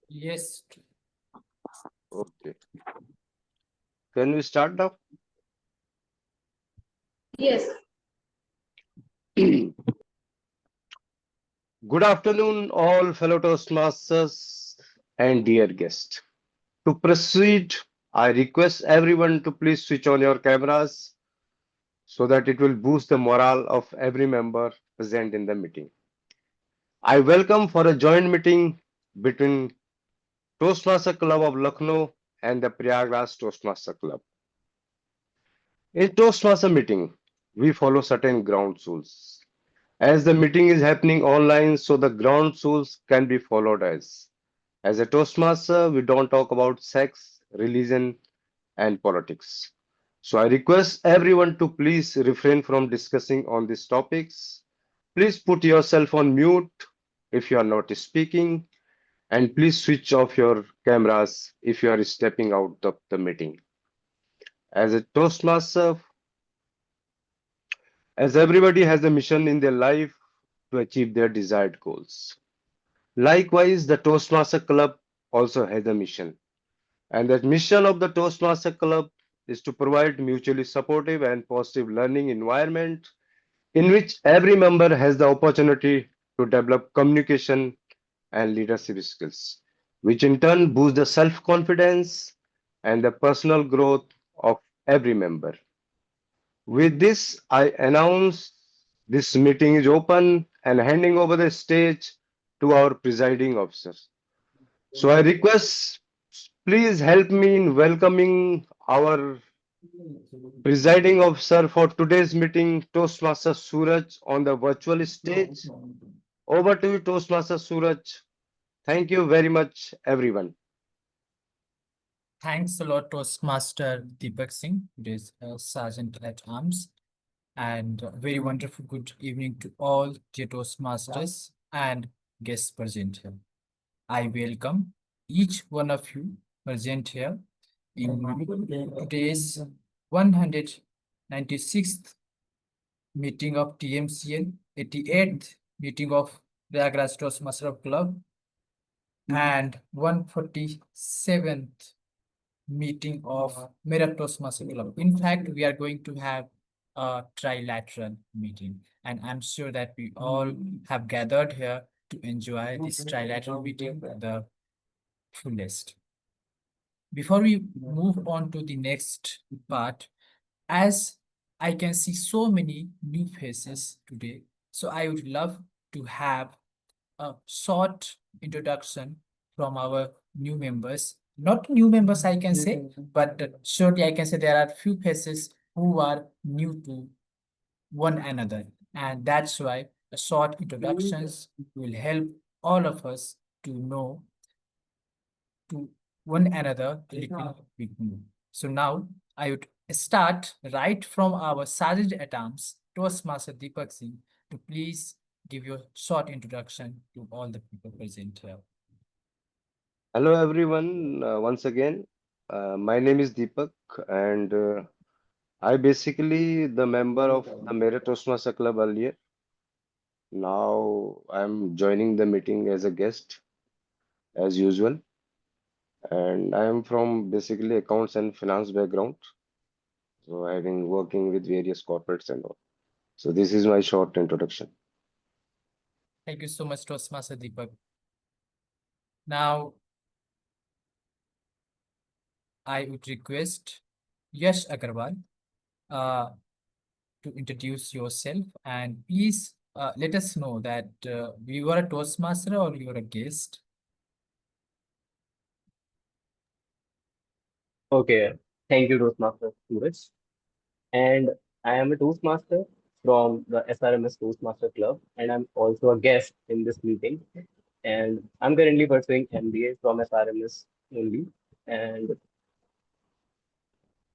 Yes. Okay. Can we start now? Yes, Good afternoon, all fellow Toastmasters and dear guests. To proceed, I request everyone to please switch on your cameras so that it will boost the morale of every member present in the meeting. I welcome for a joint meeting between Toastmaster Club of Lucknow and the Prayagraj Toastmaster Club. In Toastmaster meeting, we follow certain ground rules. As the meeting is happening online, so the ground rules can be followed as a Toastmaster, we don't talk about sex, religion, and politics. So I request everyone to please refrain from discussing on these topics. Please put yourself on mute if you are not speaking, and please switch off your cameras if you are stepping out of the meeting. As a Toastmaster, as everybody has a mission in their life to achieve their desired goals. Likewise, the Toastmaster Club also has a mission. And the mission of the Toastmaster Club is to provide mutually supportive and positive learning environment in which every member has the opportunity to develop communication and leadership skills, which in turn boost the self-confidence and the personal growth of every member. With this, I announce this meeting is open and handing over the stage to our presiding officers. So I request, please help me in welcoming our presiding officer for today's meeting, Toastmaster Suraj, on the virtual stage. Over to you, Toastmaster Suraj. Thank you very much, everyone. Thanks a lot, Toastmaster Deepak Singh, who is Sergeant at Arms. And very wonderful good evening to all dear Toastmasters and guests present here. I welcome each one of you present here in today's 196th meeting of TMCL, 88th meeting of the Prayagraj Toastmaster Club, and 147th meeting of Meerut Toastmaster Club. In fact, we are going to have a trilateral meeting, and I'm sure that we all have gathered here to enjoy this trilateral meeting the fullest. Before we move on to the next part, as I can see so many new faces today, so I would love to have a short introduction from our new members. Not new members, I can say, but surely I can say there are few faces who are new to one another. And that's why a short introductions will help all of us to know to one another a little bit more. So now I would start right from our Sergeant at Arms, Toastmaster Deepak Singh, to please give your short introduction to all the people present here. Hello, everyone. Once again, my name is Deepak, and I basically the member of the Meerut Toastmaster Club earlier. Now I'm joining the meeting as a guest, as usual, and I am from basically accounts and finance background. So I've been working with various corporates and all. So this is my short introduction. Thank you so much, Toastmaster Deepak. Now I would request Yash Agarwal uh, to introduce yourself and please let us know that you are a Toastmaster or you are a guest. Okay, thank you, Toastmaster Suraj. And I am a Toastmaster from the SRMS Toastmaster Club, and I'm also a guest in this meeting. And I'm currently pursuing MBA from SRMS only. And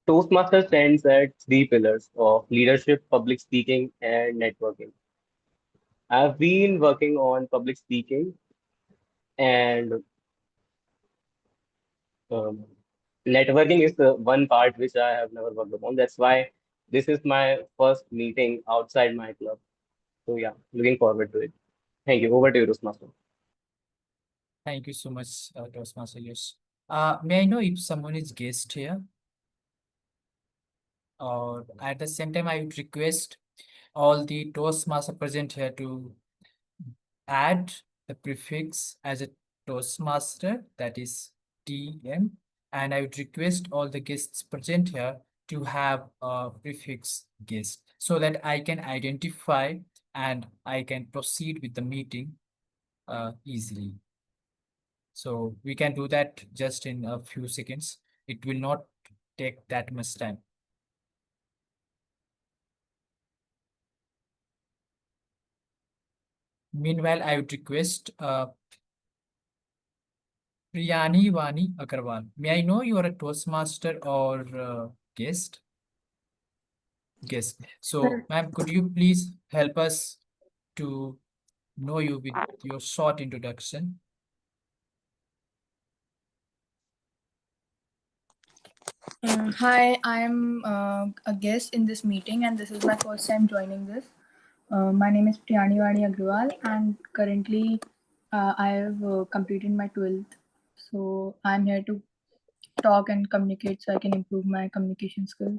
Toastmaster stands at three pillars of leadership, public speaking, and networking. I've been working on public speaking and um, networking is the one part which I have never worked upon. That's why this is my first meeting outside my club. So yeah, looking forward to it. Thank you. Over to you, Rusmaster. Thank you so much, Toastmaster Yash. May I know if someone is guest here? Or at the same time, I would request all the Toastmaster present here to add the prefix as a Toastmaster, that is TM. And I would request all the guests present here to have a prefix guest so that I can identify and I can proceed with the meeting easily. So we can do that just in a few seconds. It will not take that much time. Meanwhile, I would request Priyani Vani Agarwal. May I know you are a Toastmaster or guest? Guest. So, ma'am, could you please help us to know you with your short introduction? Hi, I'm a guest in this meeting, and this is my first time joining this. My name is Priyani Vani Agrawal, and currently I have completed my 12th. So I'm here to talk and communicate so I can improve my communication skills.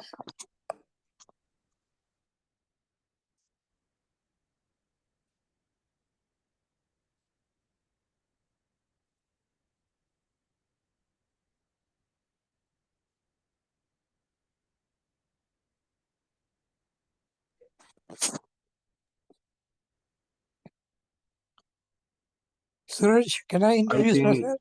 Suraj, can I introduce think- myself?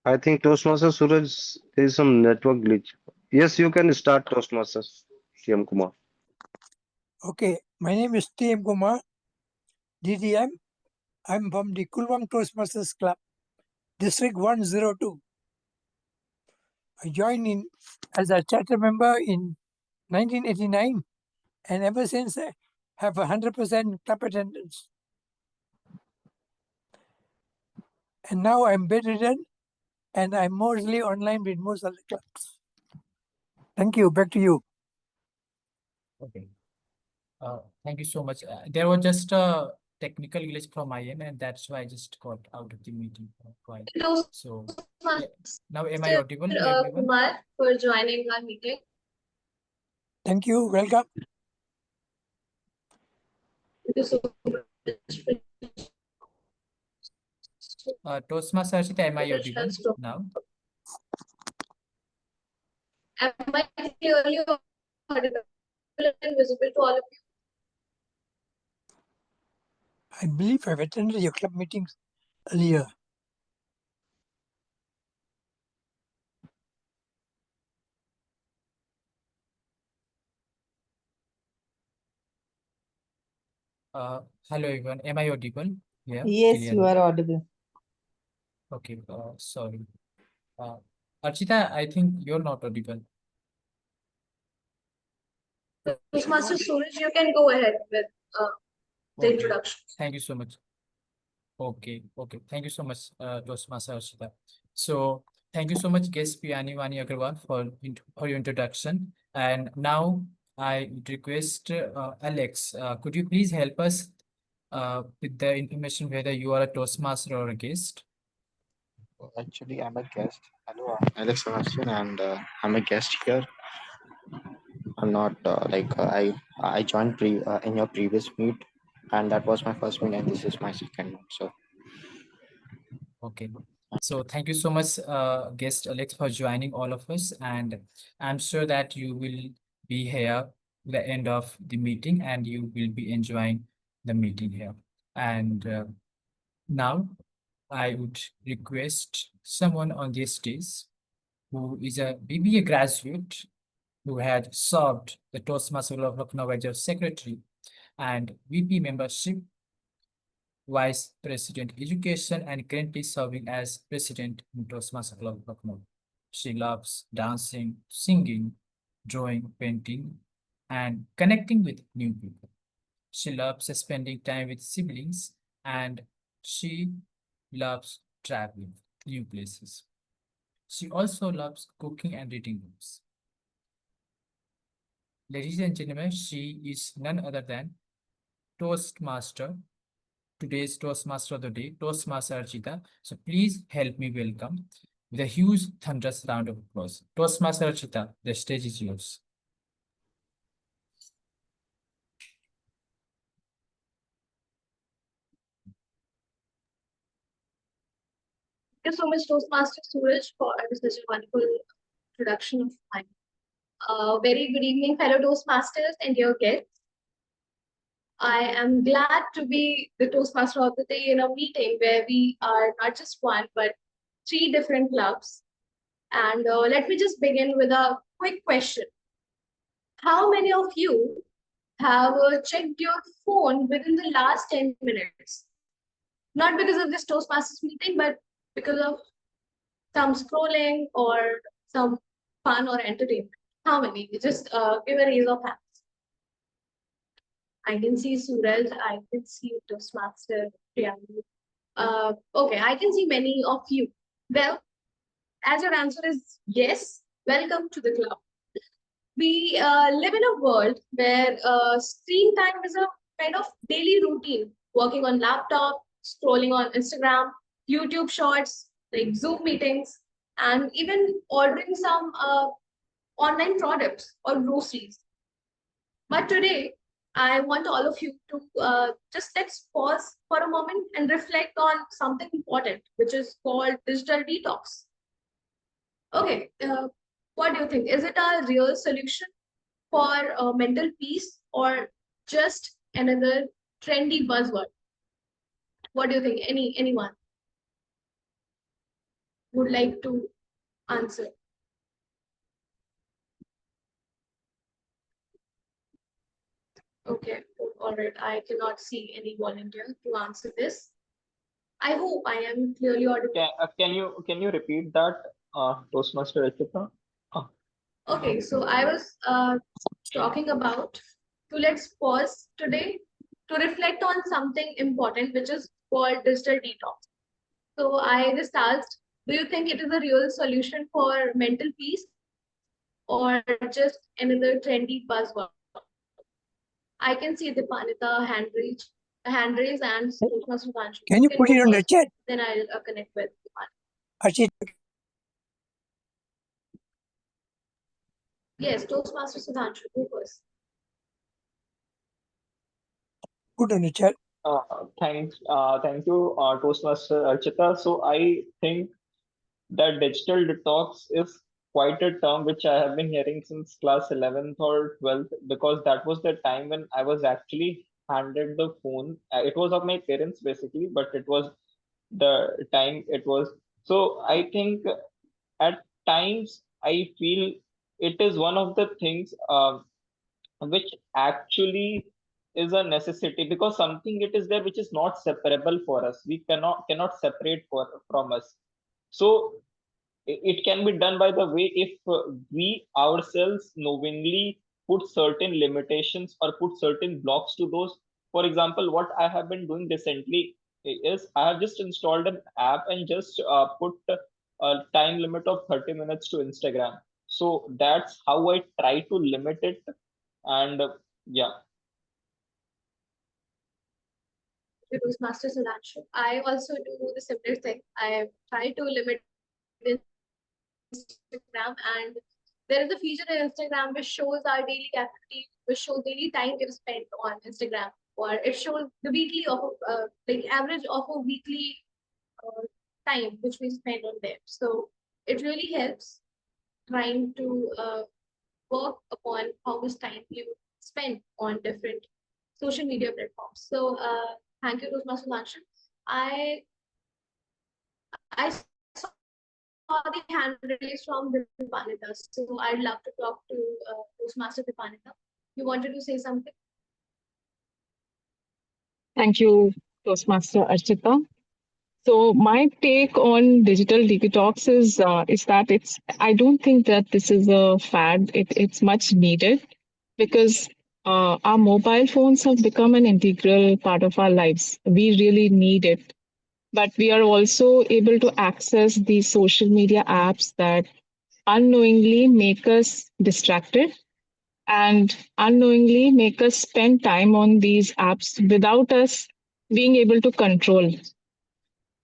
I think Toastmaster Suraj, there is some network glitch. Yes, you can start Toastmaster CM Kumar. Okay, my name is TM Kumar, DDM. I'm from the Kulwang Toastmasters Club, District 102. I joined in as a charter member in 1989, and ever since I have 100% club attendance. And now I'm bedridden, and I'm mostly online with most of the clubs. Thank you. Back to you. Okay. Thank you so much. There was just a technical glitch from my end, and that's why I just got out of the meeting. Quite. So, yeah. Now am I audible to everyone? Kumar, for joining our meeting. Thank you. Welcome. Thank you so much. Toastmaster Archita, am I audible now? Am I clearly audible and visible to all of you? I believe I've attended your club meetings earlier. Hello everyone. Am I audible? Yeah. Yes, you clearly. are audible. Okay. Sorry. Archita, I think you're not audible. Toastmaster Suraj, you can go ahead with the Okay. introduction. Thank you so much. Okay. Thank you so much, Toastmaster Archita. So thank you so much, guest Priyani Vani Agarwal for your introduction. And now I would request Alex, could you please help us with the information whether you are a Toastmaster or a guest? Actually, I'm a guest. Hello, I'm Alex Sebastian, and I'm a guest here. I'm not I joined in your previous meet, and that was my first meet, and this is my second one. So Okay. So thank you so much, guest Alex, for joining all of us. And I'm sure that you will be here the end of the meeting and you will be enjoying the meeting here. And now I would request someone on this stage who is a BBA graduate who had served the Toastmasters Club of Lucknow as your secretary and VP membership, Vice President Education, and currently serving as President in Toastmasters Club of Lucknow. She loves dancing, singing, drawing, painting, and connecting with new people. She loves spending time with siblings, and she loves traveling new places. She also loves cooking and reading books. Ladies and gentlemen, she is none other than Toastmaster today's Toastmaster of the day, Toastmaster Archita. So please help me welcome with a huge thunderous round of applause. Toastmaster Archita, the stage is yours. Thank you so much, Toastmaster Suraj, for such a wonderful introduction of mine. Very good evening, fellow Toastmasters and dear guests. I am glad to be the Toastmaster of the day in a meeting where we are not just one, but three different clubs. And let me just begin with a quick question. How many of you have checked your phone within the last 10 minutes? Not because of this Toastmasters meeting, but because of some scrolling or some fun or entertainment. How many? Just give a raise of hands. I can see Suraj, I can see Toastmaster Priyanka. Okay, I can see many of you. Well, as your answer is yes, welcome to the club. We live in a world where screen time is a kind of daily routine. Working on laptop, scrolling on Instagram, YouTube shorts, like Zoom meetings, and even ordering some online products or groceries. But today, I want all of you to just let's pause for a moment and reflect on something important, which is called digital detox. Okay, what do you think? Is it a real solution for mental peace or just another trendy buzzword? What do you think? Anyone would like to answer? Okay, all right. I cannot see any volunteer to answer this. I hope I am clearly audible. Can you repeat that, Toastmaster Archita? Okay, so I was talking about, so let's pause today to reflect on something important, which is called digital detox. So I just asked, do you think it is a real solution for mental peace or just another trendy buzzword? I can see Dipanita hand raise and Toastmaster Sudhanshu. Can you put go it on the first, chat? Then I'll connect with Dipanita. Archita, Yes, Toastmaster Sudhanshu, go first. put on the chat. Thank you, Toastmaster Archita. So I think that digital detox is quite a term which I have been hearing since class 11th or 12th, because that was the time when I was actually handed the phone. It was of my parents basically, but it was the time it was. So I think at times I feel it is one of the things which actually is a necessity, because something it is there which is not separable for us. We cannot separate from us. So it can be done by the way if we ourselves knowingly put certain limitations or put certain blocks to those. For example, what I have been doing recently is I have just installed an app and just put a time limit of 30 minutes to Instagram. So that's how I try to limit it. And yeah. Toastmaster Sudhanshu. I also do the similar thing. I try to limit Instagram, and there is a feature in Instagram which shows our daily activity, which shows daily time we've spent on Instagram, or it shows the weekly of like average of a weekly time which we spend on there. So it really helps trying to work upon how much time you spend on different social media platforms. So thank you, Toastmaster Sudhanshu. I saw the hand raised from Dipanita, so I'd love to talk to Toastmaster Dipanita. You wanted to say something? Thank you, Toastmaster Archita. So my take on digital detox is that I don't think that this is a fad. It's much needed because our mobile phones have become an integral part of our lives. We really need it. But we are also able to access these social media apps that unknowingly make us distracted and unknowingly make us spend time on these apps without us being able to control.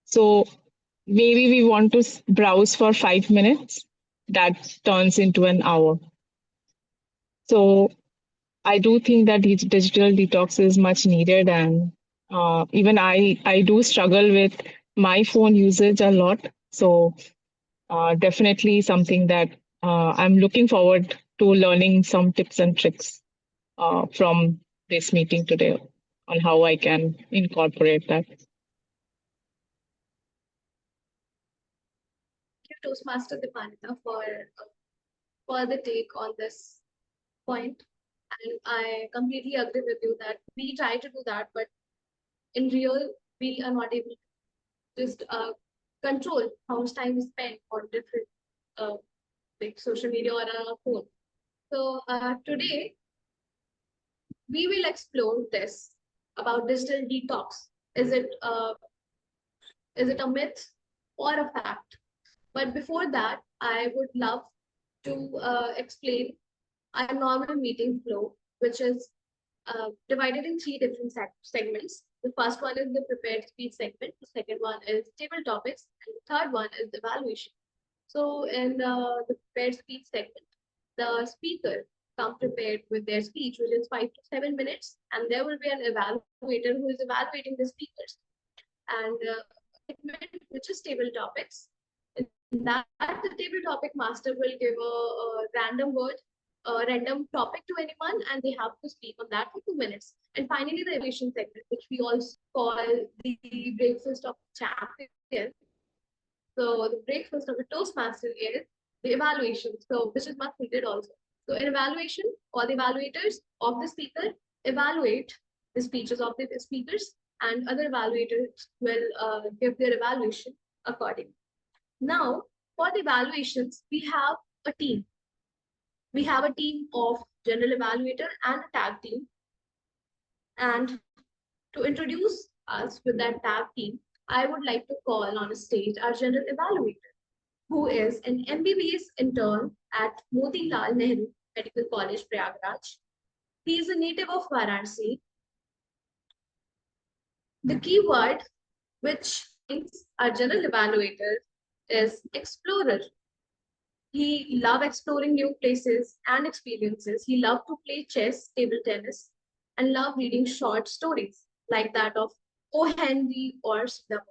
So maybe we want to browse for 5 minutes, that turns into an hour. So I do think that digital detox is much needed, and even I do struggle with my phone usage a lot. So definitely something that I'm looking forward to learning some tips and tricks from this meeting today on how I can incorporate that. Thank you, Toastmaster Dipanita, for the take on this point. And I completely agree with you that we try to do that, but in real, we are not able to just control how much time we spend on different like social media or on our phone. So today we will explore this about digital detox. Is it a myth or a fact? But before that, I would love to explain our normal meeting flow, which is divided in three different segments. The first one is the prepared speech segment. The second one is table topics, and the third one is evaluation. So in the prepared speech segment, the speaker come prepared with their speech, which is 5 to 7 minutes, and there will be an evaluator who is evaluating the speakers. And segment, which is table topics. In that, the table topic master will give a random word, a random topic to anyone, and they have to speak on that for 2 minutes. And finally, the evaluation segment, which we also call the breakfast of champions. So the breakfast of the Toastmaster is the evaluation, so which is much needed also. So in evaluation, all the evaluators of the speaker evaluate the speeches of the speakers, and other evaluators will give their evaluation accordingly. Now, for the evaluations, we have a team. We have a team of general evaluator and a tag team. And to introduce us with that tag team, I would like to call on a stage our general evaluator, who is an MBBS intern at Motilal Nehru Medical College, Prayagraj. He is a native of Varanasi. The keyword which means our general evaluator is explorer. He loved exploring new places and experiences. He loved to play chess, table tennis, and loved reading short stories like that of O. Henry or Sudha.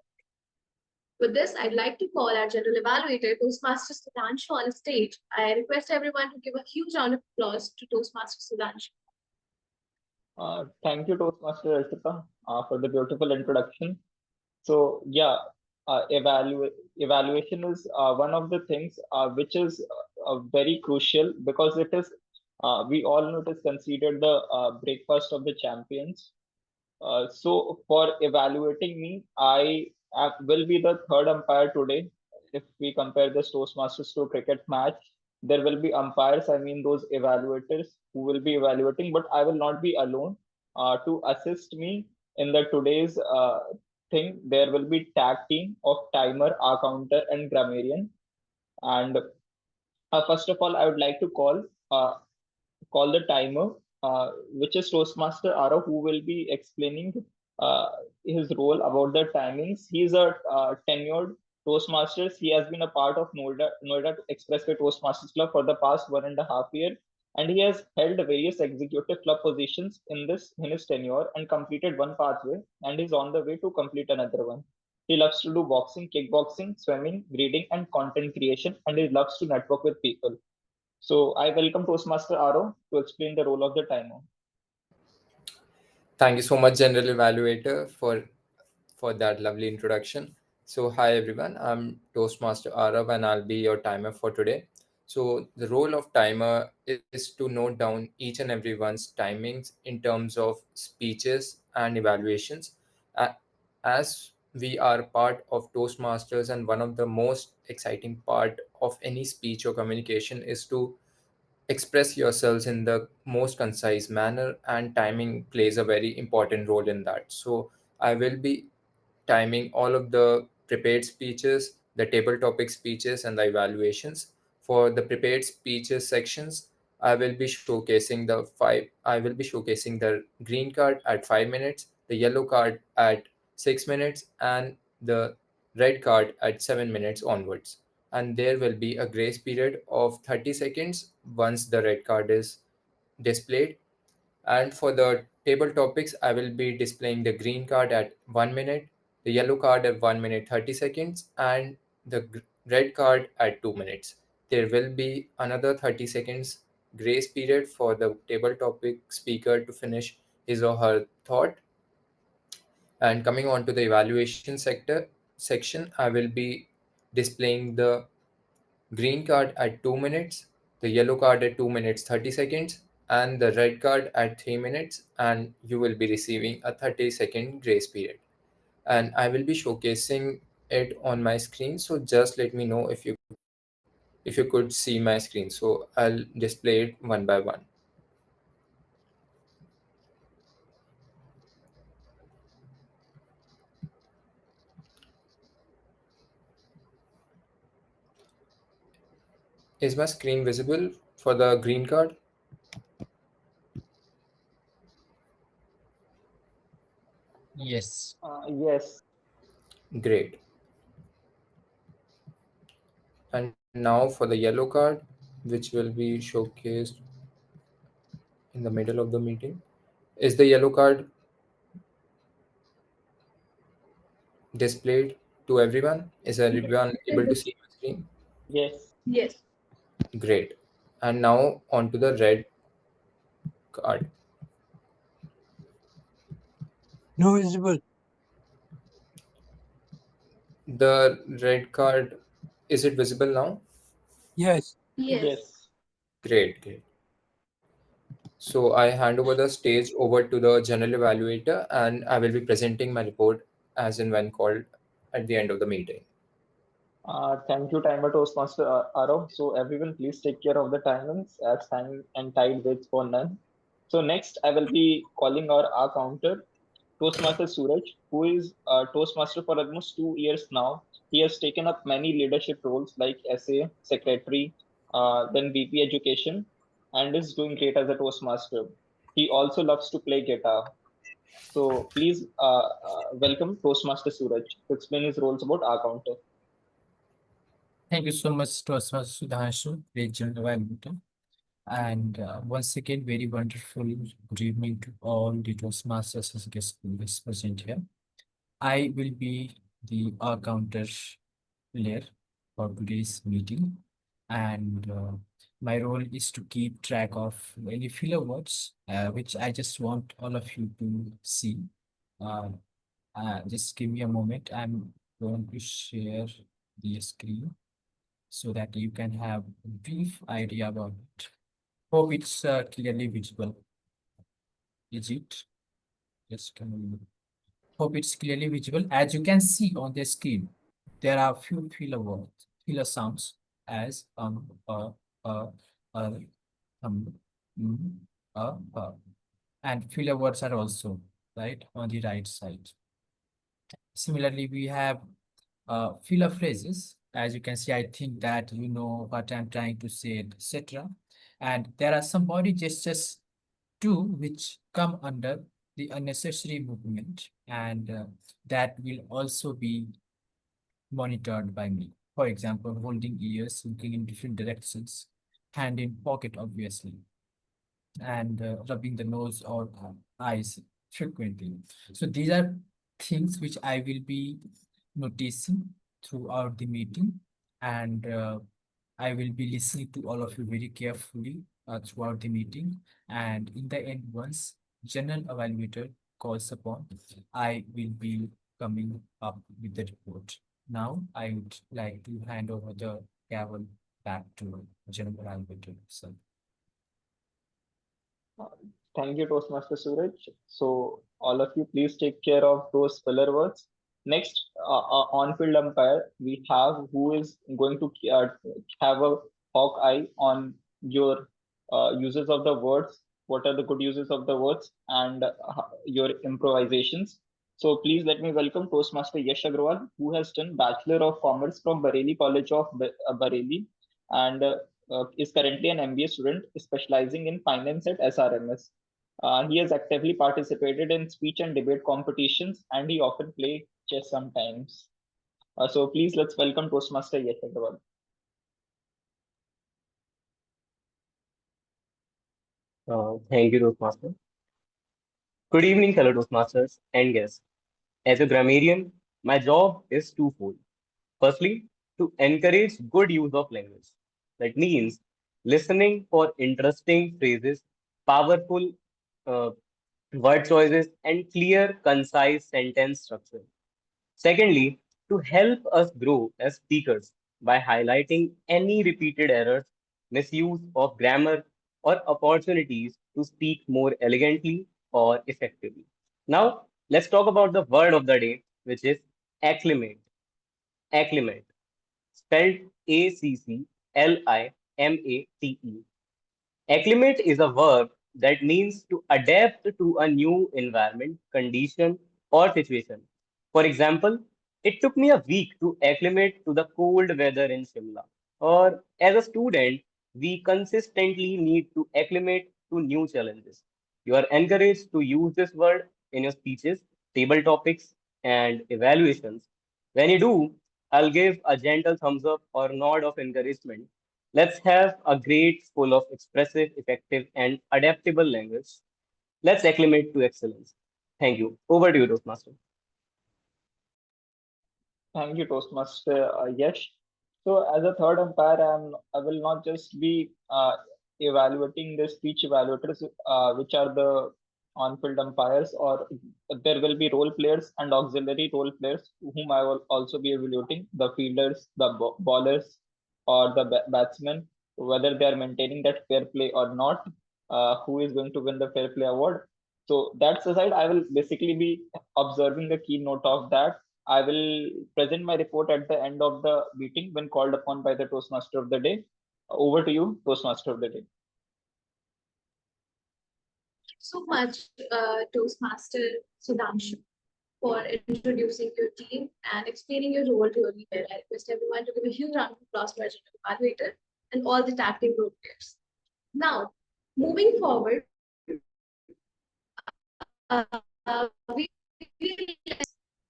With this, I'd like to call our general evaluator, Toastmaster Sudhanshu, on the stage. I request everyone to give a huge round of applause to Toastmaster Sudhanshu. Thank you, Toastmaster Archita, for the beautiful introduction. So yeah, evaluation is one of the things which is very crucial, because it is we all know it is considered the breakfast of the champions. So for evaluating me, I will be the third umpire today. If we compare the Toastmasters to a cricket match, there will be umpires, I mean those evaluators who will be evaluating, but I will not be alone. To assist me in the today's thing, there will be tag team of timer, R counter, and grammarian. And first of all, I would like to call the timer, which is Toastmaster Arav, who will be explaining uh, his role about the timings. He's a tenured Toastmasters. He has been a part of Noida Expressway Toastmasters Club for the past 1.5 years, and he has held various executive club positions in his tenure and completed one pathway, and is on the way to complete another one. He loves to do boxing, kickboxing, swimming, reading, and content creation, and he loves to network with people. So I welcome Toastmaster Aro to explain the role of the timer. Thank you so much, General Evaluator, for that lovely introduction. So, hi everyone, I'm Toastmaster Arav and I'll be your timer for today. So, the role of timer is to note down each and everyone's timings in terms of speeches and evaluations. A- As we are part of Toastmasters, and one of the most exciting part of any speech or communication is to express yourselves in the most concise manner, and timing plays a very important role in that. So I will be timing all of the prepared speeches, the table topic speeches, and the evaluations. For the prepared speeches sections, I will be showcasing the green card at 5 minutes, the yellow card at 6 minutes, and the red card at 7 minutes onwards. And there will be a grace period of 30 seconds once the red card is displayed. And for the table topics, I will be displaying the green card at 1 minute, the yellow card at 1 minute 30 seconds, and the red card at 2 minutes. There will be another 30 seconds grace period for the table topic speaker to finish his or her thought. And coming on to the evaluation section, I will be displaying the green card at 2 minutes, the yellow card at 2 minutes 30 seconds, and the red card at 3 minutes, and you will be receiving a 30-second grace period. And I will be showcasing it on my screen, so just let me know if you could see my screen. So I'll display it one by one. Is my screen visible for the green card? Yes. Yes. Great. And now for the yellow card, which will be showcased in the middle of the meeting. Is the yellow card displayed to everyone? Is everyone able to see my screen? Yes. Yes. Great. And now on to the red card. No visible. The red card, is it visible now? Yes. Yes. Yes. Great, great. So I hand over the stage over to the general evaluator, and I will be presenting my report as and when called at the end of the meeting. Thank you, Timer Toastmaster Arav. So everyone, please take care of the timings as time and tide waits for none. So next, I will be calling our counter, Toastmaster Suraj, who is Toastmaster for almost 2 years now. He has taken up many leadership roles like SA, Secretary, then VP Education, and is doing great as a Toastmaster. He also loves to play guitar. So please welcome Toastmaster Suraj to explain his roles about our counter. Thank you so much, Toastmaster Sudhanshu, great general evaluator. And once again, very wonderful good evening to all the Toastmasters as guest speakers present here. I will be the counter player for today's meeting, and my role is to keep track of any filler words, which I just want all of you to see. Uh, just give me a moment. I'm going to share the screen so that you can have a brief idea about it. Hope it's clearly visible. Is it? Yes, can we hope it's clearly visible. As you can see on the screen, there are few filler words, filler sounds as uh, um, mm, and filler words are also right on the right side. Similarly, we have filler phrases. As you can see, I think that you know what I'm trying to say, etc. And there are some body gestures too, which come under the unnecessary movement, and that will also be monitored by me. For example, holding ears, looking in different directions, hand in pocket, obviously, and rubbing the nose or eyes frequently. So these are things which I will be noticing throughout the meeting, and I will be listening to all of you very carefully throughout the meeting. And in the end, once general evaluator calls upon, I will be coming up with the report. Now, I would like to hand over the gavel back to general evaluator. So, Thank you, Toastmaster Suraj. So all of you, please take care of those filler words. Next, on-field umpire, we have who is going to have a hawk eye on your uses of the words. What are the good uses of the words and your improvisations? So please let me welcome Toastmaster Yash Agrawal, who has done Bachelor of Commerce from Bareilly College of Bareilly, and is currently an MBA student specializing in finance at SRMS. He has actively participated in speech and debate competitions, and he often plays chess sometimes. So please let's welcome Toastmaster Yash Agrawal. Thank you, Toastmaster. Good evening, fellow Toastmasters and guests. As a grammarian, my job is twofold. Firstly, to encourage good use of language. That means listening for interesting phrases, powerful uh, word choices, and clear, concise sentence structure. Secondly, to help us grow as speakers by highlighting any repeated errors, misuse of grammar, or opportunities to speak more elegantly or effectively. Now, let's talk about the word of the day, which is acclimate. Acclimate, spelled Acclimate. Acclimate is a verb that means to adapt to a new environment, condition, or situation. For example, it took me a week to acclimate to the cold weather in Shimla. Or as a student, we consistently need to acclimate to new challenges. You are encouraged to use this word in your speeches, table topics, and evaluations. When you do, I'll give a gentle thumbs up or nod of encouragement. Let's have a great, full of expressive, effective, and adaptable language. Let's acclimate to excellence. Thank you. Over to you, Toastmaster. Thank you, Toastmaster Yash. So, as a third umpire, I will not just be evaluating the speech evaluators, which are the on-field umpires, or there will be role players and auxiliary role players, whom I will also be evaluating the fielders, the bowlers, or the batsmen, whether they are maintaining that fair play or not, who is going to win the fair play award. So that's aside, I will basically be observing the keynote of that. I will present my report at the end of the meeting when called upon by the Toastmaster of the day. Over to you, Toastmaster of the day. So much, Toastmaster Sudhanshu, for introducing your team and explaining your role really well. I request everyone to give a huge round of applause to our general evaluator and all the tactic role players. Now, moving forward, we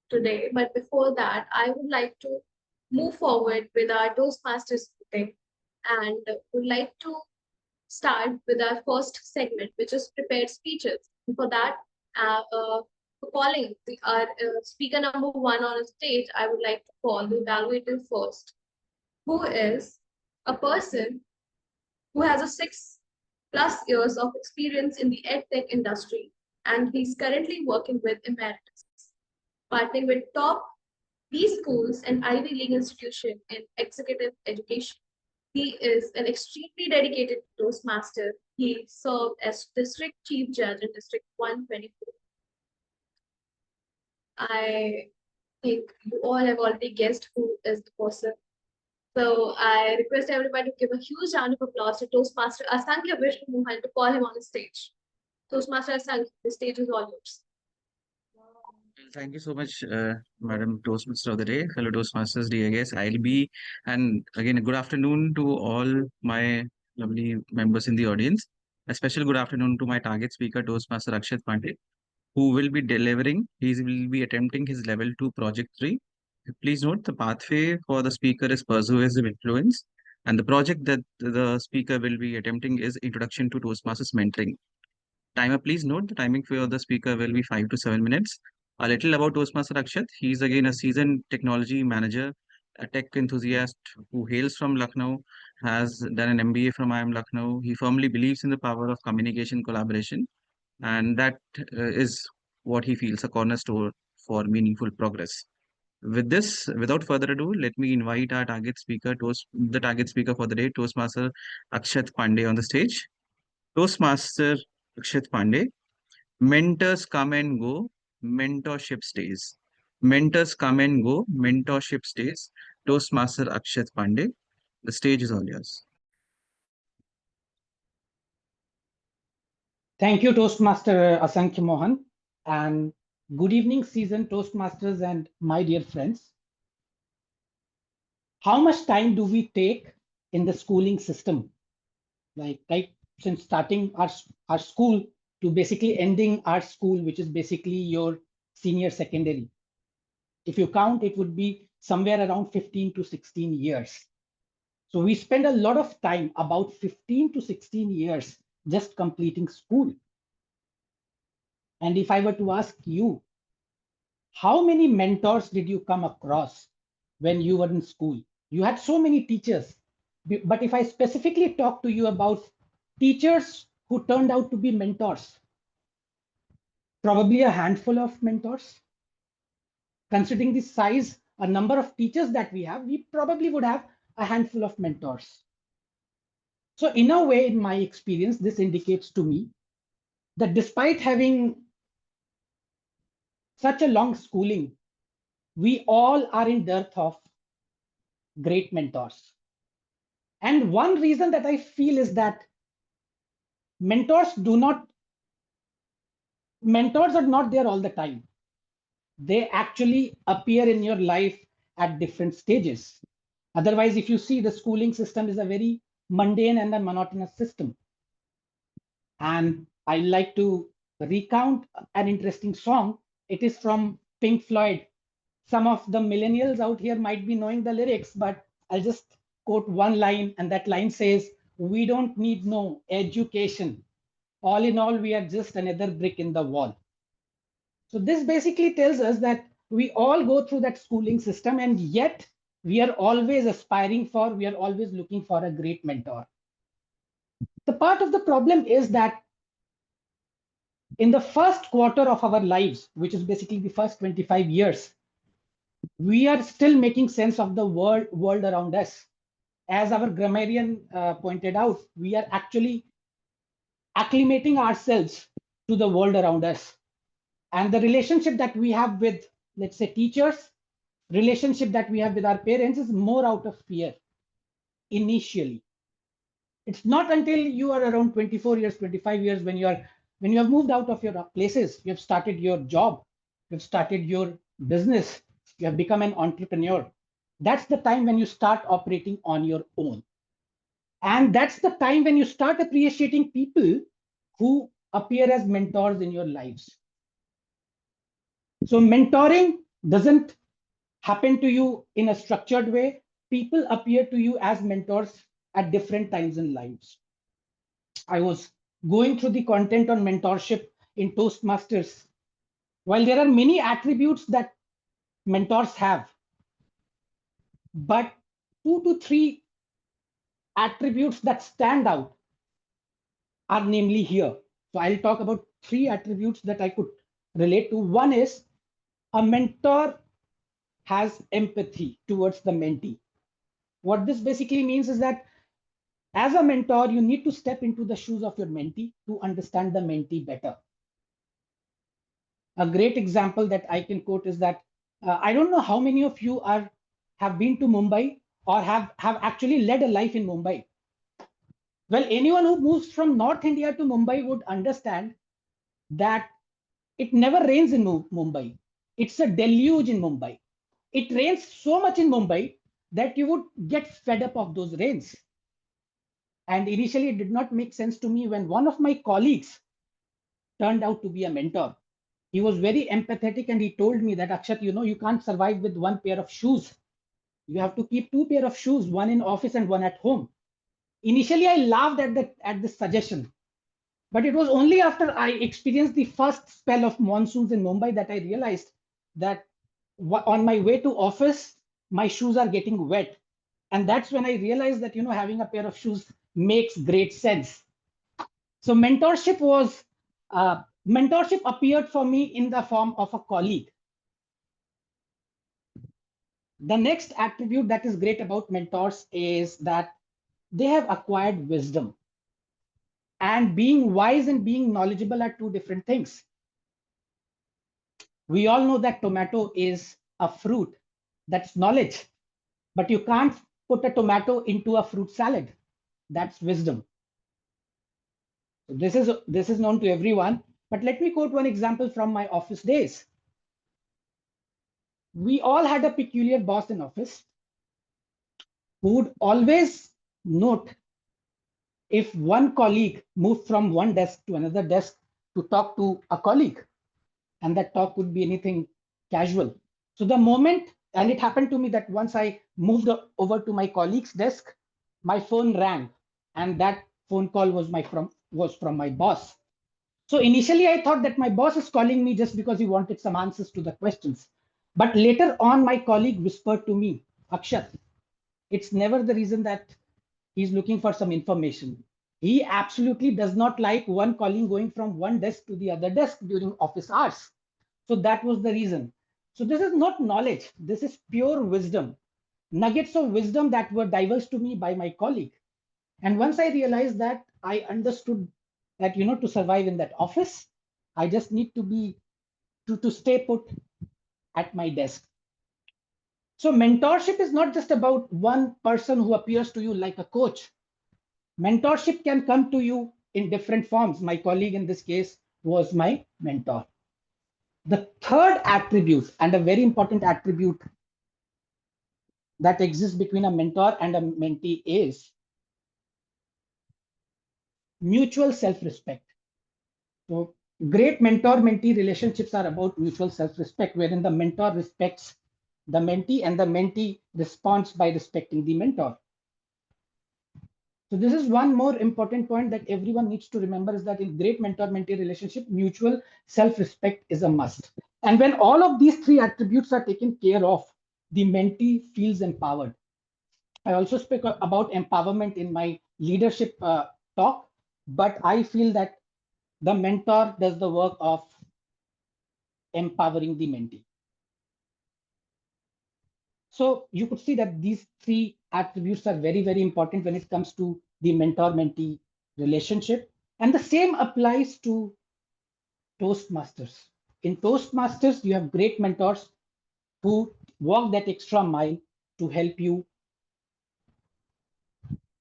today, but before that, I would like to move forward with our Toastmasters meeting and would like to start with our first segment, which is prepared speeches. And for that, for calling our speaker number one on the stage, I would like to call the evaluator first, who is a person who has a 6+ years of experience in the edtech industry, and he's currently working with Emeritus, partnering with top B schools and Ivy League institution in executive education. He is an extremely dedicated Toastmaster. He served as District Chief Judge in District 124. I think you all have already guessed who is the person. So I request everybody to give a huge round of applause to Toastmaster Asankhya Vishnu Mohan to call him on the stage. Toastmaster Asankhya, the stage is all yours. Thank you so much, Madam Toastmaster of the day, fellow Toastmasters, dear guests. And again, good afternoon to all my lovely members in the audience. A special good afternoon to my target speaker, Toastmaster Akshat Pandey, who will be delivering. He will be attempting his level 2 project 3. Please note the pathway for the speaker is persuasive influence, and the project that the speaker will be attempting is Introduction to Toastmasters Mentoring. Timer, please note the timing for the speaker will be 5 to 7 minutes. A little about Toastmaster Akshat. He is again a seasoned technology manager, a tech enthusiast who hails from Lucknow, has done an MBA from IIM Lucknow. He firmly believes in the power of communication collaboration, and that is what he feels a cornerstone for meaningful progress. With this, without further ado, let me invite our the target speaker for the day, Toastmaster Akshat Pandey, on the stage. Toastmaster Akshat Pandey. Mentors come and go, mentorship stays. Mentors come and go, mentorship stays. Toastmaster Akshat Pandey, the stage is all yours. Thank you, Toastmaster Asankhya Mohan, and good evening, seasoned Toastmasters and my dear friends. How much time do we take in the schooling system? Like since starting our school, to basically ending our school, which is basically your senior secondary. If you count, it would be somewhere around 15 to 16 years. So we spend a lot of time, about 15 to 16 years, just completing school. And if I were to ask you, how many mentors did you come across when you were in school? You had so many teachers. But if I specifically talk to you about teachers who turned out to be mentors, probably a handful of mentors. Considering the size, a number of teachers that we have, we probably would have a handful of mentors. So in a way, in my experience, this indicates to me that despite having such a long schooling, we all are in dearth of great mentors. And one reason that I feel is that mentors are not there all the time. They actually appear in your life at different stages. Otherwise, if you see, the schooling system is a very mundane and a monotonous system. And I like to recount an interesting song. It is from Pink Floyd. Some of the millennials out here might be knowing the lyrics, but I'll just quote one line, and that line says, "We don't need no education. All in all, we are just another brick in the wall." So this basically tells us that we all go through that schooling system, and yet we are always we are always looking for a great mentor. The part of the problem is that in the first quarter of our lives, which is basically the first 25 years, we are still making sense of the world around us. As our grammarian pointed out, we are actually acclimating ourselves to the world around us. And the relationship that we have with, let's say, teachers, relationship that we have with our parents is more out of fear initially. It's not until you are around 24 years, 25 years, when you have moved out of your places, you have started your job, you've started your business, you have become an entrepreneur. That's the time when you start operating on your own. And that's the time when you start appreciating people who appear as mentors in your lives. So mentoring doesn't happen to you in a structured way. People appear to you as mentors at different times in lives. I was going through the content on mentorship in Toastmasters. While there are many attributes that mentors have, but 2 to 3 attributes that stand out are namely here. So I'll talk about 3 attributes that I could relate to. One is a mentor has empathy towards the mentee. What this basically means is that as a mentor, you need to step into the shoes of your mentee to understand the mentee better. A great example that I can quote is that I don't know how many of you have been to Mumbai or have actually led a life in Mumbai. Well, anyone who moves from North India to Mumbai would understand that it never rains in Mumbai. It's a deluge in Mumbai. It rains so much in Mumbai that you would get fed up of those rains. And initially, it did not make sense to me when one of my colleagues turned out to be a mentor. He was very empathetic and he told me that, Akshat, you can't survive with one pair of shoes. You have to keep 2 pair of shoes, one in office and one at home. Initially, I laughed at the suggestion, but it was only after I experienced the first spell of monsoons in Mumbai that I realized that on my way to office, my shoes are getting wet. And that's when I realized that, having a pair of shoes makes great sense. So mentorship appeared for me in the form of a colleague. The next attribute that is great about mentors is that they have acquired wisdom. And being wise and being knowledgeable are 2 different things. We all know that tomato is a fruit. That's knowledge. But you can't put a tomato into a fruit salad. That's wisdom. So this is known to everyone. But let me quote one example from my office days. We all had a peculiar boss in office who would always note if one colleague moved from one desk to another desk to talk to a colleague, and that talk could be anything casual. So the moment, and it happened to me that once I moved over to my colleague's desk, my phone rang, and that phone call was from my boss. So initially, I thought that my boss is calling me just because he wanted some answers to the questions. But later on, my colleague whispered to me, Akshat, it's never the reason that he's looking for some information. He absolutely does not like one colleague going from one desk to the other desk during office hours. So that was the reason. So this is not knowledge. This is pure wisdom. Nuggets of wisdom that were divulged to me by my colleague. And once I realized that, I understood that, to survive in that office, I just need to to stay put at my desk. So mentorship is not just about one person who appears to you like a coach. Mentorship can come to you in different forms. My colleague in this case was my mentor. The third attribute, and a very important attribute that exists between a mentor and a mentee, is mutual self-respect. So great mentor-mentee relationships are about mutual self-respect, wherein the mentor respects the mentee and the mentee responds by respecting the mentor. So this is one more important point that everyone needs to remember, is that in great mentor-mentee relationship, mutual self-respect is a must. And when all of these three attributes are taken care of, the mentee feels empowered. I also speak about empowerment in my leadership talk, but I feel that the mentor does the work of empowering the mentee. So you could see that these three attributes are very, very important when it comes to the mentor-mentee relationship. And the same applies to Toastmasters. In Toastmasters, you have great mentors who walk that extra mile to help you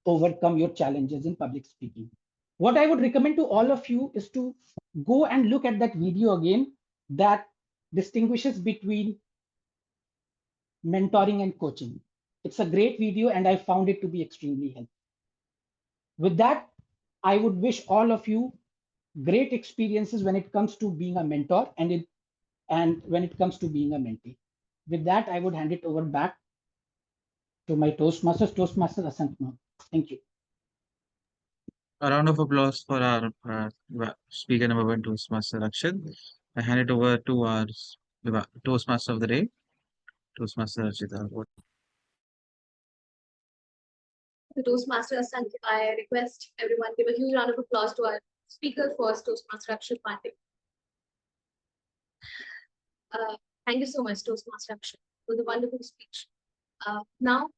overcome your challenges in public speaking. What I would recommend to all of you is to go and look at that video again that distinguishes between mentoring and coaching. It's a great video and I found it to be extremely helpful. With that, I would wish all of you great experiences when it comes to being a mentor and when it comes to being a mentee. With that, I would hand it over back to my Toastmaster Asant. Thank you. A round of applause for our speaker number one, Toastmaster Akshat. I hand it over to our Toastmaster of the day, Toastmaster Archita. The Toastmaster Asant, I request everyone give a huge round of applause to our speaker first, Toastmaster Akshat Pandey. Thank you so much, Toastmaster Akshat, for the wonderful speech. Now,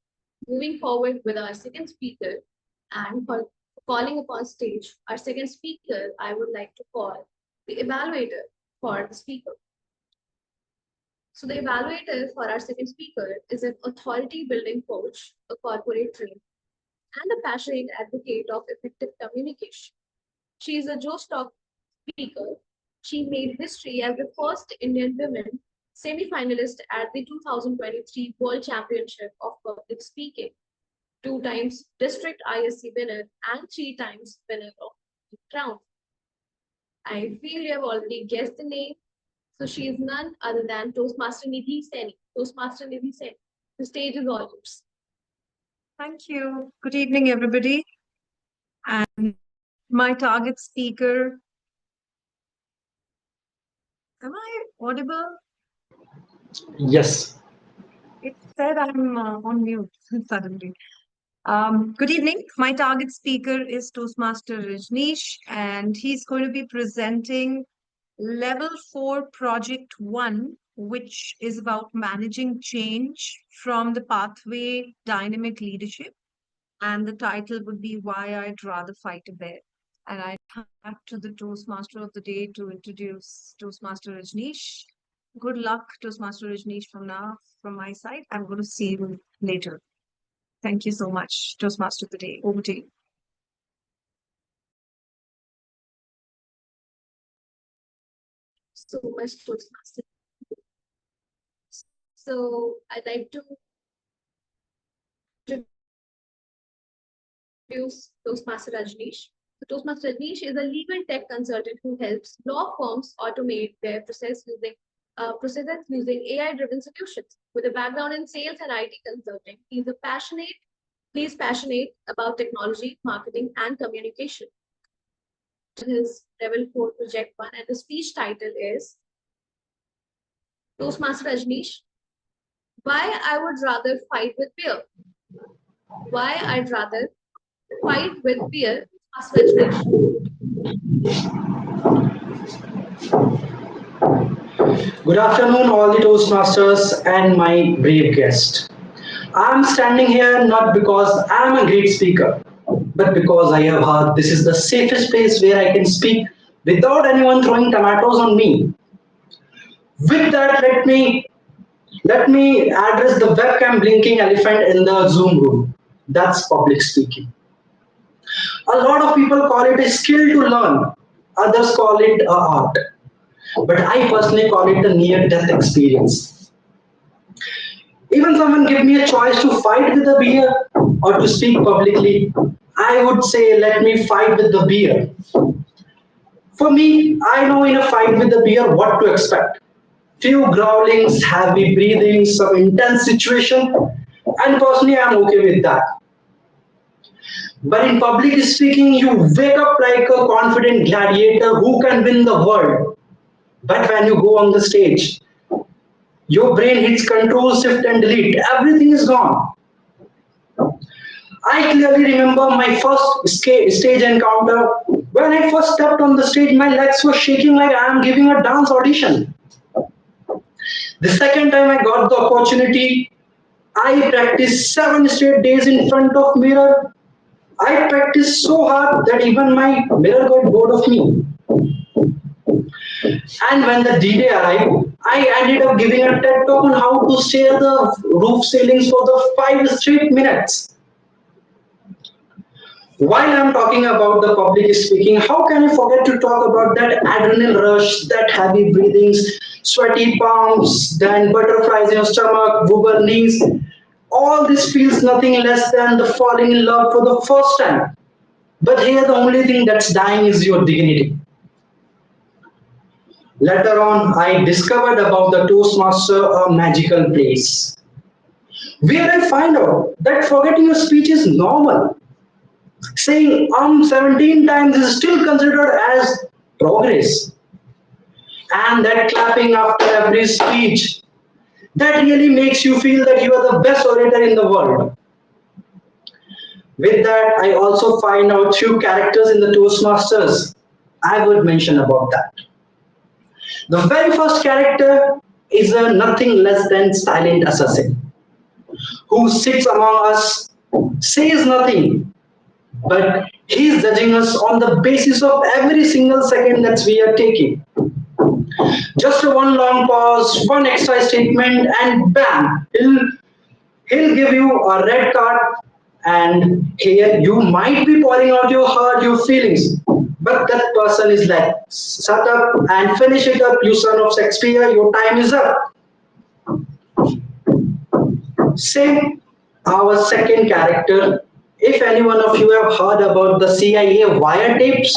moving forward with our second speaker, and for calling upon stage our second speaker, I would like to call the evaluator for the speaker. So the evaluator for our second speaker is an authority building coach, a corporate trainer, and a passionate advocate of effective communication. She is a Joe Stock speaker. She made history as the first Indian woman semi-finalist at the 2023 World Championship of Public Speaking, 2 times district ISC winner, and 3 times winner of the crown. I feel you have already guessed the name. So she is none other than Toastmaster Nidhi Seni. Toastmaster Nidhi Seni. The stage is all yours. Thank you. Good evening, everybody. And my target speaker. Am I audible? Yes. It said I'm on mute suddenly. Good evening. My target speaker is Toastmaster Rajneesh, and he's going to be presenting Level 4 Project 1, which is about managing change from the pathway dynamic leadership. And the title would be Why I'd Rather Fight a Bear. And I back to the Toastmaster of the day to introduce Toastmaster Rajneesh. Good luck, Toastmaster Rajneesh, from my side. I'm going to see you later. Thank you so much, Toastmaster of the day. Over to you. So much, Toastmaster. So I'd like to introduce Toastmaster Rajneesh. So Toastmaster Rajneesh is a legal tech consultant who helps law firms automate their processes using AI-driven solutions. With a background in sales and IT consulting, he's passionate about technology, marketing, and communication. His level 4 project 1, and the speech title is Toastmaster Rajneesh, why I would rather fight with beer. Why I'd rather fight with beer, Toastmaster Rajneesh. Good afternoon, all the Toastmasters and my brave guest. I'm standing here not because I'm a great speaker, but because I have heard this is the safest place where I can speak without anyone throwing tomatoes on me. With that, let me address the webcam blinking elephant in the Zoom room. That's public speaking. A lot of people call it a skill to learn, others call it a art. But I personally call it a near death experience. Even someone give me a choice to fight with the beer or to speak publicly, I would say let me fight with the beer. For me, I know in a fight with the beer what to expect. Few growlings, heavy breathing, some intense situation, and personally I'm okay with that. But in public speaking, you wake up like a confident gladiator who can win the world. But when you go on the stage, your brain hits control, shift, and delete. Everything is gone. I clearly remember my first stage encounter. When I first stepped on the stage, my legs were shaking like I am giving a dance audition. The second time I got the opportunity, I practiced 7 straight days in front of mirror. I practiced so hard that even my mirror got bored of me. And when the D-Day arrived, I ended up giving a TED talk on how to stare the roof ceilings for the 5 straight minutes. While I'm talking about the public speaking, how can I forget to talk about that adrenaline rush, that heavy breathings, sweaty palms, then butterflies in your stomach, wobble knees. All this feels nothing less than the falling in love for the first time. But here the only thing that's dying is your dignity. Later on, I discovered about the Toastmaster, a magical place, where I find out that forgetting a speech is normal. Saying 17 times is still considered as progress. And that clapping after every speech, that really makes you feel that you are the best orator in the world. With that, I also find out few characters in the Toastmasters. I would mention about that. The very first character is a nothing less than silent assassin who sits among us, says nothing, but he's judging us on the basis of every single second that we are taking. Just one long pause, one extra statement, and bam, he'll give you a red card. And here you might be pouring out your heart, your feelings, but that person is like, shut up and finish it up, you son of Shakespeare, your time is up. Same, our second character. If any one of you have heard about the CIA wiretapes,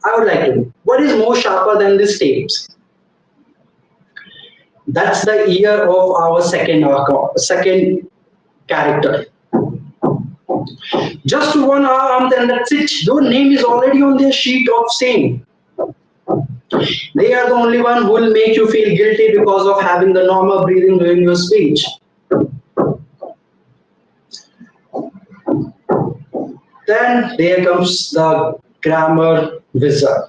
I would like to know, what is more sharper than these tapes? That's the ear of our second character. Just one arm, then that's it. Your name is already on their sheet of same. They are the only one who will make you feel guilty because of having the normal breathing during your speech. Then there comes the grammar wizard,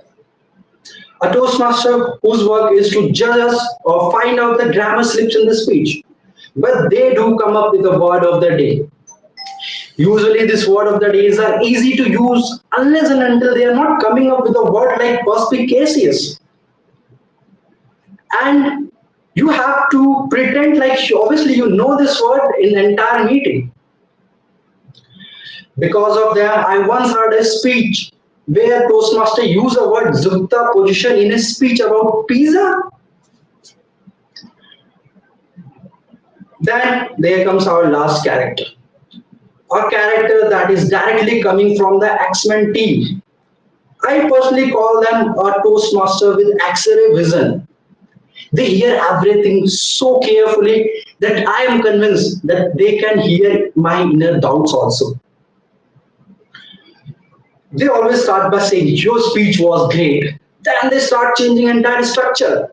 a Toastmaster whose work is to judge us or find out the grammar slips in the speech. But they do come up with a word of the day. Usually these word of the days are easy to use unless and until they are not coming up with a word like perspicacious. And you have to pretend like obviously you know this word in the entire meeting. Because of that, I once heard a speech where Toastmaster used the word Zukta position in a speech about pizza. Then there comes our last character, a character that is directly coming from the X-Men team. I personally call them a Toastmaster with X-ray vision. They hear everything so carefully that I am convinced that they can hear my inner doubts also. They always start by saying, "Your speech was great." Then they start changing entire structure.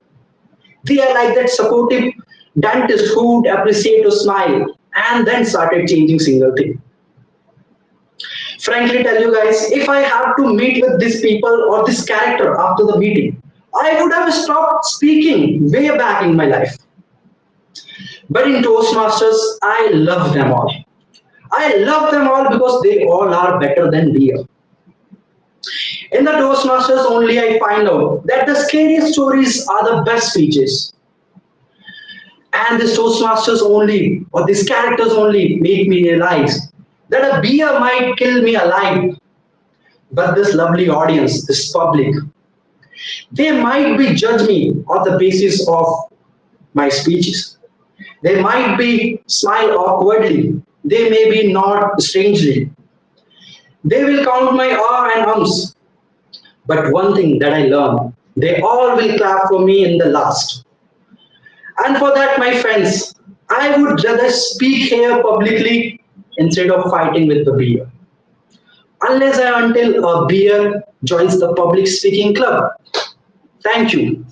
They are like that supportive dentist who would appreciate a smile and then started changing single thing. Frankly tell you guys, if I have to meet with these people or this character after the meeting, I would have stopped speaking way back in my life. But in Toastmasters, I love them all. I love them all because they all are better than we are. In the Toastmasters only I find out that the scariest stories are the best speeches. And this Toastmasters only, or these characters only, make me realize that a beer might kill me alive, but this lovely audience, this public, they might be judge me on the basis of my speeches. They might be smile awkwardly. They may be nod strangely. They will count my and ums. But one thing that I learned, they all will clap for me in the last. And for that, my friends, I would rather speak here publicly instead of fighting with the beer. Unless and until a beer joins the public speaking club. Thank you.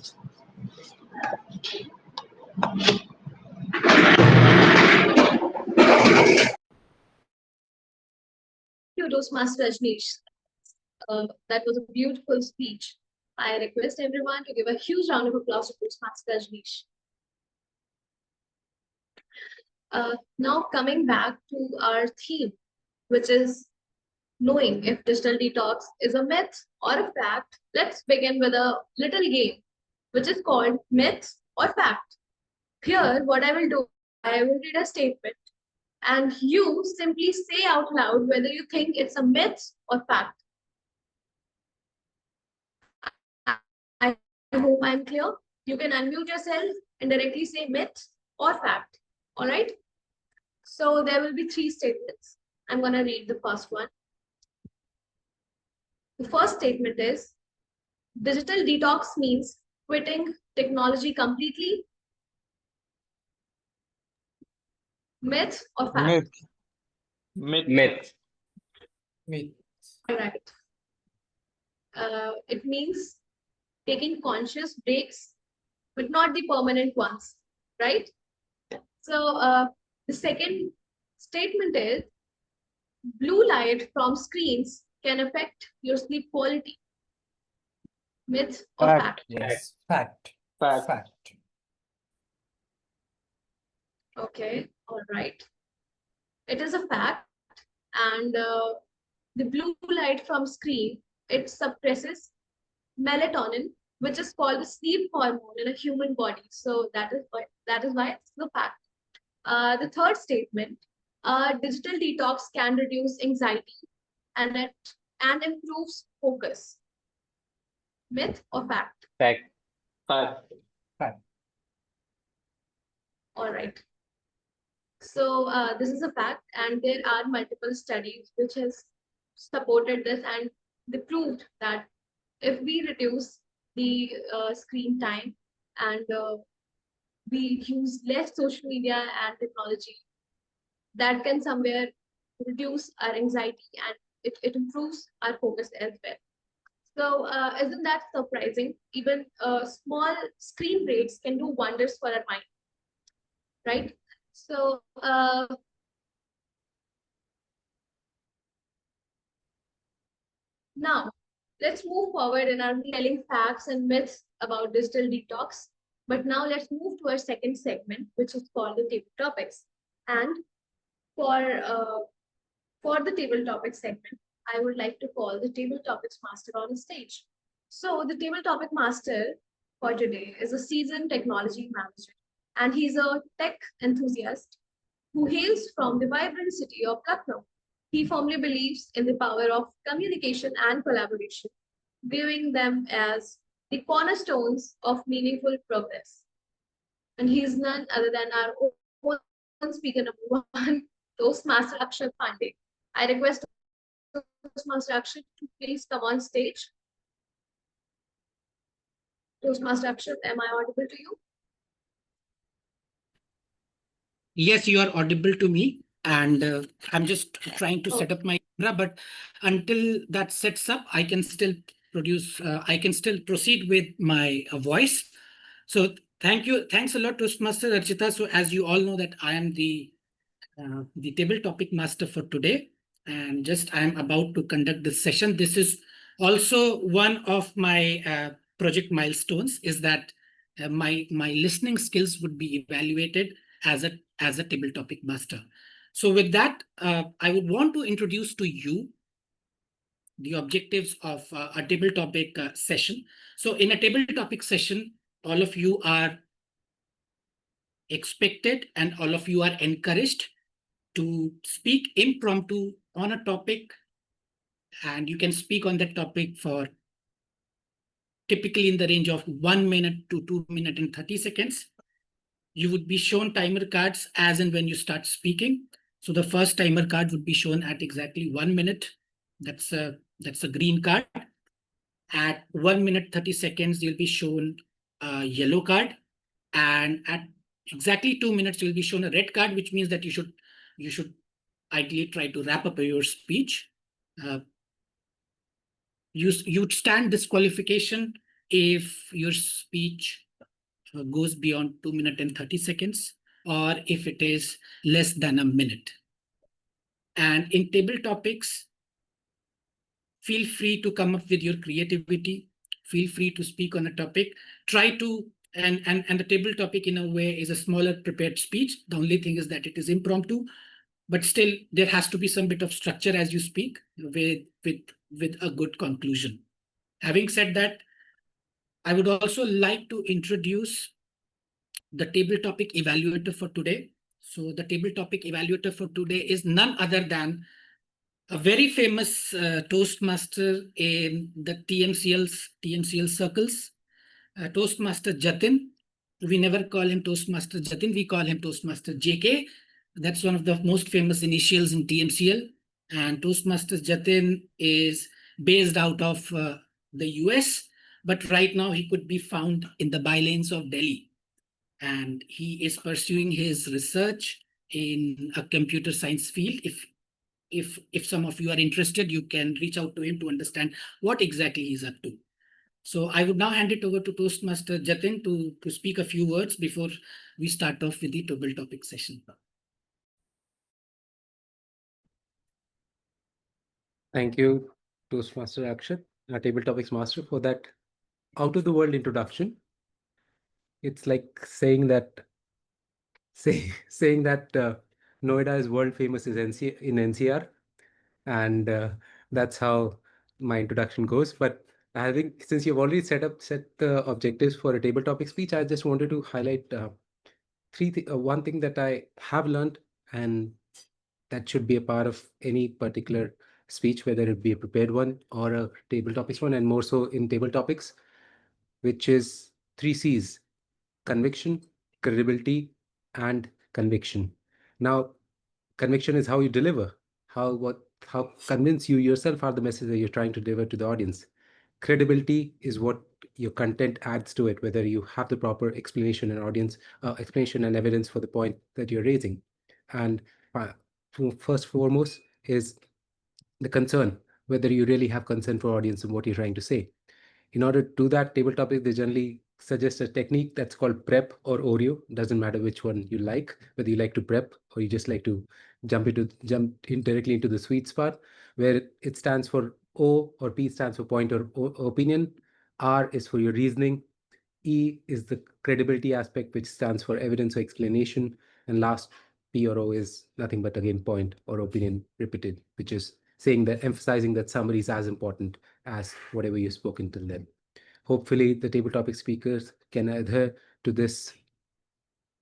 You, Toastmaster Rajneesh. That was a beautiful speech. I request everyone to give a huge round of applause to Toastmaster Rajneesh. Now coming back to our theme, which is knowing if digital detox is a myth or a fact, let's begin with a little game, which is called myth or fact. Here, what I will do, I will read a statement and you simply say out loud whether you think it's a myth or fact. I hope I'm clear. You can unmute yourself and directly say myth or fact. All right. So there will be 3 statements. I'm going to read the first one. The first statement is digital detox means quitting technology completely. Myth or fact? Myth. Myth. Myth. All right. It means taking conscious breaks, but not the permanent ones, right? So the second statement is blue light from screens can affect your sleep quality. Myth or fact? Yes, fact. Fact. Fact. Okay, all right. It is a fact, and the blue light from screen, it suppresses melatonin, which is called the sleep hormone in a human body. So that is why it's the fact. The third statement, digital detox can reduce anxiety and improves focus. Myth or fact? Fact. Fact. Fact. All right. So this is a fact, and there are multiple studies which has supported this, and they proved that if we reduce the screen time and we use less social media and technology, that can somewhere reduce our anxiety and it improves our focus as well. So isn't that surprising? Even small screen breaks can do wonders for our mind, right? So now let's move forward in our telling facts and myths about digital detox. But now let's move to our second segment, which is called the table topics. And for the table topic segment, I would like to call the table topics master on stage. So the table topic master for today is a seasoned technology manager, and he's a tech enthusiast who hails from the vibrant city of Lucknow. He firmly believes in the power of communication and collaboration, viewing them as the cornerstones of meaningful progress. And he is none other than our own speaker number 1, Toastmaster Akshat Pandey. I request Toastmaster Akshat to please come on stage. Toastmaster Akshat, am I audible to you? Yes, you are audible to me, and I'm just trying to set up my camera, but until that sets up, I can still I can still proceed with my voice. So thank you. Thanks a lot, Toastmaster Archita. So as you all know that I am the table topic master for today, and just I am about to conduct this session. This is also one of my project milestones, is that my listening skills would be evaluated as a table topic master. So with that, I would want to introduce to you the objectives of a table topic session. So in a table topic session, all of you are expected and all of you are encouraged to speak impromptu on a topic, and you can speak on that topic for typically in the range of 1 minute to 2 minutes and 30 seconds. You would be shown timer cards as and when you start speaking. So the first timer card would be shown at exactly 1 minute. That's a green card. At 1 minute 30 seconds, you'll be shown a yellow card, and at exactly 2 minutes, you'll be shown a red card, which means that you should ideally try to wrap up your speech. You'd stand disqualification if your speech goes beyond 2 minutes and 30 seconds, or if it is less than a minute. And in table topics, feel free to come up with your creativity. Feel free to speak on a topic. Try to, and the table topic in a way is a smaller prepared speech. The only thing is that it is impromptu, but still there has to be some bit of structure as you speak with a good conclusion. Having said that, I would also like to introduce the table topic evaluator for today. So the table topic evaluator for today is none other than a very famous Toastmaster in the TMCL circles, Toastmaster Jatin. We never call him Toastmaster Jatin, we call him Toastmaster JK. That's one of the most famous initials in TMCL. And Toastmaster Jatin is based out of the US, but right now he could be found in the bylanes of Delhi. And he is pursuing his research in a computer science field. If some of you are interested, you can reach out to him to understand what exactly he's up to. So I would now hand it over to Toastmaster Jatin to speak a few words before we start off with the table topic session. Thank you, Toastmaster Akshat, our table topics master, for that out of the world introduction. It's like saying that Noida is world famous in NCR, and that's how my introduction goes. But since you've already set the objectives for a table topic speech, I just wanted to highlight one thing that I have learned, and that should be a part of any particular speech, whether it be a prepared one or a table topics one, and more so in table topics, which is 3 C's: conviction, credibility, and conviction. Now, conviction is how you deliver, how convince you yourself are the message that you're trying to deliver to the audience. Credibility is what your content adds to it, whether you have the proper explanation and explanation and evidence for the point that you're raising. And first foremost is the concern, whether you really have concern for audience and what you're trying to say. In order to do that, table topic, they generally suggest a technique that's called prep or Oreo. Doesn't matter which one you like, whether you like to prep or you just like to jump in directly into the sweet spot, where it stands for O, or P stands for point or opinion. R is for your reasoning. E is the credibility aspect, which stands for evidence or explanation. And last, P or O is nothing but again point or opinion repeated, which is emphasizing that summary is as important as whatever you've spoken till then. Hopefully, the table topic speakers can adhere to this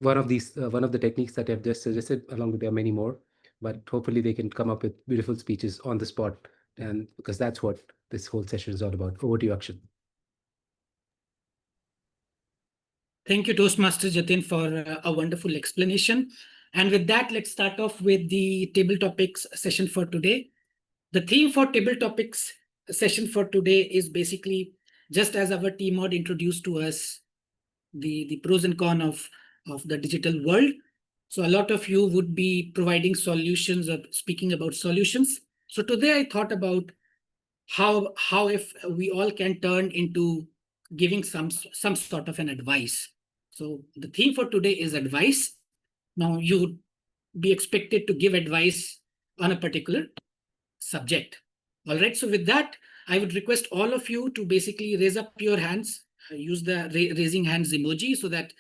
one of the techniques that I've just suggested, along with there are many more. But hopefully, they can come up with beautiful speeches on the spot, and because that's what this whole session is all about. Over to you, Akshat. Thank you, Toastmaster Jatin, for a wonderful explanation. And with that, let's start off with the table topics session for today. The theme for table topics session for today is basically, just as our team mod introduced to us the pros and cons of the digital world. So a lot of you would be providing solutions or speaking about solutions. So today I thought about how if we all can turn into giving some sort of an advice. So the theme for today is advice. Now you would be expected to give advice on a particular subject. All right, so with that, I would request all of you to basically raise up your hands, use the raising hands emoji so that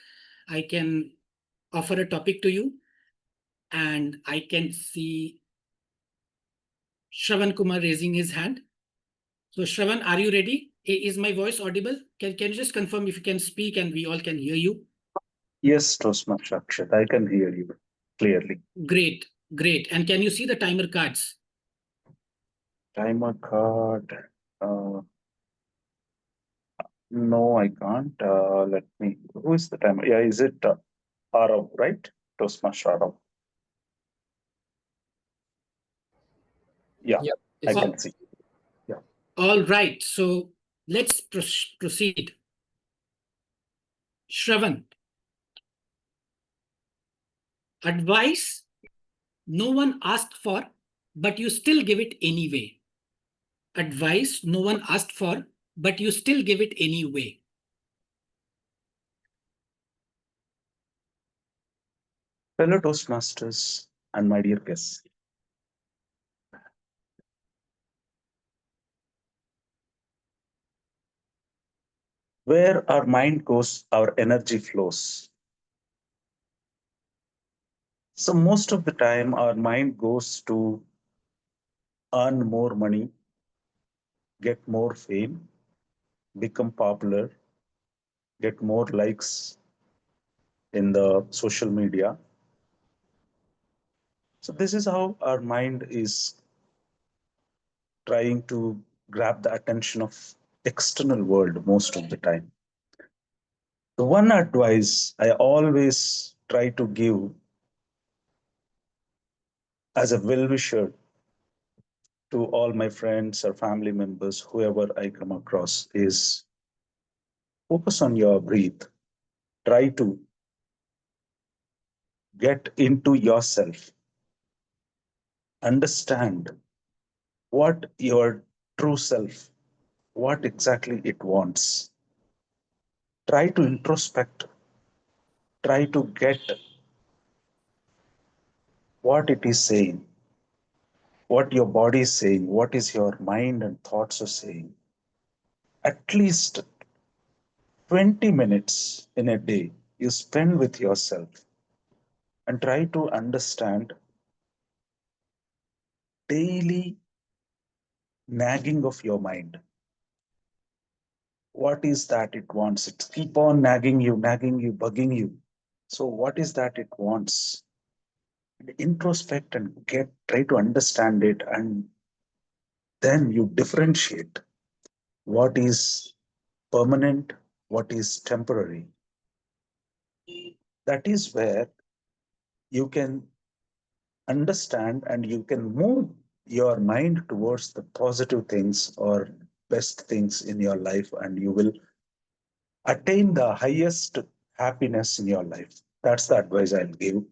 I can offer a topic to you. And I can see Shravan Kumar raising his hand. So Shravan, are you ready? Is my voice audible? Can you just confirm if you can speak and we all can hear you? Yes, Toastmaster Akshat, I can hear you clearly. Great, great. And can you see the timer cards? Timer card. No, I can't. Let me. Who is the timer? Yeah, is it Arav, right? Toastmaster Arav. Yeah, Yep. I can see. Yeah. All right, so let's proceed. Shravan, advice no one asked for, but you still give it anyway. Advice no one asked for, but you still give it anyway. Fellow Toastmasters and my dear guests. Where our mind goes, our energy flows. So most of the time, our mind goes to earn more money, get more fame, become popular, get more likes in the social media. So this is how our mind is trying to grab the attention of external world most of the time. The one advice I always try to give as a well-wisher to all my friends or family members, whoever I come across, is focus on your breath. Try to get into yourself. Understand what your true self, what exactly it wants. Try to introspect. Try to get what it is saying, what your body is saying, what is your mind and thoughts are saying. At least 20 minutes in a day you spend with yourself and try to understand daily nagging of your mind. What is that it wants? It keep on nagging you, bugging you. So what is that it wants? Introspect and try to understand it, and then you differentiate what is permanent, what is temporary. That is where you can understand and you can move your mind towards the positive things or best things in your life, and you will attain the highest happiness in your life. That's the advice I'll give.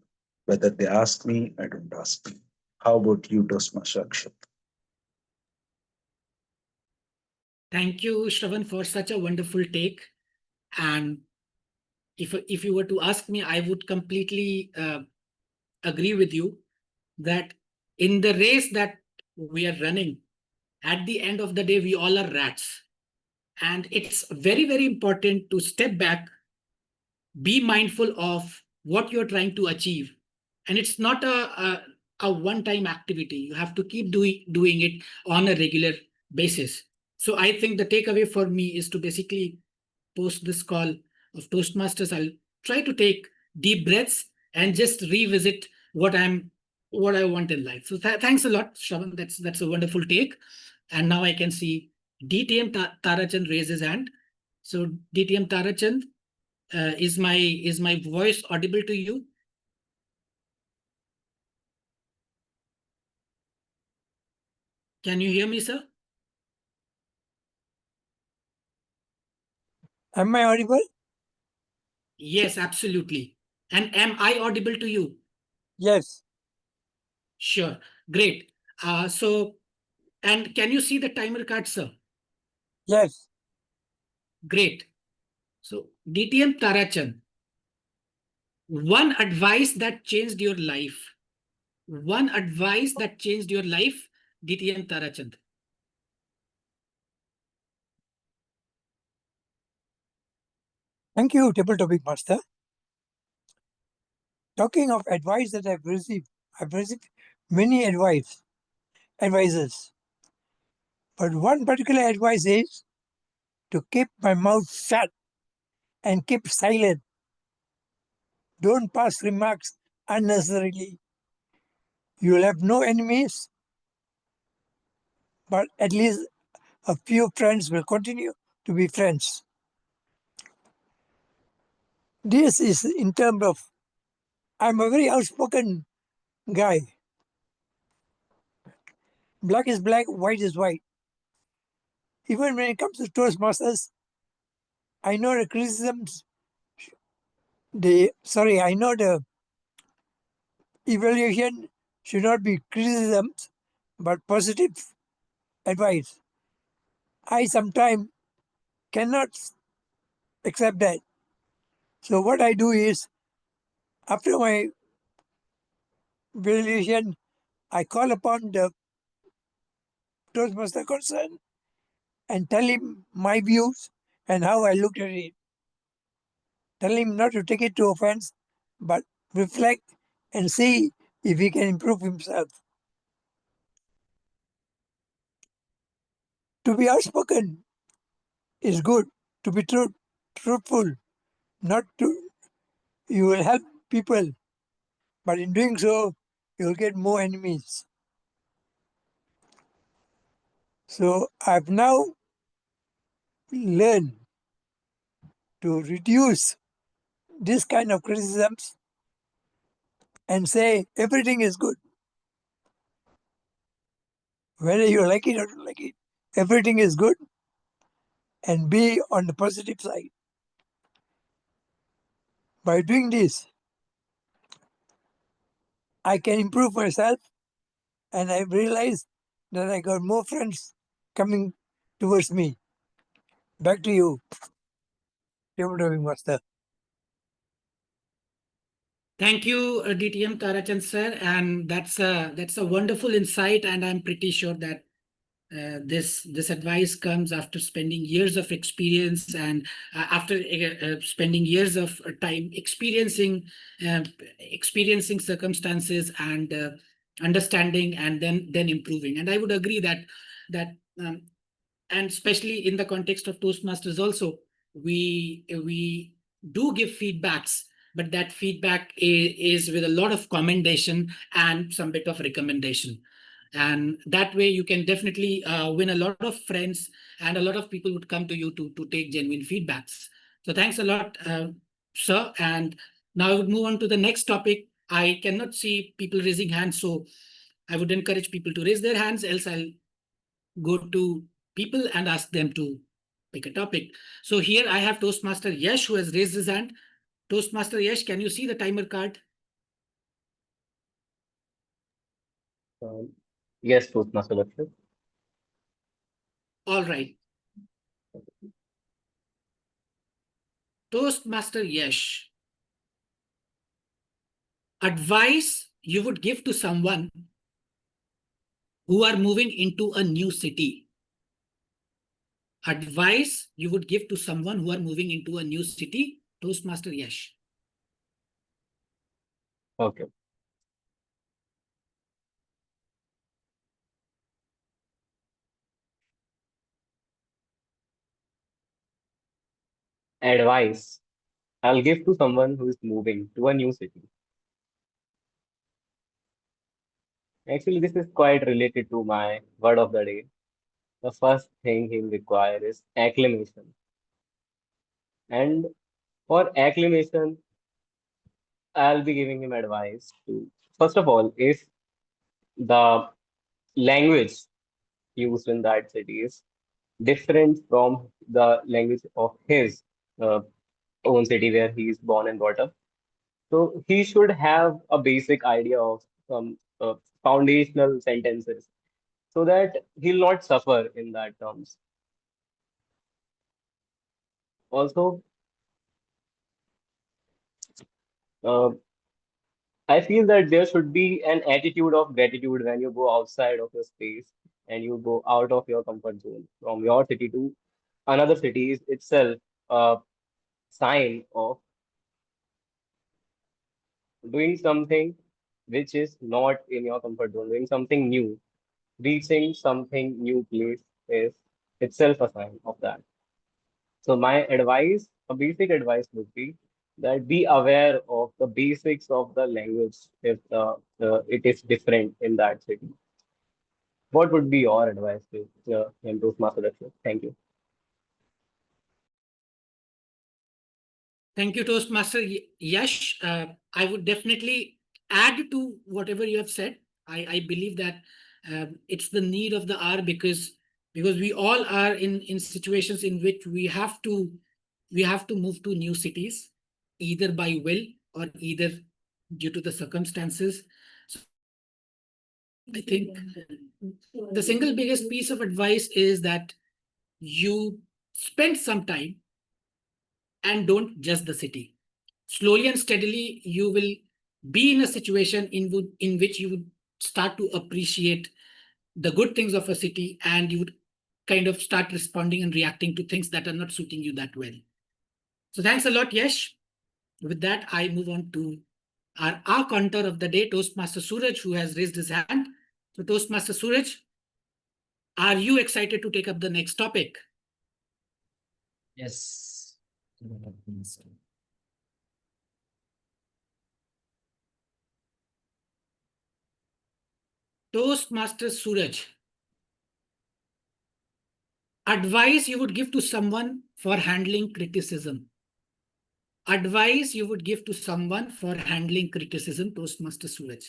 Whether they ask me, I don't ask me. How about you, Toastmaster Akshat? Thank you, Shravan, for such a wonderful take. And if you were to ask me, I would completely agree with you that in the race that we are running, at the end of the day, we all are rats. And it's very, very important to step back, be mindful of what you're trying to achieve. And it's not a one-time activity. You have to keep doing it on a regular basis. So I think the takeaway for me is to basically post this call of Toastmasters, I'll try to take deep breaths and just revisit what I want in life. So thanks a lot, Shravan. That's a wonderful take. And now I can see DTM Tarachand raise his hand. So DTM Tarachand, is my voice audible to you? Can you hear me, sir? Am I audible? Yes, absolutely. And am I audible to you? Yes. Sure. Great. And can you see the timer card, sir? Yes. Great. So, DTM Tarachand, one advice that changed your life. One advice that changed your life, DTM Tarachand. Thank you, Table Topic Master. Talking of advice that I've received many advices. But one particular advice is to keep my mouth shut and keep silent. Don't pass remarks unnecessarily. You will have no enemies, but at least a few friends will continue to be friends. This is in terms of, I'm a very outspoken guy. Black is black, white is white. Even when it comes to Toastmasters, I know the criticisms, I know the evaluation should not be criticisms, but positive advice. I sometimes cannot accept that. So what I do is, after my evaluation, I call upon the Toastmaster concerned and tell him my views and how I looked at it. Tell him not to take it to offense, but reflect and see if he can improve himself. To be outspoken is good. To be truthful, not to, you will help people, but in doing so, you will get more enemies. So I've now learned to reduce this kind of criticisms and say everything is good. Whether you like it or don't like it, everything is good, and be on the positive side. By doing this, I can improve myself, and I realized that I got more friends coming towards me. Back to you, Table Topic Master. Thank you, DTM Tarachand sir, and that's a wonderful insight, and I'm pretty sure that this advice comes after spending years of experience and after spending years of time uh, experiencing circumstances and understanding and then improving. And I would agree that um, and especially in the context of Toastmasters also, we do give feedbacks, but that feedback is with a lot of commendation and some bit of recommendation. And that way you can definitely win a lot of friends, and a lot of people would come to you to take genuine feedbacks. So thanks a lot, sir. And now I would move on to the next topic. I cannot see people raising hands, so I would encourage people to raise their hands, else I'll go to people and ask them to pick a topic. So here I have Toastmaster Yash, who has raised his hand. Toastmaster Yash, can you see the timer card? Yes, Toastmaster Lakshya. All right. Toastmaster Yash, advice you would give to someone who are moving into a new city. Advice you would give to someone who are moving into a new city, Toastmaster Yash. Okay. Advice I'll give to someone who is moving to a new city. Actually, this is quite related to my word of the day. The first thing he'll require is acclimation. And for acclimation, I'll be giving him advice to, first of all, if the language used in that city is different from the language of his uh, own city where he is born and brought up. So he should have a basic idea of some foundational sentences so that he'll not suffer in that terms. Also, uh, I feel that there should be an attitude of gratitude when you go outside of your space and you go out of your comfort zone from your city to another city is itself a sign of doing something which is not in your comfort zone, doing something new, reaching something new place is itself a sign of that. So my advice, a basic advice would be that be aware of the basics of the language if it is different in that city. What would be your advice to improve master lecture? Thank you. Thank you, Toastmaster Yash. I would definitely add to whatever you have said. I believe that it's the need of the hour because we all are in situations in which we have to move to new cities, either by will or either due to the circumstances. So I think the single biggest piece of advice is that you spend some time and don't judge the city. Slowly and steadily, you will be in a situation in which you would start to appreciate the good things of a city and you would kind of start responding and reacting to things that are not suiting you that well. So thanks a lot, Yash. With that, I move on to our counter of the day, Toastmaster Suraj, who has raised his hand. So Toastmaster Suraj, are you excited to take up the next topic? Yes. Toastmaster Suraj, advice you would give to someone for handling criticism. Advice you would give to someone for handling criticism, Toastmaster Suraj.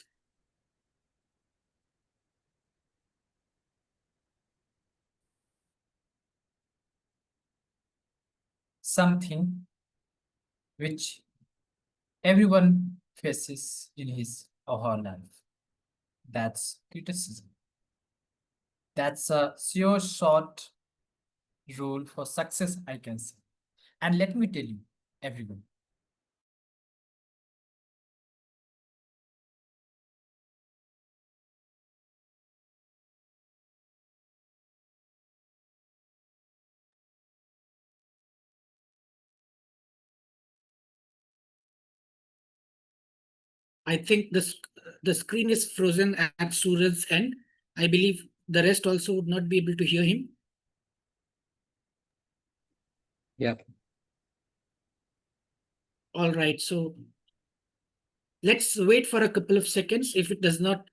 Something which everyone faces in his or her life. That's criticism. That's a sure short rule for success, I can say. And let me tell you, everyone, I think the screen is frozen at Suraj's end. I believe the rest also would not be able to hear him. Yeah. All right, so let's wait for a couple of seconds. If it does not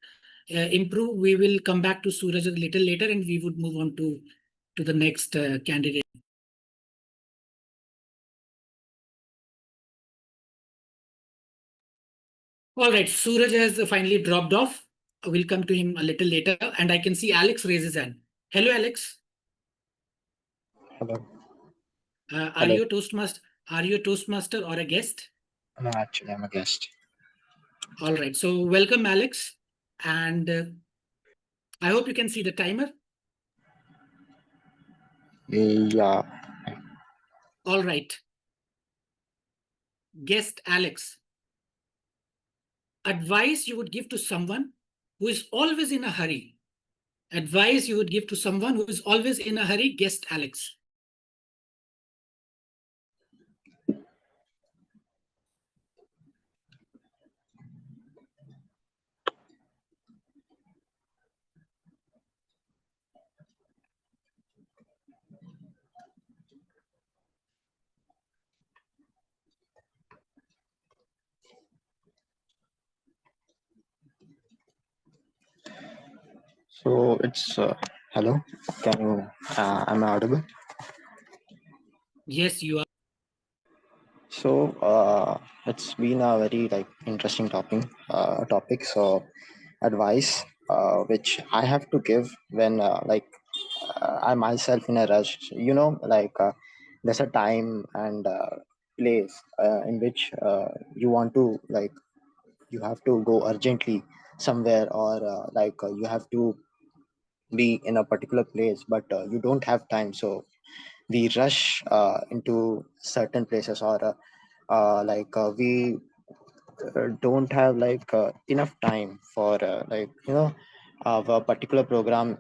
improve, we will come back to Suraj a little later and we would move on to the next candidate. All right, Suraj has finally dropped off. We'll come to him a little later and I can see Alex raises his hand. Hello, Alex. Hello. Are Hello. you a Toastmaster? Are you a Toastmaster or a guest? No, actually, I'm a guest. All right, so welcome, Alex. And I hope you can see the timer. Yeah. All right. Guest Alex. Advice you would give to someone who is always in a hurry. Advice you would give to someone who is always in a hurry, guest Alex. So it's hello. Can you? Am I audible? Yes, you are. So it's been a very like interesting topic. So advice which I have to give when like I myself in a rush. Like there's a time and place in which you want to, like, you have to go urgently somewhere, or you have to be in a particular place, but you don't have time, so we rush into certain places, or we don't have enough time for a particular program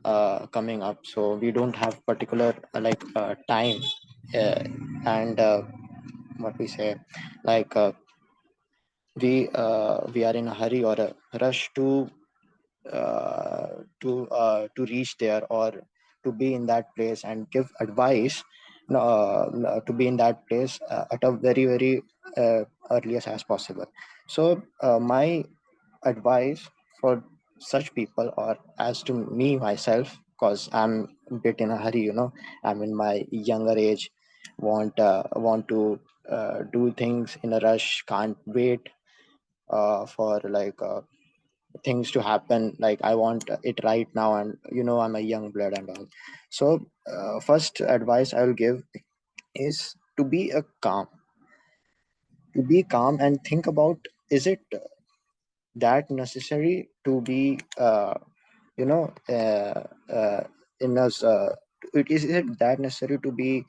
coming up, so we don't have particular time, uh, and what we say, like we are in a hurry or a rush to reach there, or to be in that place and give advice, to be in that place at a very very earliest as possible. So my advice for such people, or as to me myself, because I'm a bit in a hurry, I'm in my younger age, want to do things in a rush, can't wait for things to happen, like I want it right now, and I'm a young blood and all. So first advice I will give is to be calm and think about, is it that necessary to be you know in us is it that necessary to be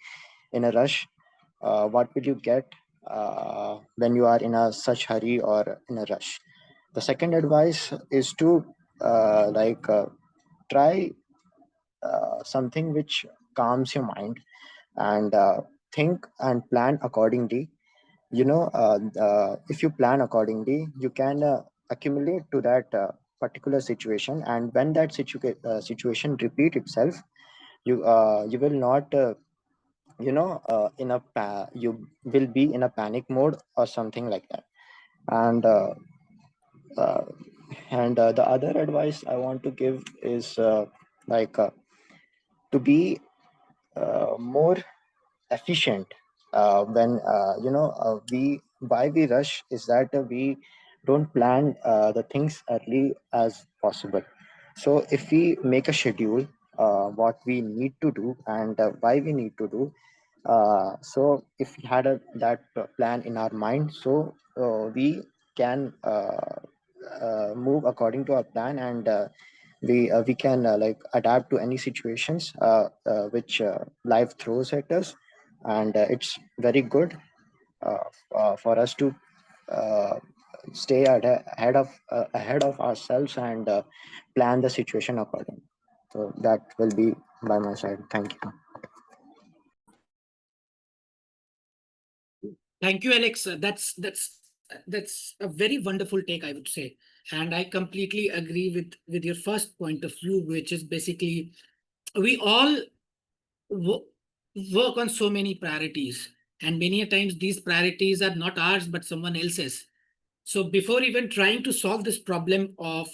in a rush? What will you get when you are in a such hurry or in a rush? The second advice is to try something which calms your mind, and think and plan accordingly. If you plan accordingly, you can accumulate to that particular situation, and when that situation repeat itself, you will not you will be in a panic mode or something like that. And uh, the other advice I want to give is like to be more efficient when we why we rush is that we don't plan the things early as possible. So if we make a schedule, what we need to do and why we need to do, so if we had that plan in our mind, so we can move according to our plan, and we can adapt to any situations which life throws at us, and it's very good for us to uh, stay ahead of ourselves, and plan the situation accordingly. So that will be by my side. Thank you. Thank you, Alex. That's a very wonderful take, I would say, and I completely agree with your first point of view, which is basically we all wo- work on so many priorities, and many a times these priorities are not ours but someone else's. So before even trying to solve this problem of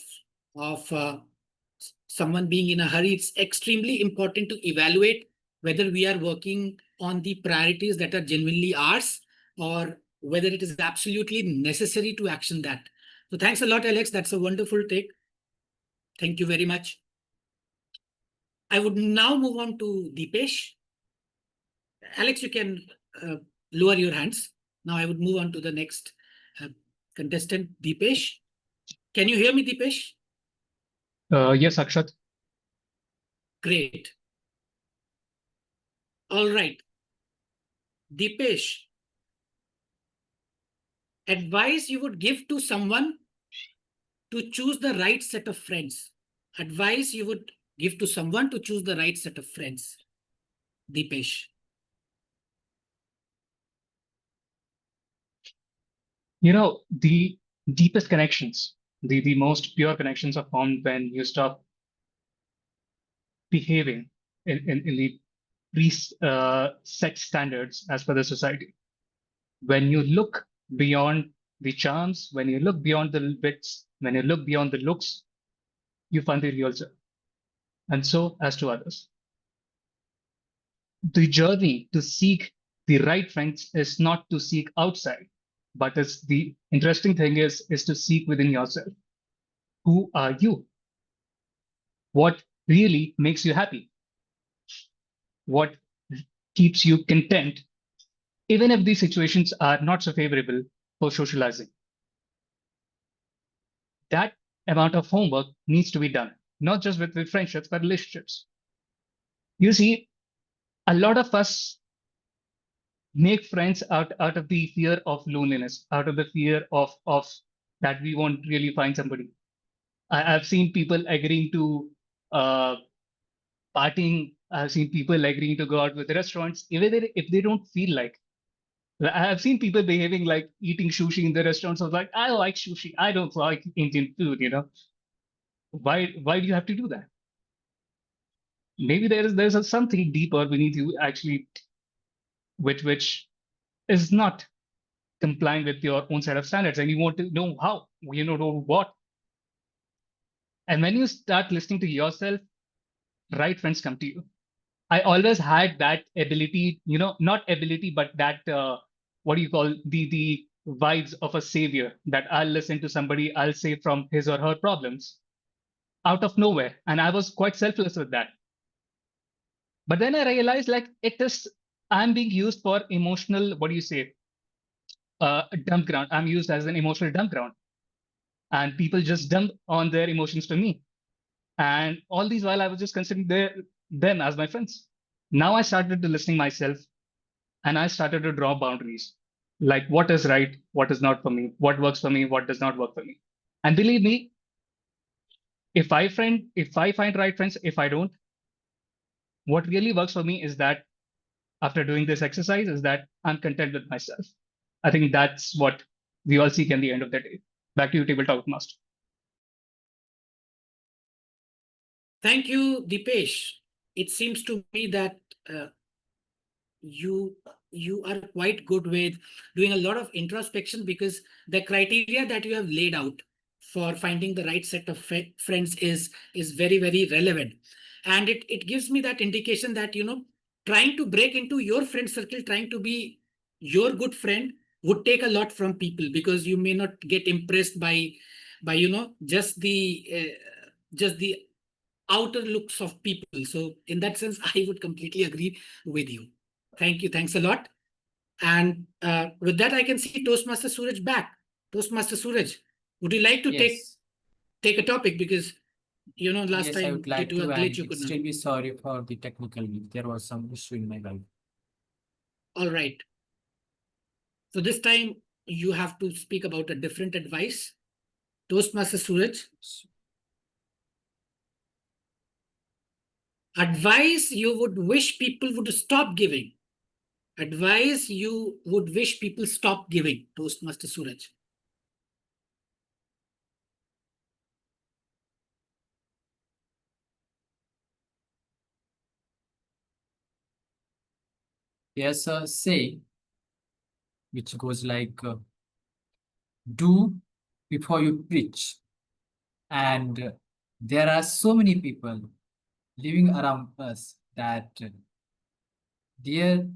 someone being in a hurry, it's extremely important to evaluate whether we are working on the priorities that are genuinely ours, or whether it is absolutely necessary to action that. So thanks a lot, Alex. That's a wonderful take. Thank you very much. I would now move on to Deepesh. Alex, you can lower your hands. Now I would move on to the next contestant, Deepesh. Can you hear me, Deepesh? Yes, Akshat. Great. All right. Deepesh, advice you would give to someone to choose the right set of friends. Advice you would give to someone to choose the right set of friends. Deepesh. The deepest connections, the most pure connections are formed when you stop behaving in the set standards as per the society. When you look beyond the charms, when you look beyond the bits, when you look beyond the looks, you find the real self. And so as to others. The journey to seek the right friends is not to seek outside, but it's the interesting thing is to seek within yourself. Who are you? What really makes you happy? what keeps you content, even if these situations are not so favorable for socializing. That amount of homework needs to be done, not just with friendships, but relationships. You see, a lot of us make friends out of the fear of loneliness, out of the fear of that we won't really find somebody. I've seen people agreeing to uh, partying. I've seen people agreeing to go out with restaurants, even if they don't feel like. I've seen people behaving like eating sushi in the restaurants. I was like, I like sushi. I don't like Indian food, you know. Why do you have to do that? Maybe there's something deeper beneath you actually, which is not complying with your own set of standards, and you want to know how, you know what. And when you start listening to yourself, right friends come to you. I always had that ability, you know, not ability, but that what do you call the vibes of a savior, that I'll listen to somebody, I'll say from his or her problems out of nowhere. And I was quite selfless with that. But then I realized like I'm being used for emotional, what do you say, dump ground. I'm used as an emotional dump ground. And people just dump on their emotions to me. And all these while I was just considering them as my friends. Now I started to listening myself, and I started to draw boundaries, like what is right, what is not for me, what works for me, what does not work for me. And believe me, if I find right friends, if I don't, what really works for me is that after doing this exercise is that I'm content with myself. I think that's what we all seek in the end of the day. Back to you, Tabletop Master. Thank you, Dipesh. It seems to me that uh, you you are quite good with doing a lot of introspection, because the criteria that you have laid out for finding the right set of friends is very, very relevant. And it gives me that indication that, you know, trying to break into your friend circle, trying to be your good friend would take a lot from people, because you may not get impressed by you know, just the outer looks of people. So in that sense, I would completely agree with you. Thank you. Thanks a lot. And with that, I can see Toastmaster Suraj back. Toastmaster Suraj, would you like to Yes. take a topic? Because, you know, last Yes, I time would due like to to, a glitch, and you could not. extremely sorry for the technical glitch. There was some issue in my life. All right. So this time you have to speak about a different advice. Toastmaster Suraj. Advice you would wish people would stop giving. Advice you would wish people stop giving, Toastmaster Suraj. There's a saying which goes like, do before you preach. And there are so many people living around us that their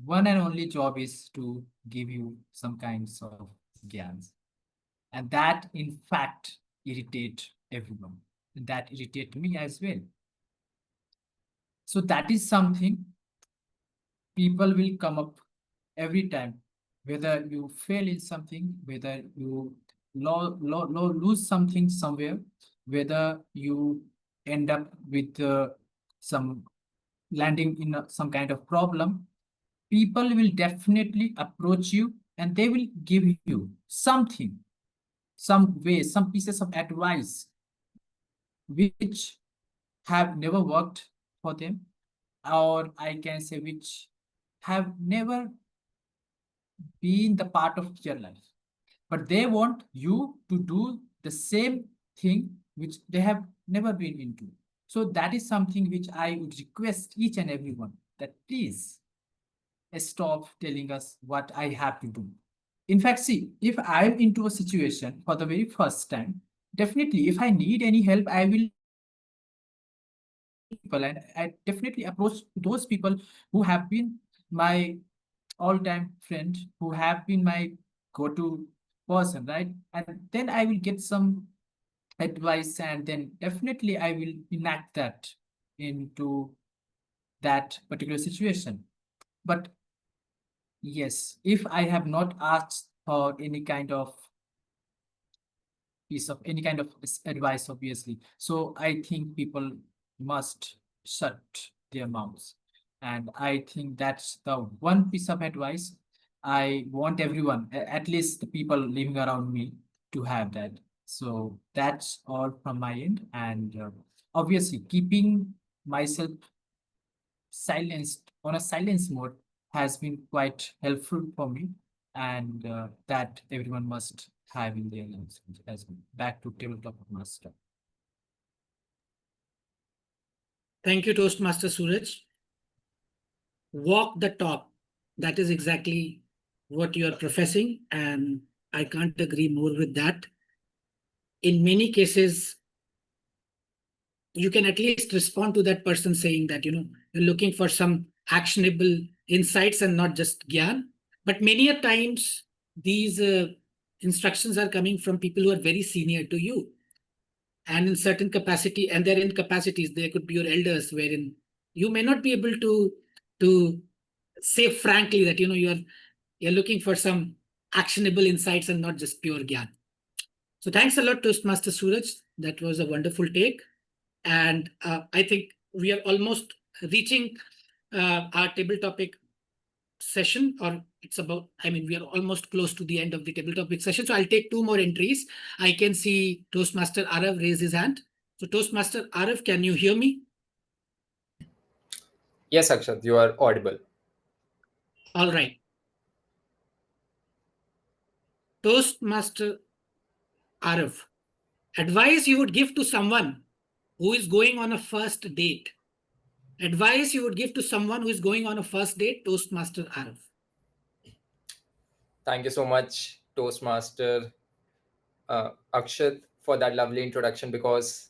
one and only job is to give you some kinds of gyans. And that, in fact, irritate everyone. That irritate me as well. So that is something people will come up every time, whether you fail in something, whether you lose something somewhere, whether you end up with some landing in some kind of problem, people will definitely approach you and they will give you something, some way, some pieces of advice which have never worked for them, or I can say which have never been the part of your life. But they want you to do the same thing which they have never been into. So that is something which I would request each and everyone that please stop telling us what I have to do. In fact, see, if I'm into a situation for the very first time, definitely if I need any help, I will people, and I definitely approach those people who have been my all-time friend, who have been my go-to person, right? And then I will get some advice, and then definitely I will enact that into that particular situation. But yes, if I have not asked for any kind of piece of any kind of advice, obviously, so I think people must shut their mouths. And I think that's the one piece of advice I want everyone, at least the people living around me, to have that. So that's all from my end. And obviously, keeping myself silenced on a silence mode has been quite helpful for me, and that everyone must have in their lives as well. Back to tabletop master. Thank you, Toastmaster Suraj. Walk the talk. That is exactly what you are professing, and I can't agree more with that. In many cases, you can at least respond to that person saying that, you're looking for some actionable insights and not just gyan. But many a times, these instructions are coming from people who are very senior to you. And in certain capacity, and they're in capacities, they could be your elders, wherein you may not be able to say frankly that, you're looking for some actionable insights and not just pure gyan. So thanks a lot, Toastmaster Suraj. That was a wonderful take. And I think we are almost reaching our table topic session, or we are almost close to the end of the table topic session. So I'll take two more entries. I can see Toastmaster Arav raise his hand. So Toastmaster Arav, can you hear me? Yes, Akshat, you are audible. All right. Toastmaster Arav, advice you would give to someone who is going on a first date. Advice you would give to someone who is going on a first date, Toastmaster Arav. Thank you so much, Toastmaster Akshat, for that lovely introduction, because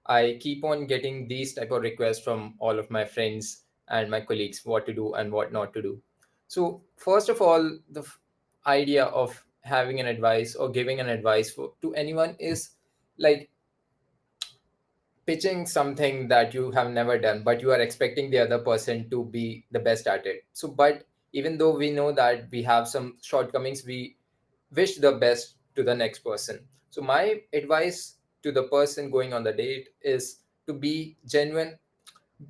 I keep on getting these type of requests from all of my friends and my colleagues, what to do and what not to do. So first of all, the idea of having an advice or giving an advice to anyone is like pitching something that you have never done, but you are expecting the other person to be the best at it. So, but even though we know that we have some shortcomings, we wish the best to the next person. So, my advice to the person going on the date is to be genuine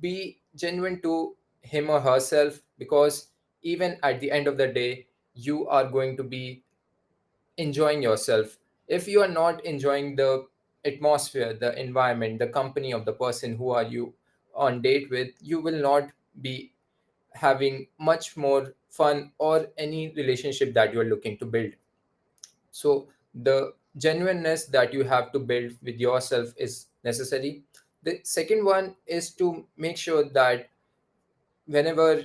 to him or herself, because even at the end of the day, you are going to be enjoying yourself. If you are not enjoying the atmosphere, the environment, the company of the person who are you on date with, you will not be having much more fun or any relationship that you are looking to build. So the genuineness that you have to build with yourself is necessary. The second one is to make sure that whenever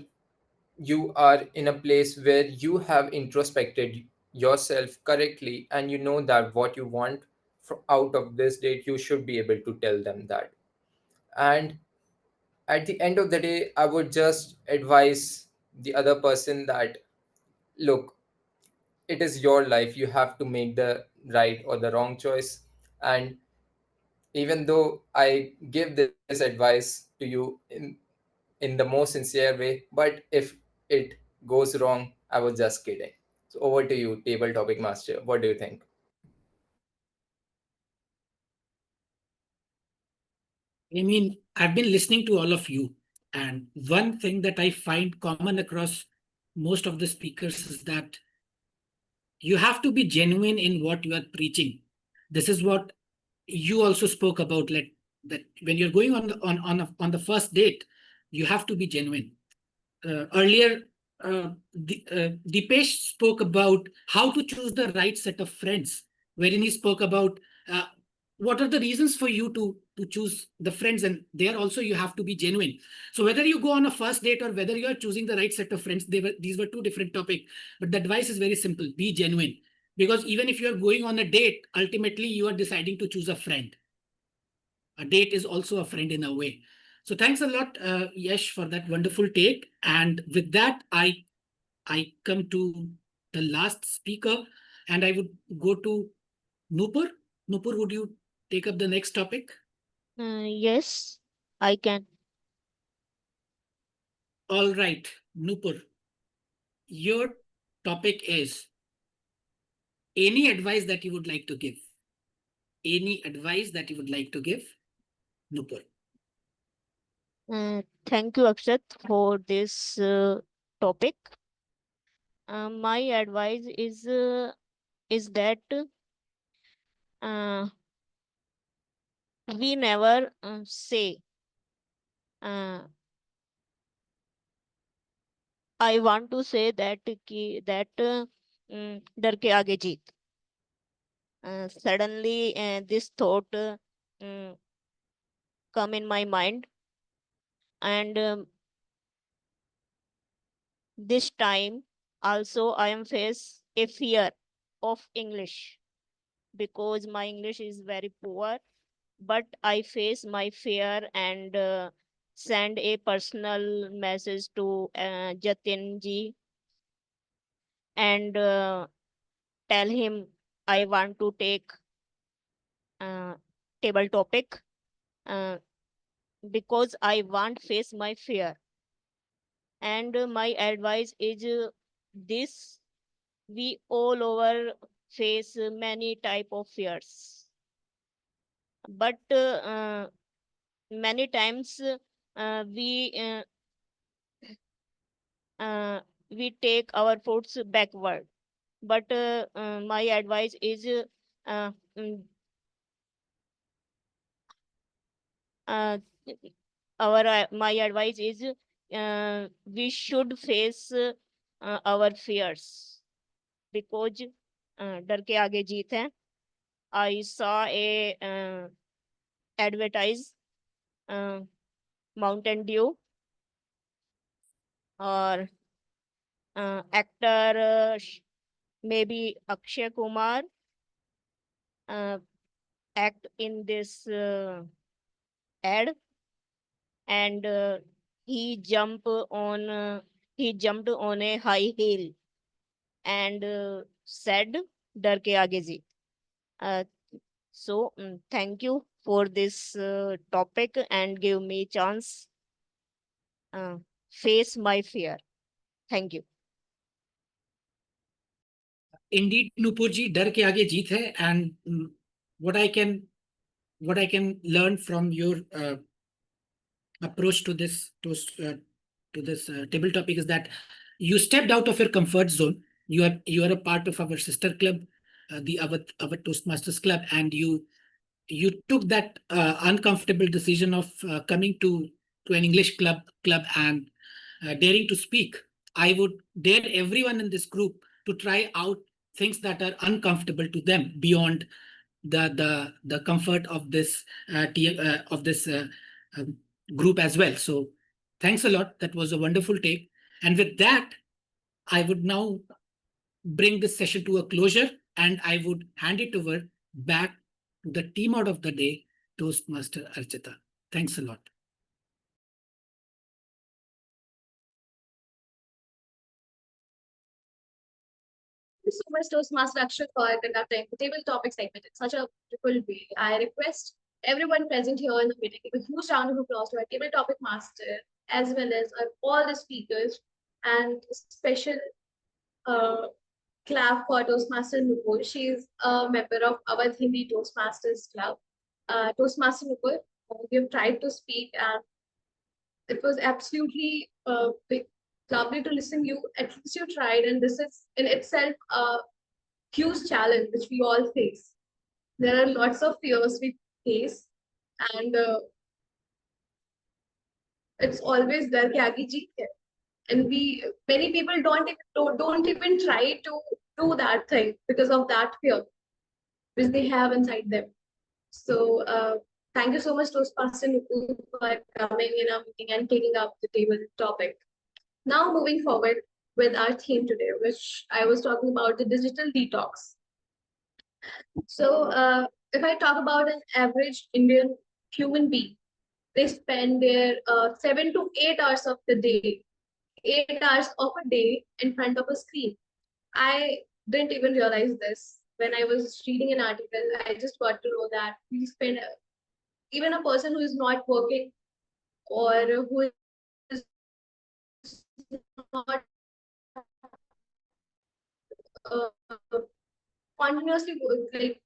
you are in a place where you have introspected yourself correctly and you know that what you want out of this date, you should be able to tell them that. And at the end of the day, I would just advise the other person that, look, it is your life, you have to make the right or the wrong choice. And even though I give this advice to you in the most sincere way, but if it goes wrong, I was just kidding. So over to you, table topic master. What do you think? I mean, I've been listening to all of you, and one thing that I find common across most of the speakers is that you have to be genuine in what you are preaching. This is what you also spoke about, like that when you're going on the first date, you have to be genuine. Earlier, Dipesh spoke about how to choose the right set of friends, wherein he spoke about uh, what are the reasons for you to choose the friends, and there also you have to be genuine. So whether you go on a first date or whether you are choosing the right set of friends, these were two different topics. But the advice is very simple: be genuine, because even if you are going on a date, ultimately you are deciding to choose a friend. A date is also a friend in a way. So thanks a lot, Yash, for that wonderful take. And with that, I come to the last speaker, and I would go to Nupur. Nupur, would you take up the next topic? Yes, I can. All right, Nupur, your topic is any advice that you would like to give. Any advice that you would like to give, Nupur? Thank you, Akshat, for this topic. My advice is that we never say I want to say that डर के आगे जीत. Suddenly this thought come in my mind, and this time also I am face a fear of English because my English is very poor, but I face my fear and send a personal message to Jatin ji and tell him I want to take table topic uh, because I want face my fear. And my advice is this: we all over face many type of fears, but many times we we take our foots backward. But my advice is mm, uh, my advice is we should face our fears because डर के आगे जीत है. I saw a advertise Mountain Dew or actor maybe Akshay Kumar act in this ad, and he jumped on a high hill and said डर के आगे जीत. So thank you for this topic and give me chance face my fear. Thank you. Indeed, Nupurji, डर के आगे जीत है. And what I can learn from your approach to this table topic is that you stepped out of your comfort zone. You are a part of our sister club, the our Toastmasters club, and you took that uncomfortable decision of coming to an English club and daring to speak. I would dare everyone in this group to try out things that are uncomfortable to them beyond the comfort of this group as well. So thanks a lot. That was a wonderful take. And with that, I would now bring this session to a closure, and I would hand it over back to the team out of the day, Toastmaster Archita. Thanks a lot. Thank you so much, Toastmaster Akshat, for conducting the table topic segment in such a beautiful way. I request everyone present here in the meeting give a huge round of applause to our table topic master, as well as all the speakers, and special clap for Toastmaster Nupur. She is a member of our Hindi Toastmasters Club. Toastmaster Nupur, we have tried to speak, and it was absolutely lovely to listen you. At least you tried, and this is in itself a huge challenge which we all face. There are lots of fears we face, and it's always dar ke aage jeet hai. And many people don't even try to do that thing because of that fear which they have inside them. So thank you so much, Toastmaster Nupur, for coming in our meeting and taking up the table topic. Now moving forward with our theme today, which I was talking about, the digital detox. So if I talk about an average Indian human being, they spend their 7 to 8 hours of the day, 8 hours of a day in front of a screen. I didn't even realize this. When I was reading an article, I just got to know that we spend, even a person who is not working or who is not uh, continuously like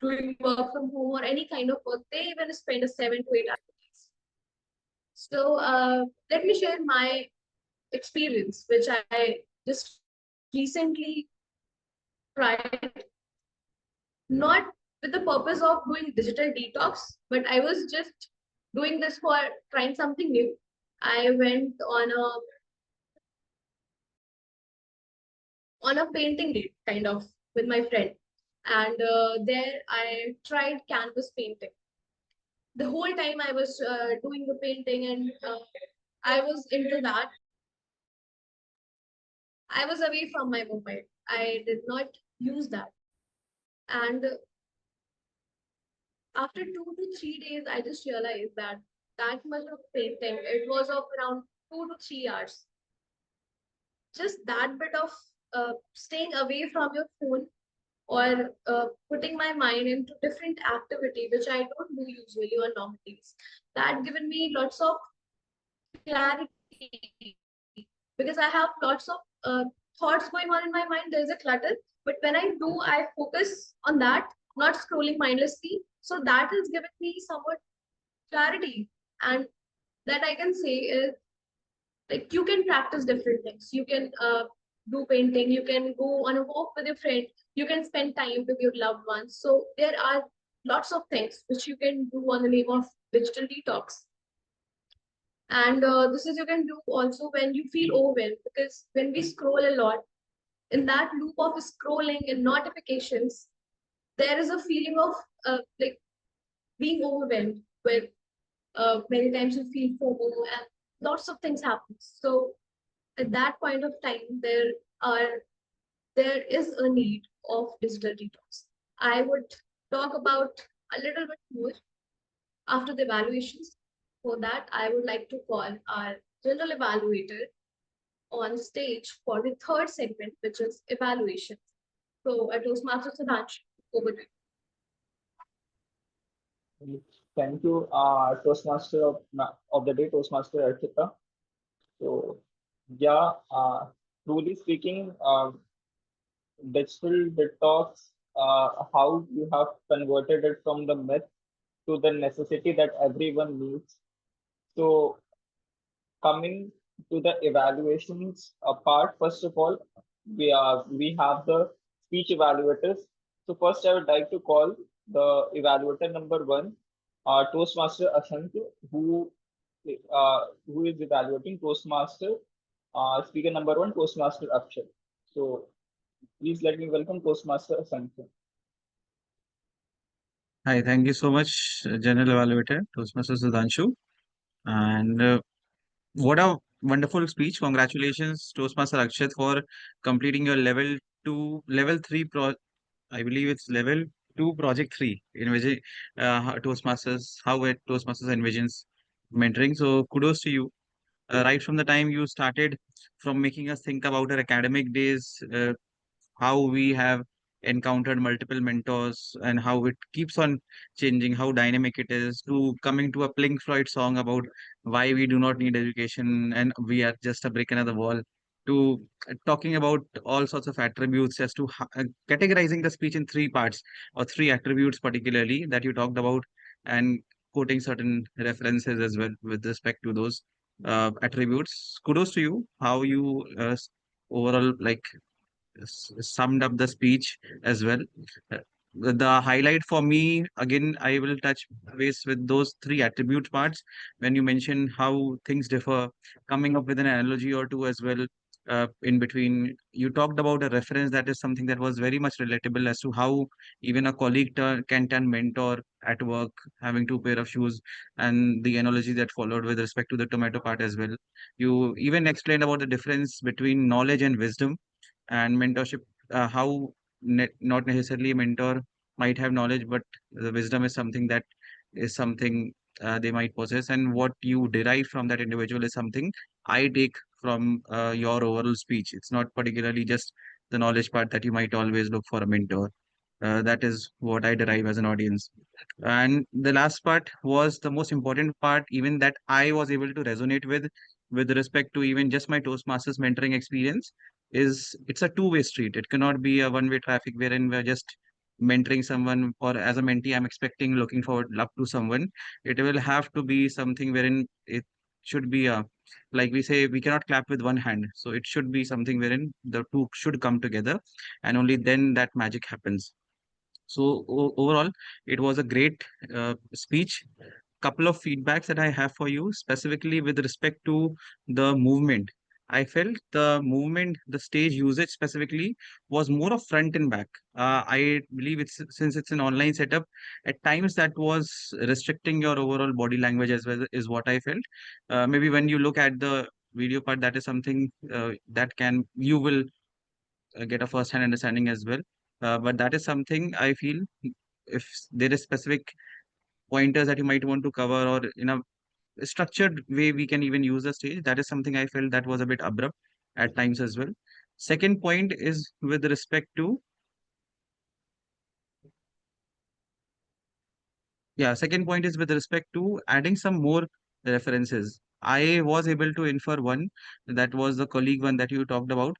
doing work from home or any kind of work. They even spend a 7 to 8 hours. So let me share my experience, which I just recently tried, not with the purpose of doing digital detox, but I was just doing this for trying something new. I went on a painting date, kind of, with my friend, and there I tried canvas painting. The whole time I was doing the painting, and I was into that. I was away from my mobile. I did not use that. And after 2 to 3 days, I just realized that that much of painting, it was of around 2 to 3 hours. Just that bit of staying away from your phone, or putting my mind into different activity, which I don't do usually on normal days, that given me lots of clarity, because I have lots of thoughts going on in my mind. There is a clutter, but when I do, I focus on that, not scrolling mindlessly. So that has given me somewhat clarity, and that I can say is, like, you can practice different things. You can do painting. You can go on a walk with your friend. You can spend time with your loved ones. So there are lots of things which you can do on the name of digital detox. And this is you can do also when you feel overwhelmed, because when we scroll a lot, in that loop of scrolling and notifications, there is a feeling of like being overwhelmed, where many times you feel FOMO and lots of things happen. So at that point of time, there is a need of digital detox. I would talk about a little bit more after the evaluations. For that, I would like to call our general evaluator on stage for the third segment, which is evaluation. So, Toastmaster Sudhanshu, over to you. Thank you, Toastmaster of the day, Toastmaster Archita. So, yeah, truly speaking, digital detox, how you have converted it from the myth to the necessity that everyone needs. So, coming to the evaluations part, first of all, we have the speech evaluators. So first, I would like to call the evaluator number one, Toastmaster Ashanti, who is evaluating Toastmaster speaker number one, Toastmaster Akshay. So please let me welcome Toastmaster Ashanti. Hi, thank you so much, General Evaluator, Toastmaster Sudhanshu. And what a wonderful speech. Congratulations, Toastmaster Akshat, for completing your level 3 I believe it's level 2 project 3 envision Toastmasters, how it Toastmasters envisions mentoring. So kudos to you. Right from the time you started, from making us think about our academic days, how we have encountered multiple mentors and how it keeps on changing, how dynamic it is, to coming to a Pink Floyd song about why we do not need education and we are just a brick in the wall, to talking about all sorts of attributes as to categorizing the speech in three parts or three attributes particularly that you talked about, and quoting certain references as well with respect to those attributes. Kudos to you, how you overall like summed up the speech as well. Uh, The highlight for me, again, I will touch base with those three attribute parts when you mention how things differ, coming up with an analogy or two as well. In between, you talked about a reference that is something that was very much relatable as to how even a colleague can turn mentor at work, having two pair of shoes, and the analogy that followed with respect to the tomato part as well. You even explained about the difference between knowledge and wisdom and mentorship, how not necessarily a mentor might have knowledge, but the wisdom is something that is something they might possess, and what you derive from that individual is something I take from your overall speech. It's not particularly just the knowledge part that you might always look for a mentor. That is what I derive as an audience. And the last part was the most important part, even that I was able to resonate with respect to even just my Toastmasters mentoring experience, is it's a two-way street. It cannot be a one-way traffic wherein we're just mentoring someone, or as a mentee, I'm expecting, looking forward up to someone. It will have to be something wherein it should be a, like we say, we cannot clap with one hand. So it should be something wherein the two should come together, and only then that magic happens. So overall, it was a great speech. Couple of feedbacks that I have for you, specifically with respect to the movement. I felt the movement, the stage usage specifically, was more of front and back. I believe it's, since it's an online setup, at times that was restricting your overall body language as well, is what I felt. Maybe when you look at the video part, that is something that can you will get a first-hand understanding as well. But that is something I feel, if there is specific pointers that you might want to cover, or in a structured way we can even use the stage, that is something I felt that was a bit abrupt at times as well. Second point is with respect to, yeah, second point is with respect to adding some more references. I was able to infer one, that was the colleague one that you talked about.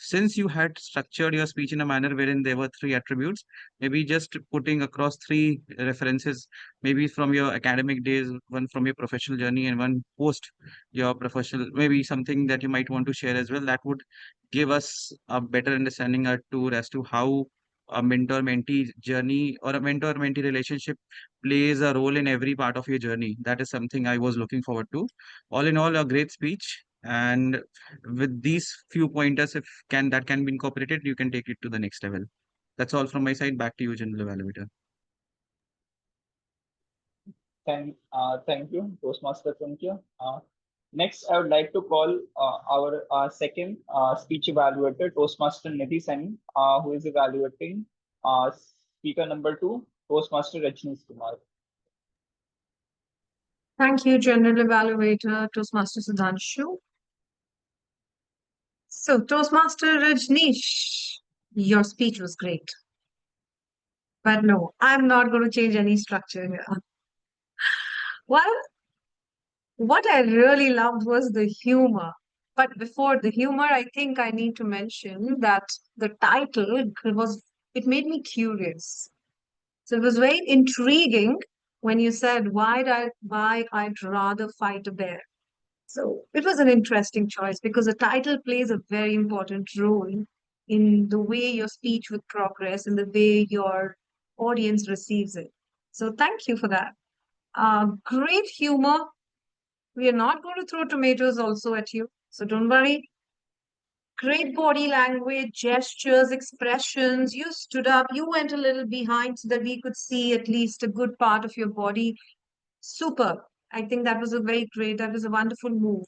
Since you had structured your speech in a manner wherein there were three attributes, maybe just putting across three references, maybe from your academic days, one from your professional journey, and one post your professional, maybe something that you might want to share as well, that would give us a better understanding or tour as to how a mentor-mentee journey or a mentor-mentee relationship plays a role in every part of your journey. That is something I was looking forward to. All in all, a great speech. And with these few pointers, if can that can be incorporated, you can take it to the next level. That's all from my side. Back to you, General Evaluator. Thank you, Toastmaster Cynthia. Next, I would like to call our second speech evaluator, Toastmaster Nidhi Sani, who is evaluating speaker number 2, Toastmaster Rajnish Kumar. Thank you, General Evaluator Toastmaster Sudhanshu. So, Toastmaster Rajnish, your speech was great. But no, I'm not going to change any structure here. Well, what I really loved was the humor. But before the humor, I think I need to mention that the title it made me curious. So it was very intriguing when you said why I'd rather fight a bear. So it was an interesting choice because the title plays a very important role in the way your speech would progress and the way your audience receives it. So thank you for that. Great humor. We are not going to throw tomatoes also at you, so don't worry. Great body language, gestures, expressions. You stood up, you went a little behind so that we could see at least a good part of your body. Super. I think that was that was a wonderful move.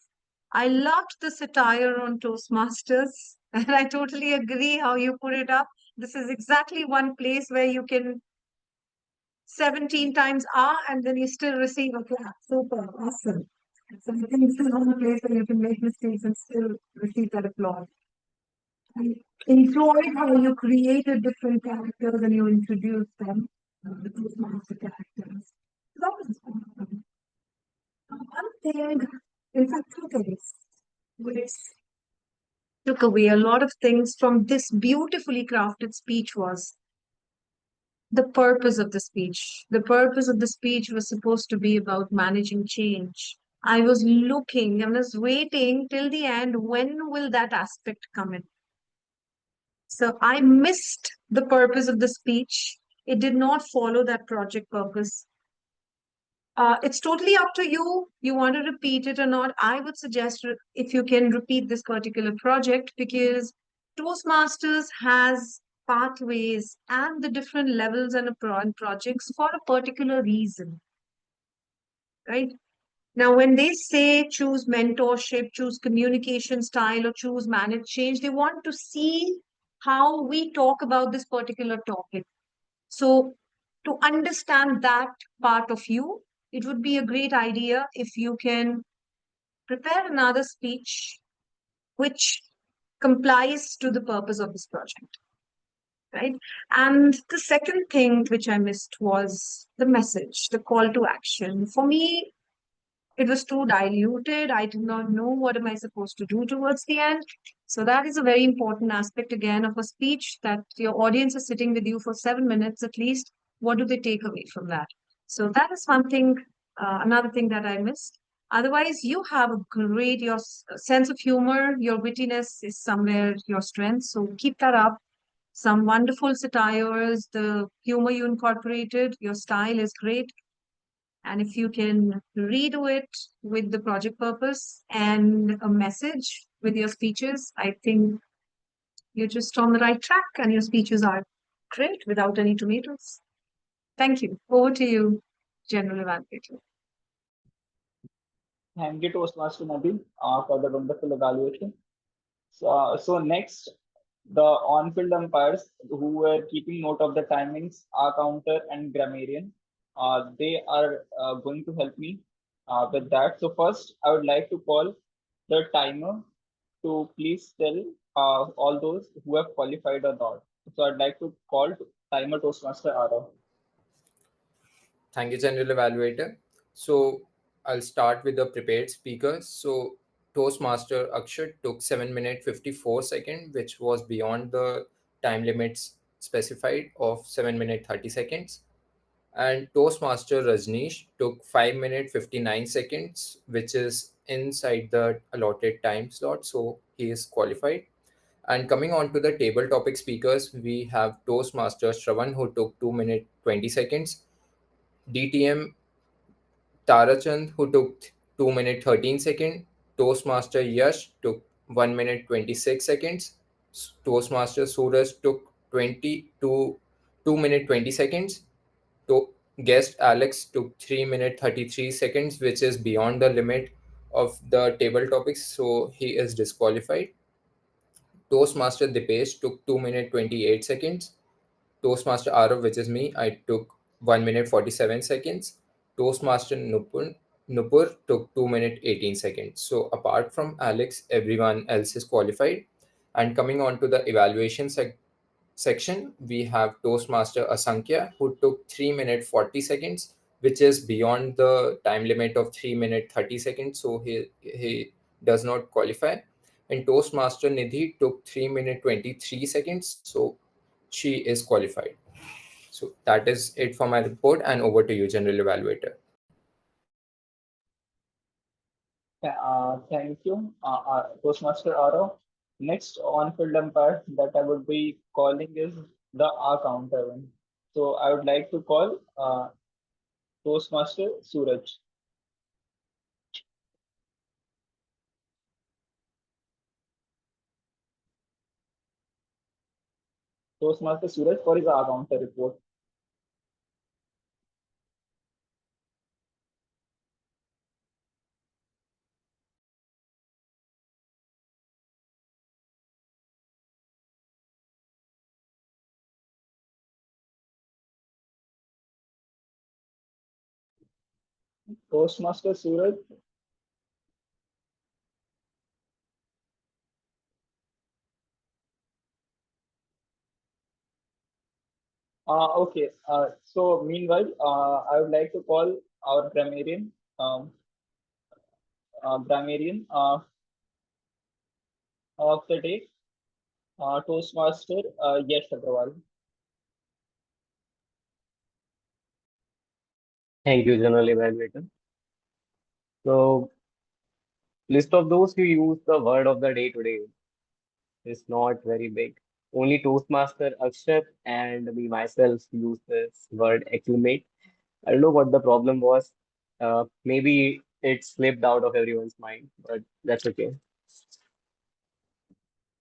I loved the satire on Toastmasters, and I totally agree how you put it up. This is exactly one place where you can 17 times and then you still receive a clap. Super, awesome. So I think this is one place where you can make mistakes and still receive that applause. I enjoyed how you created different characters and you introduced them, the Toastmaster characters. That was fun. One thing, in fact, two things, which took away a lot of things from this beautifully crafted speech was the purpose of the speech. The purpose of the speech was supposed to be about managing change. I was looking, I was waiting till the end. When will that aspect come in? So I missed the purpose of the speech. It did not follow that project purpose. It's totally up to you. You want to repeat it or not. I would suggest if you can repeat this particular project because Toastmasters has pathways and the different levels and projects for a particular reason, right? Now, when they say choose mentorship, choose communication style, or choose manage change, they want to see how we talk about this particular topic. So, to understand that part of you, it would be a great idea if you can prepare another speech which complies to the purpose of this project. right? And the second thing which I missed was the message, the call to action. For me, it was too diluted. I did not know what am I supposed to do towards the end. So that is a very important aspect again of a speech, that your audience is sitting with you for 7 minutes at least. What do they take away from that? So that is one thing, another thing that I missed. Otherwise, you have a great, your sense of humor, your wittiness is somewhere your strength. So keep that up. Some wonderful satires, the humor you incorporated, your style is great. And if you can redo it with the project purpose and a message with your speeches, I think you're just on the right track and your speeches are great without any tomatoes. Thank you. Over to you, General Evaluator. Thank you, Toastmaster Nabil, for the wonderful evaluation. So next, the on-field umpires who were keeping note of the timings are counter and grammarian. They are going to help me with that. So first, I would like to call the timer to please tell all those who have qualified or not. So I'd like to call timer Toastmaster Arav. Thank you, General Evaluator. So I'll start with the prepared speakers. So Toastmaster Akshat took 7 minutes 54 seconds, which was beyond the time limits specified of 7 minutes 30 seconds. And Toastmaster Rajneesh took 5 minutes 59 seconds, which is inside the allotted time slot. So he is qualified. And coming on to the table topic speakers, we have Toastmaster Shravan who took 2 minutes 20 seconds. DTM Tarachand, who took 2 minutes 13 seconds. Toastmaster Yash took 1 minute 26 seconds. Toastmaster Suraj took 2 minute 20 seconds. To guest Alex took 3 minute 33 seconds, which is beyond the limit of the table topics, so he is disqualified. Toastmaster Dipesh took 2 minute 28 seconds. Toastmaster Arav, which is me, I took 1 minute 47 seconds. Toastmaster Nupur took 2 minute 18 seconds. So apart from Alex, everyone else is qualified. And coming on to the evaluation section, we have Toastmaster Asankhya who took 3 minute 40 seconds, which is beyond the time limit of 3 minute 30 seconds. So he does not qualify. And Toastmaster Nidhi took 3 minute 23 seconds. So she is qualified. So that is it for my report, and over to you, General Evaluator. Thank you, Toastmaster Arav. Next on-field umpire that I would be calling is the R counter one. So I would like to call Toastmaster Suraj. Toastmaster Suraj for his R counter report. Toastmaster Suraj. Okay. So meanwhile, I would like to call our grammarian, grammarian of the day, Toastmaster Yash Agrawal. Thank you, General Evaluator. So, list of those who use the word of the day today is not very big. Only Toastmaster Akshat and me myself use this word acclimate. I don't know what the problem was. Maybe it slipped out of everyone's mind, but that's okay.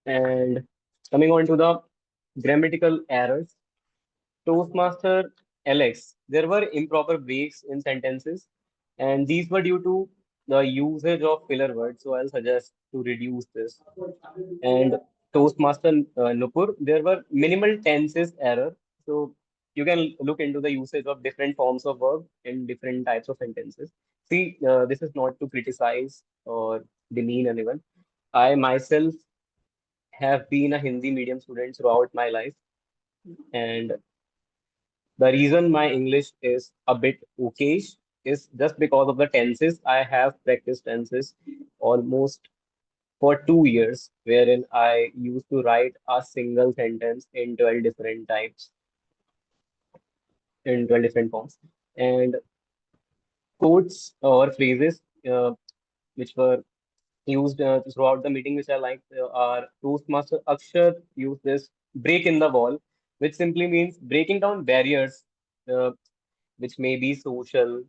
And coming on to the grammatical errors, Toastmaster Alex, there were improper breaks in sentences, and these were due to the usage of filler words. So I'll suggest to reduce this. And Toastmaster Nupur, there were minimal tenses error. So you can look into the usage of different forms of verb in different types of sentences. See, this is not to criticize or demean anyone. I myself have been a Hindi medium student throughout my life. And the reason my English is a bit okayish is just because of the tenses. I have practiced tenses almost for 2 years, wherein I used to write a single sentence in 12 different types, in 12 different forms. And quotes or phrases which were used throughout the meeting, which I liked, our Toastmaster Akshat used this break in the wall, which simply means breaking down barriers, uh, which may be social,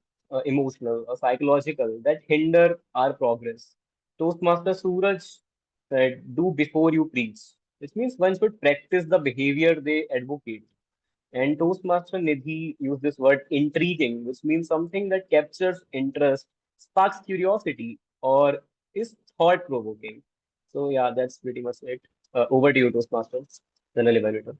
emotional, or psychological, that hinder our progress. Toastmaster Suraj said, "Do before you preach," which means one should practice the behavior they advocate. And Toastmaster Nidhi used this word intriguing, which means something that captures interest, sparks curiosity, or is thought provoking. So, yeah, that's pretty much it. Over to you, Toastmasters, General Evaluator.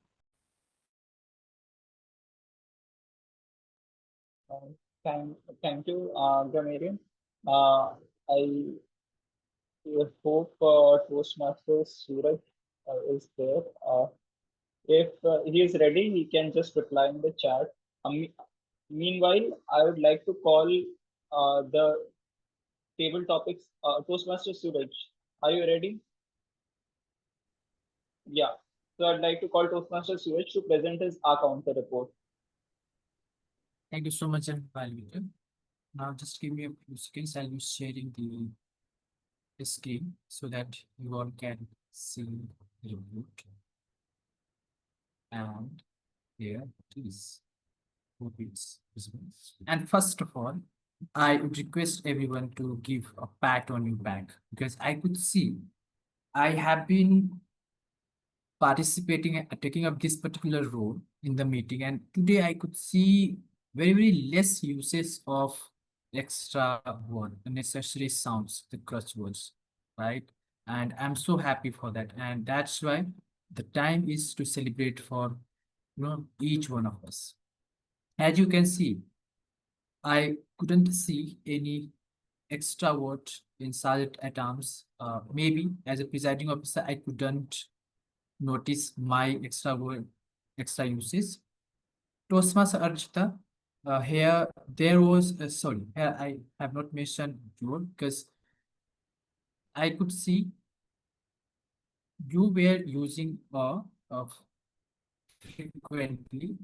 Uh, thank you, Gamarian. Uh, I hope Toastmaster Suraj is there. If he is ready, he can just reply in the chat. Meanwhile, I would like to call the table topics. Toastmaster Suraj, are you ready? Yeah. So I'd like to call Toastmaster Suraj to present his R counter report. Thank you so much, Evaluator. Now just give me a few seconds. I'll be sharing the screen so that you all can see the report. And here it is. Hope it's visible. And first of all, I would request everyone to give a pat on your back because I could see I have been participating and taking up this particular role in the meeting, and today I could see very less uses of extra word, unnecessary sounds, the crutch words, right? And I'm so happy for that, and that's why the time is to celebrate for each one of us. As you can see, I couldn't see any extra word in Sergeant at Arms. Maybe as a presiding officer, I couldn't notice my extra word, extra uses. Toastmaster Archita, here there was, sorry, here I have not mentioned your because I could see you were using of frequently,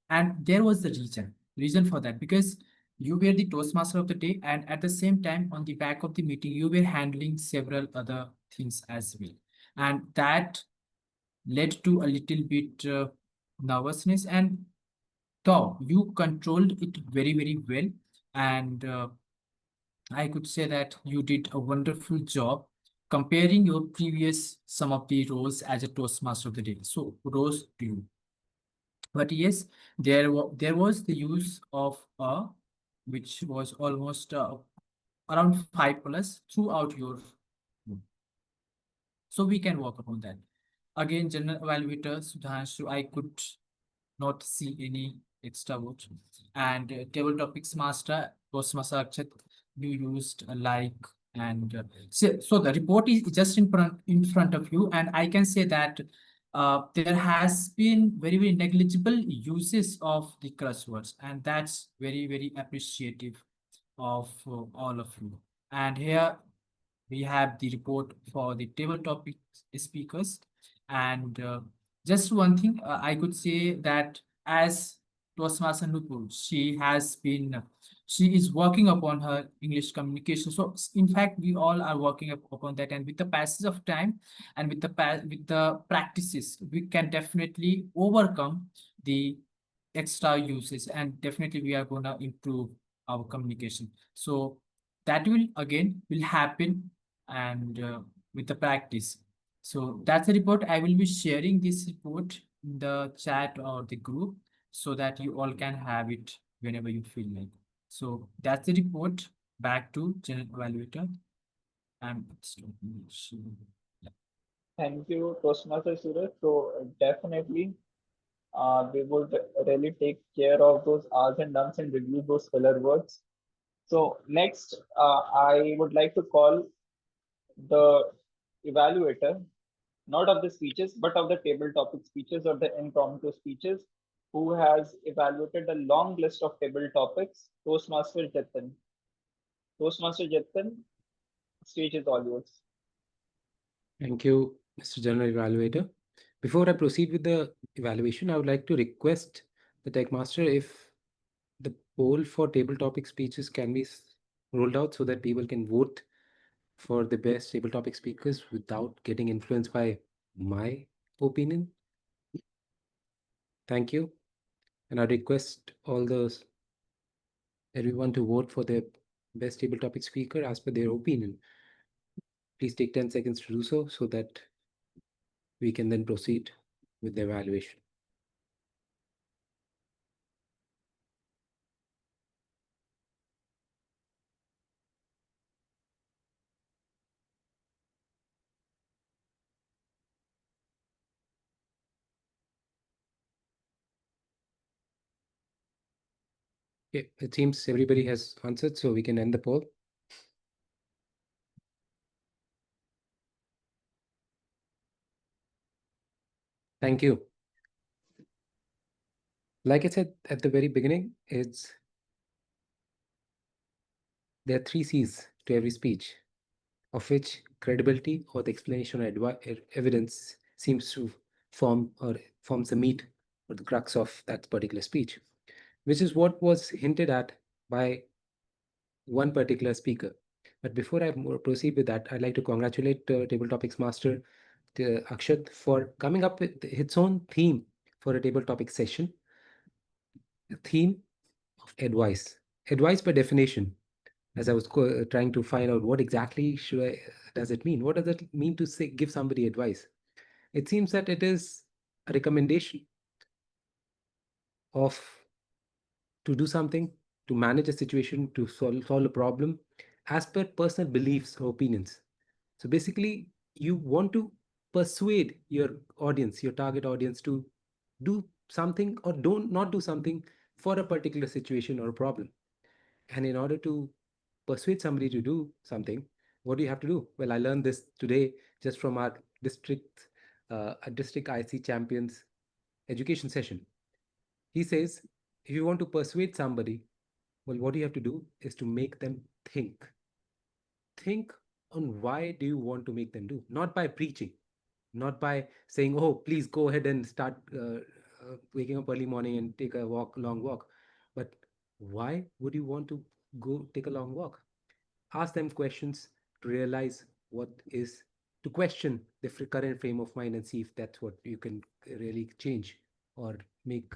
and there was the reason for that because you were the Toastmaster of the day, and at the same time, on the back of the meeting, you were handling several other things as well, and that led to a little bit nervousness, and though you controlled it very well, and I could say that you did a wonderful job comparing your previous some of the roles as a Toastmaster of the day. So kudos to you. But yes, there was the use of a, which was almost around 5+ throughout your. So we can work upon that. Again, general evaluator Sudhanshu, I could not see any extra vote. And table topics master, Toastmaster Akshat, you used a like, and so the report is just in front of you, and I can say that there has been very negligible uses of the crosswords, and that's very appreciative of all of you. And here we have the report for the table topic speakers. And just one thing, I could say that as Toastmaster Nupur, she is working upon her English communication. So in fact, we all are working upon that. And with the passage of time and with the practices, we can definitely overcome the extra uses, and definitely we are gonna improve our communication. So that will happen, and with the practice. So that's the report. I will be sharing this report in the chat or the group so that you all can have it whenever you feel like. So that's the report. Back to General Evaluator. I'm stopping. Yeah. Thank you, Toastmaster Suraj. So definitely, we would really take care of those R's and Ws and review those filler words. So next, I would like to call the evaluator not of the speeches, but of the table topic speeches or the impromptu speeches, who has evaluated a long list of table topics, Toastmaster Jatin. Toastmaster Jatin, stage is all yours. Thank you, Mr. General Evaluator. Before I proceed with the evaluation, I would like to request the Tech Master if the poll for table topic speeches can be rolled out so that people can vote for the best table topic speakers without getting influenced by my opinion. Thank you. And I request all those everyone to vote for the best table topic speaker as per their opinion. Please take 10 seconds to do so that we can then proceed with the evaluation. Okay, it seems everybody has answered, so we can end the poll. Thank you. Like I said at the very beginning, there are 3 C's to every speech, of which credibility or the explanation or evidence seems to forms the meat or the crux of that particular speech, which is what was hinted at by one particular speaker. But before I proceed with that, I'd like to congratulate Table Topics Master Akshat for coming up with its own theme for a table topic session. The theme of advice. Advice by definition, as I was trying to find out what exactly does it mean? What does it mean to say give somebody advice? It seems that it is a recommendation of to do something, to manage a situation, to solve a problem as per personal beliefs or opinions. So basically, you want to persuade your audience, your target audience, to do something or don't not do something for a particular situation or a problem. And in order to persuade somebody to do something, what do you have to do? Well, I learned this today just from our district IC champions education session. He says, if you want to persuade somebody, well, what you have to do is to make them think. Think on why do you want to make them do, not by preaching, not by saying, oh, please go ahead and start waking up early morning and take a long walk. But why would you want to go take a long walk? Ask them questions to realize what is, to question the current frame of mind and see if that's what you can really change or make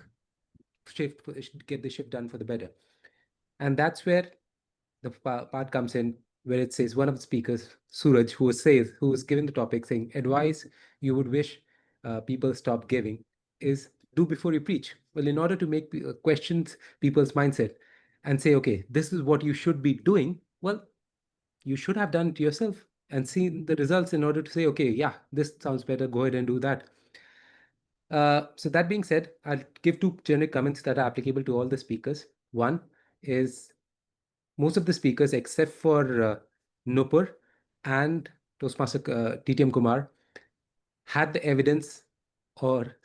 shift, get the shift done for the better. And that's where the part comes in, where it says one of the speakers, Suraj, who was given the topic saying advice you would wish people stop giving is do before you preach. Well, in order to make questions people's mindset and say, okay, this is what you should be doing. Well, you should have done it yourself and seen the results in order to say, okay, yeah, this sounds better. Go ahead and do that. So that being said, I'll give 2 generic comments that are applicable to all the speakers. One is most of the speakers, except for Nupur and Toastmaster TTM Kumar, had the evidence or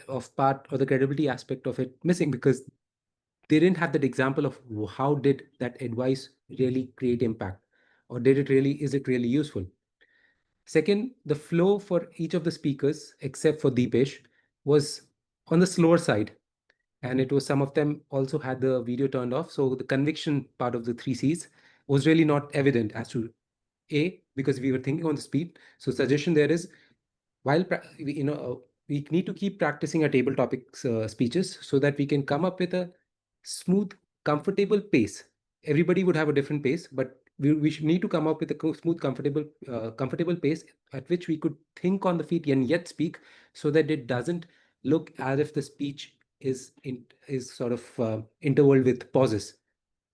of part or the credibility aspect of it missing because they didn't have that example of how did that advice really create impact, or is it really useful? Second, the flow for each of the speakers, except for Deepesh, was on the slower side. And it was some of them also had the video turned off. So the conviction part of the 3 C's was really not evident as to A, because we were thinking on the speed. So suggestion there is, while we need to keep practicing our table topics speeches so that we can come up with a smooth, comfortable pace. Everybody would have a different pace, but we should need to come up with a smooth, comfortable pace at which we could think on the feet and yet speak, so that it doesn't look as if the speech is sort of interval with pauses,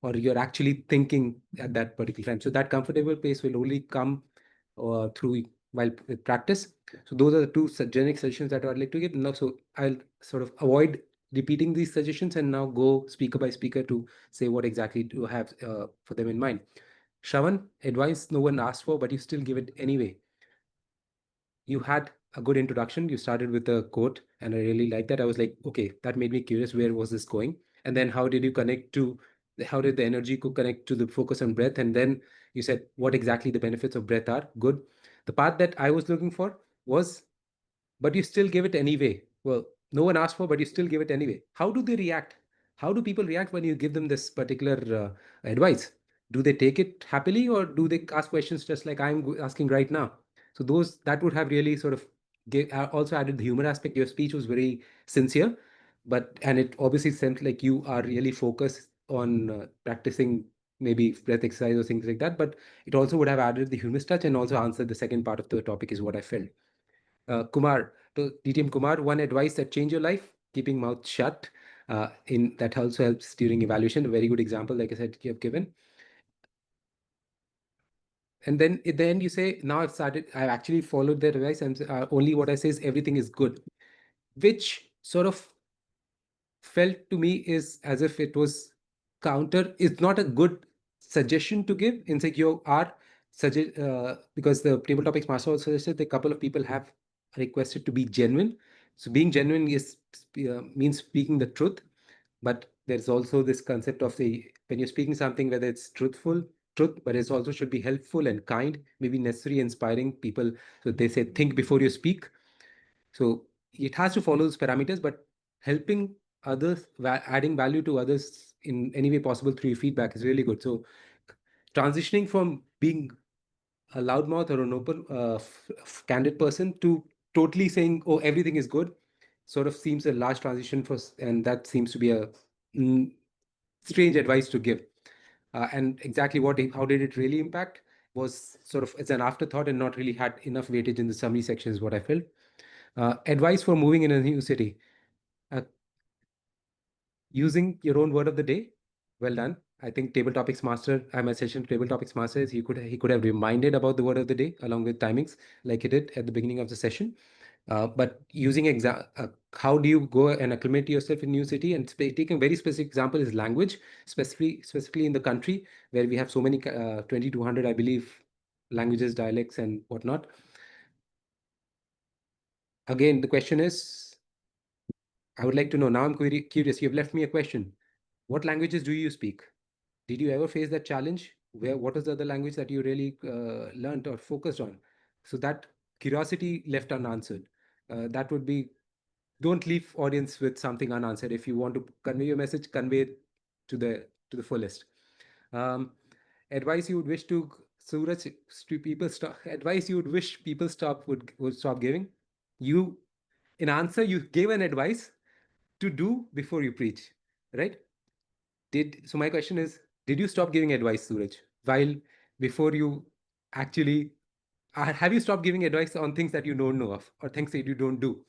or you're actually thinking at that particular time. So that comfortable pace will only come through while with practice. So those are the 2 generic suggestions that I'd like to give. Now, so I'll sort of avoid repeating these suggestions and now go speaker by speaker to say what exactly to have for them in mind. Shravan, advice no one asked for, but you still give it anyway. You had a good introduction. You started with a quote, and I really liked that. I was like, okay, that made me curious. Where was this going? And then how did you connect to, how did the energy connect to the focus on breath? And then you said what exactly the benefits of breath are. Good. The part that I was looking for was, but you still give it anyway. Well, no one asked for, but you still give it anyway. How do they react? How do people react when you give them this particular advice? Do they take it happily, or do they ask questions just like I'm asking right now? So those that would have really sort of also added the humor aspect. Your speech was very sincere, but and it obviously seemed like you are really focused on practicing maybe breath exercise or things like that. But it also would have added the humorous touch and also answered the second part of the topic is what I felt. Kumar, to DTM Kumar, one advice that changed your life, keeping mouth shut. In that also helps during evaluation. A very good example, like I said, you have given. And then at the end you say, now I've actually followed the advice, and only what I say is everything is good, which sort of felt to me is as if it was counter. It's not a good suggestion to give. In fact, you are suggest because the table topics master also suggested a couple of people have requested to be genuine. So being genuine is means speaking the truth, but there's also this concept of the when you're speaking something, whether it's truth, but it also should be helpful and kind, maybe necessary, inspiring people. So they say think before you speak. So it has to follow those parameters, but helping others, adding value to others in any way possible through your feedback is really good. So transitioning from being a loudmouth or an open, candid person to totally saying, "Oh, everything is good," sort of seems a large transition for, and that seems to be a strange advice to give. And exactly how did it really impact was sort of as an afterthought and not really had enough weightage in the summary section is what I felt. Advice for moving in a new city. Uh, Using your own word of the day. Well done. I think table topics master, my session table topics master is he could have reminded about the word of the day along with timings like he did at the beginning of the session. But using how do you go and acclimate yourself in new city, and taking a very specific example is language, specifically in the country where we have so many 2200 I believe languages, dialects and whatnot. Again, the question is, I would like to know, now I'm curious, you've left me a question. What languages do you speak? Did you ever face that challenge? What is the other language that you really learned or focused on? So that curiosity left unanswered. That would be, don't leave audience with something unanswered. If you want to convey your message, convey it to the fullest. Advice you would wish to Suraj, to people stop. Advice you would wish people would stop giving. You, in answer, you gave an advice to do before you preach, right? So my question is, did you stop giving advice, Suraj, while before you actually have you stopped giving advice on things that you don't know of or things that you don't do?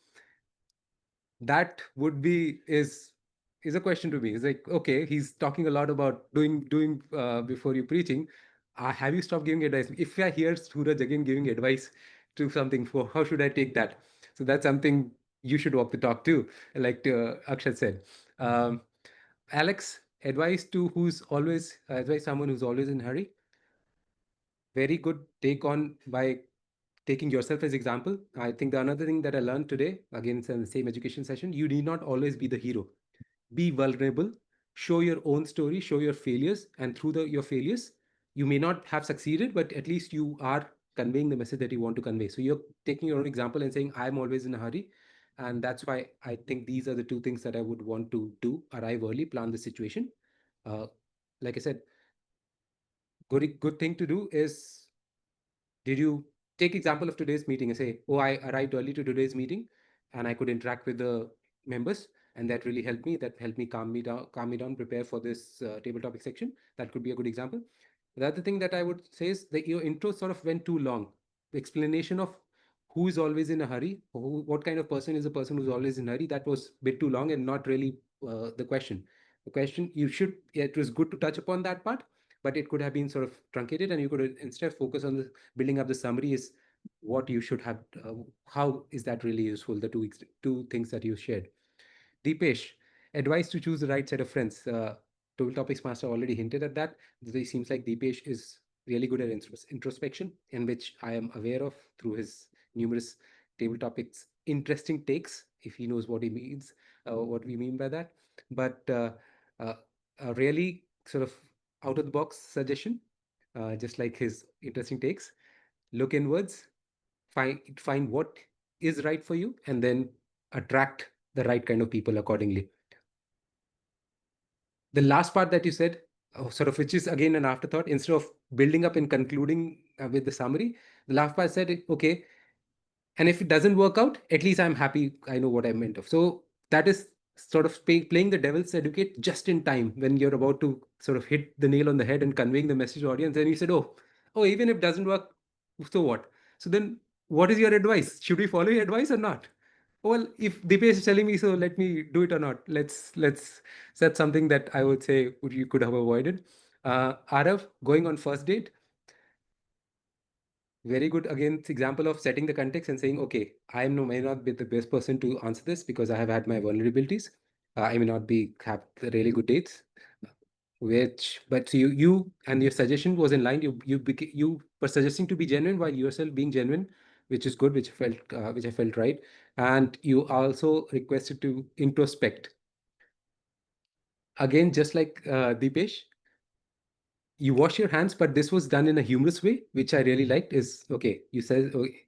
That would be is a question to me. It's like, okay, he's talking a lot about doing before you preaching. Have you stopped giving advice? If I hear Suraj again giving advice to something, for how should I take that? So that's something you should walk the talk too, like Akshat said. Alex, advice to who's always advise someone who's always in a hurry. Very good take on by taking yourself as example. I think the another thing that I learned today, again, it's in the same education session, you need not always be the hero. Be vulnerable, show your own story, show your failures, and through your failures, you may not have succeeded, but at least you are conveying the message that you want to convey. So you're taking your own example and saying, I'm always in a hurry. And that's why I think these are the two things that I would want to do: arrive early, plan the situation. Like I said, good thing to do is, did you take example of today's meeting and say, oh, I arrived early to today's meeting and I could interact with the members, and that really helped me. That helped me calm me down, prepare for this table topic section. That could be a good example. The other thing that I would say is that your intro sort of went too long. The explanation of who is always in a hurry, what kind of person is a person who's always in a hurry, that was a bit too long and not really the question. The question it was good to touch upon that part, but it could have been sort of truncated, and you could instead focus on the building up the summary is what you should have, how is that really useful, the two things that you shared. Deepesh, advice to choose the right set of friends. Total Topics Master already hinted at that. It seems like Deepesh is really good at introspection, in which I am aware of through his numerous table topics interesting takes, if he knows what he means, what we mean by that. But uh, a really sort of out of the box suggestion, just like his interesting takes. Look inwards, find what is right for you, and then attract the right kind of people accordingly. The last part that you said, sort of, which is again an afterthought, instead of building up and concluding with the summary, the last part said, okay, and if it doesn't work out, at least I'm happy, I know what I meant of. So that is sort of playing the devil's advocate just in time when you're about to sort of hit the nail on the head and conveying the message to the audience. And you said, oh, even if it doesn't work, so what? So then what is your advice? Should we follow your advice or not? Well, if Dipesh is telling me so, let me do it or not. Let's set something that I would say you could have avoided. Arav, going on first date, very good, again, example of setting the context and saying, okay, I may not be the best person to answer this because I have had my vulnerabilities. I may not have really good dates, but you and your suggestion was in line. You were suggesting to be genuine while yourself being genuine, which is good, which I felt right. And you also requested to introspect. Again, just like Dipesh, you wash your hands, but this was done in a humorous way, which I really liked. Is okay. You said, okay,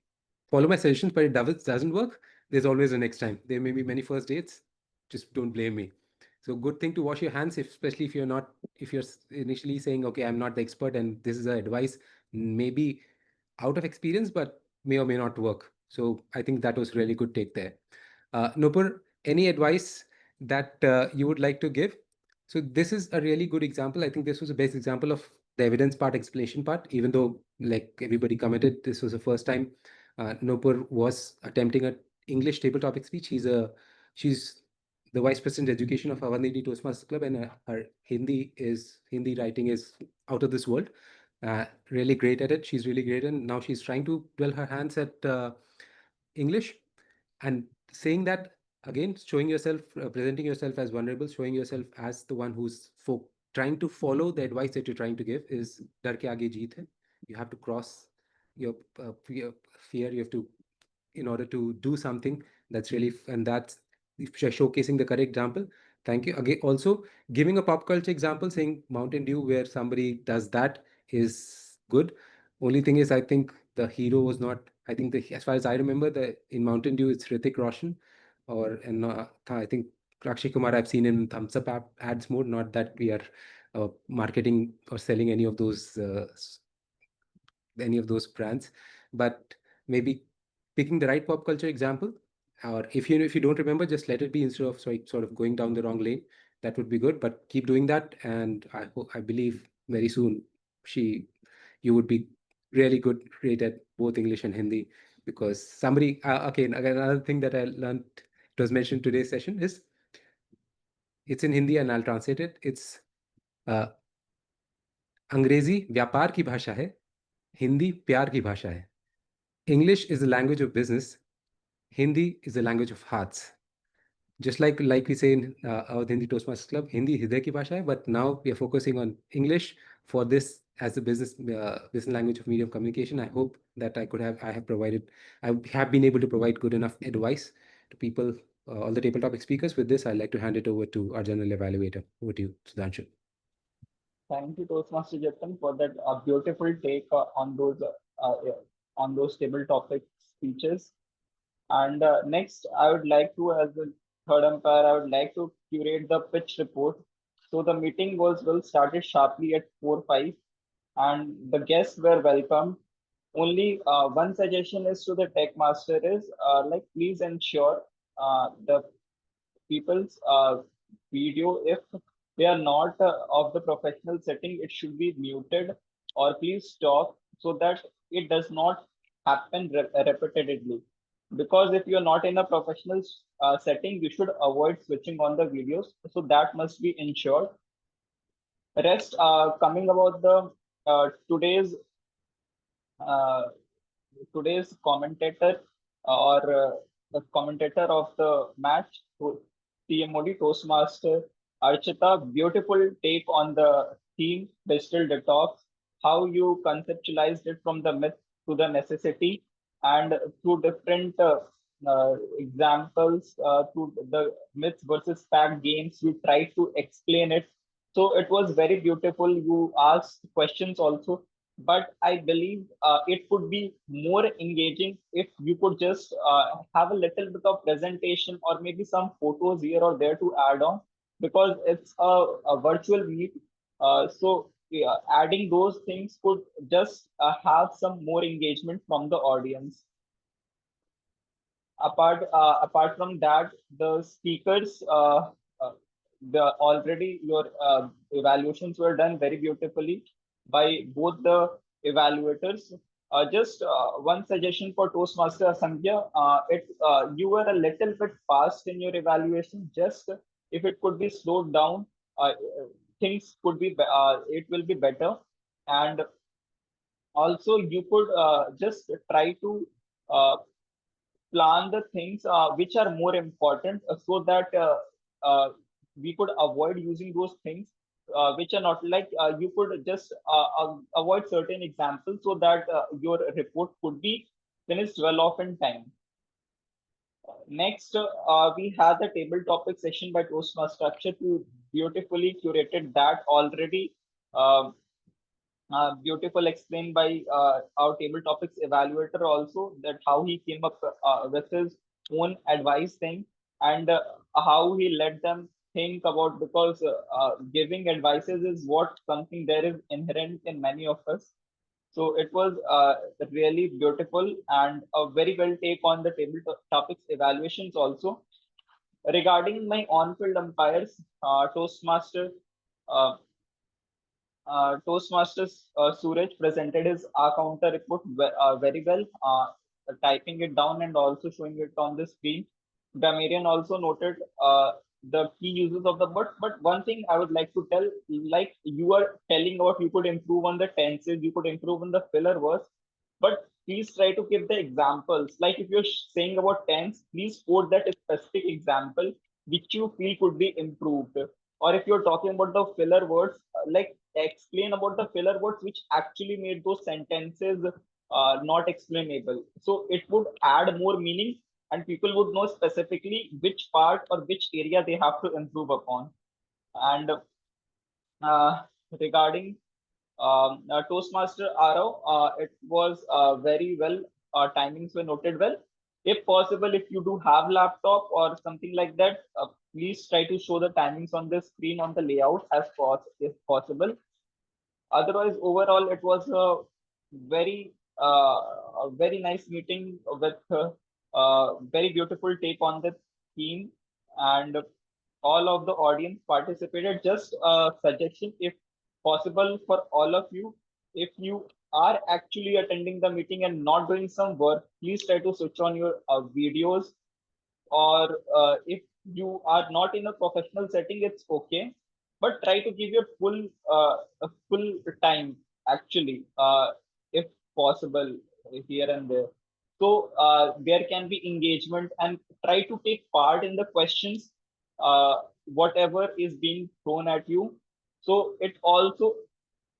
follow my suggestions, but it doesn't work. There's always a next time. There may be many first dates. Just don't blame me. So good thing to wash your hands, especially if you're initially saying, okay, I'm not the expert and this is the advice, maybe out of experience, but may or may not work. So I think that was really good take there. Nupur, any advice that you would like to give? So this is a really good example. I think this was the best example of the evidence part, explanation part, even though like everybody committed, this was the first time Nupur was attempting an English table topic speech. She's the Vice President Education of Avandhini Toastmasters Club, and her Hindi writing is out of this world. Really great at it. She's really great, and now she's trying to dwell her hands at English, and saying that again, showing yourself, presenting yourself as vulnerable, showing yourself as the one who's trying to follow the advice that you're trying to give is dar ke aage jeet hai. You have to cross your fear. You have to, in order to do something that's really, and that's showcasing the correct example. Thank you. Again, also giving a pop culture example, saying Mountain Dew, where somebody does that is good. Only thing is, I think the hero was not, I think as far as I remember, in Mountain Dew, it's Hrithik Roshan, and I think Akshay Kumar I've seen in Thumbs Up ads mode, not that we are marketing or selling any of those brands, but maybe picking the right pop culture example, or if you don't remember, just let it be instead of sort of going down the wrong lane. That would be good, but keep doing that, and I believe very soon you would be really great at both English and Hindi, because somebody okay, again, another thing that I learned, it was mentioned today's session, is it's in Hindi and I'll translate it. It's अंग्रेजी व्यापार की भाषा है, हिंदी प्यार की भाषा है. English is the language of business. Hindi is the language of hearts. Just like we say in our Hindi Toastmasters Club, Hindi Hriday ki bhasha hai, but now we are focusing on English for this as the business language of medium communication. I hope that I have been able to provide good enough advice to people, all the tabletop speakers. With this, I'd like to hand it over to our general evaluator. Over to you, Sudhanshu. Thank you, Toastmaster Jatin, for that beautiful take on those table topic speeches. And next, I would like to, as the third umpire, I would like to curate the pitch report. So the meeting will started sharply at 4:05, and the guests were welcome. Only one suggestion is to the tech master is like please ensure the people's video, if they are not of the professional setting, it should be muted, or please stop so that it does not happen repetitively. Because if you're not in a professional setting, you should avoid switching on the videos. So that must be ensured. Rest coming about the uh, today's commentator or the commentator of the match, TMOD Toastmaster Archita, beautiful take on the theme digital detox, how you conceptualized it from the myth to the necessity. and through different examples, through the myths versus fact games, you tried to explain it. So it was very beautiful. You asked questions also, but I believe it would be more engaging if you could just have a little bit of presentation or maybe some photos here or there to add on, because it's a virtual meet. So yeah, adding those things could just have some more engagement from the audience. Apart from that, the speakers, the already your evaluations were done very beautifully by both the evaluators. Just one suggestion for Toastmaster Sandhya, it you were a little bit fast in your evaluation. Just if it could be slowed down, things could be it will be better. And also you could just try to uh, plan the things which are more important, so that we could avoid using those things which are not, like you could just avoid certain examples so that your report could be finished well off in time. Next, we have the table topic session by Toastmaster Akshat, who beautifully curated that already. um Beautiful explained by our table topics evaluator also, that how he came up with his own advice thing, and how he let them think about, because giving advices is what something there is inherent in many of us. So it was really beautiful and a very well take on the table topics evaluations also. Regarding my on-field umpires, Toastmaster uh, Toastmasters Suraj presented his counter report very well, typing it down and also showing it on the screen. Damarian also noted the key uses of the word. But one thing I would like to tell, like you are telling about, you could improve on the tenses, you could improve on the filler words, but please try to give the examples. Like if you're saying about tense, please quote that specific example which you feel could be improved. Or if you're talking about the filler words, like explain about the filler words which actually made those sentences not explainable. So it would add more meaning, and people would know specifically which part or which area they have to improve upon. And regarding Toastmaster Arav, it was very well. Timings were noted well. If possible, if you do have laptop or something like that, please try to show the timings on the screen on the layout as if possible. Otherwise, overall, it was very a very nice meeting with very beautiful take on the theme, and all of the audience participated. Just a suggestion, if possible for all of you, if you are actually attending the meeting and not doing some work, please try to switch on your videos, or if you are not in a professional setting, it's okay, but try to give your a full time actually, if possible, here and there, so there can be engagement, and try to take part in the questions, whatever is being thrown at you. So it also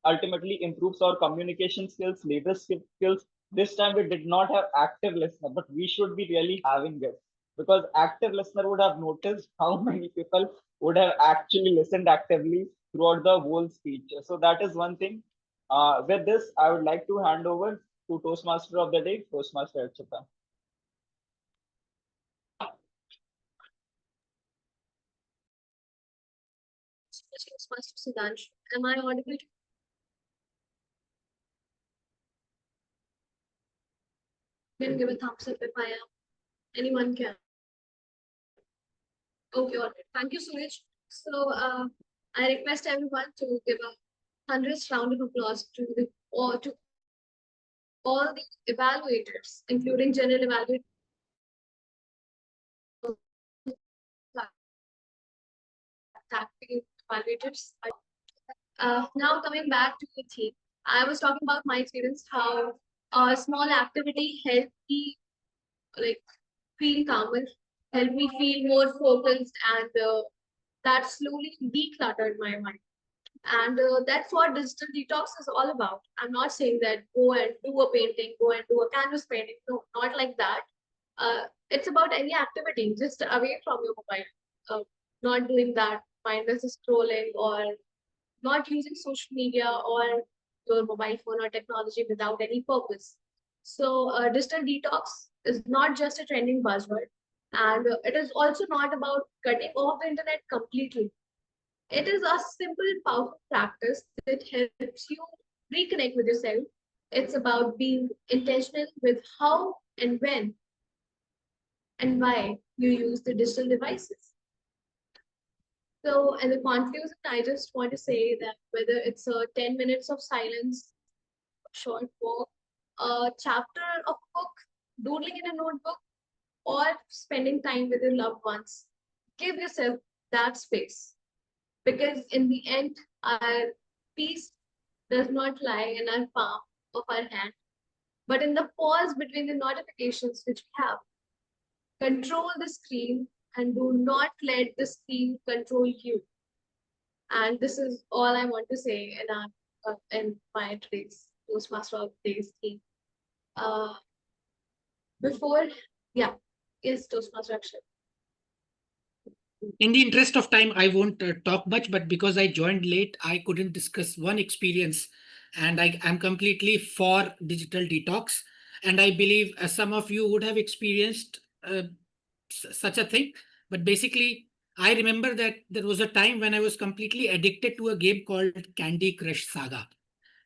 ultimately improves our communication skills, leadership skills. This time we did not have active listener, but we should be really having it, because active listener would have noticed how many people would have actually listened actively throughout the whole speech. So that is one thing. With this, I would like to hand over to Toastmaster of the day, Toastmaster Archita. Toastmaster Sudhanshu, am I audible? Can give a thumbs up if I am. Anyone can. Okay, all right. Thank you, Suraj. So I request everyone to give a 100th round of applause to to all the evaluators, including general evaluators. Evaluators. Now coming back to the theme, I was talking about my experience, how a small activity helped me like feel calmer, helped me feel more focused, and that slowly decluttered my mind. And that's what digital detox is all about. I'm not saying that go and do a painting, go and do a canvas painting. No, not like that. It's about any activity just away from your mobile. Not doing that mindless scrolling or not using social media or your mobile phone or technology without any purpose. So, digital detox is not just a trending buzzword, and it is also not about cutting off the internet completely. It is a simple, powerful practice that helps you reconnect with yourself. It's about being intentional with how and when and why you use the digital devices. So, in the conclusion, I just want to say that whether it's 10 minutes of silence, a short walk, a chapter of a book, doodling in a notebook, or spending time with your loved ones, give yourself that space. Because in the end, our peace does not lie in our palm of our hand, but in the pause between the notifications which we have. Control the screen and do not let the screen control you. And this is all I want to say in my today's Toastmaster of today's theme. Before, yeah, yes, Toastmaster Akshay. In the interest of time, I won't talk much, but because I joined late, I couldn't discuss one experience, and I am completely for digital detox. And I believe some of you would have experienced such a thing. But basically, I remember that there was a time when I was completely addicted to a game called Candy Crush Saga.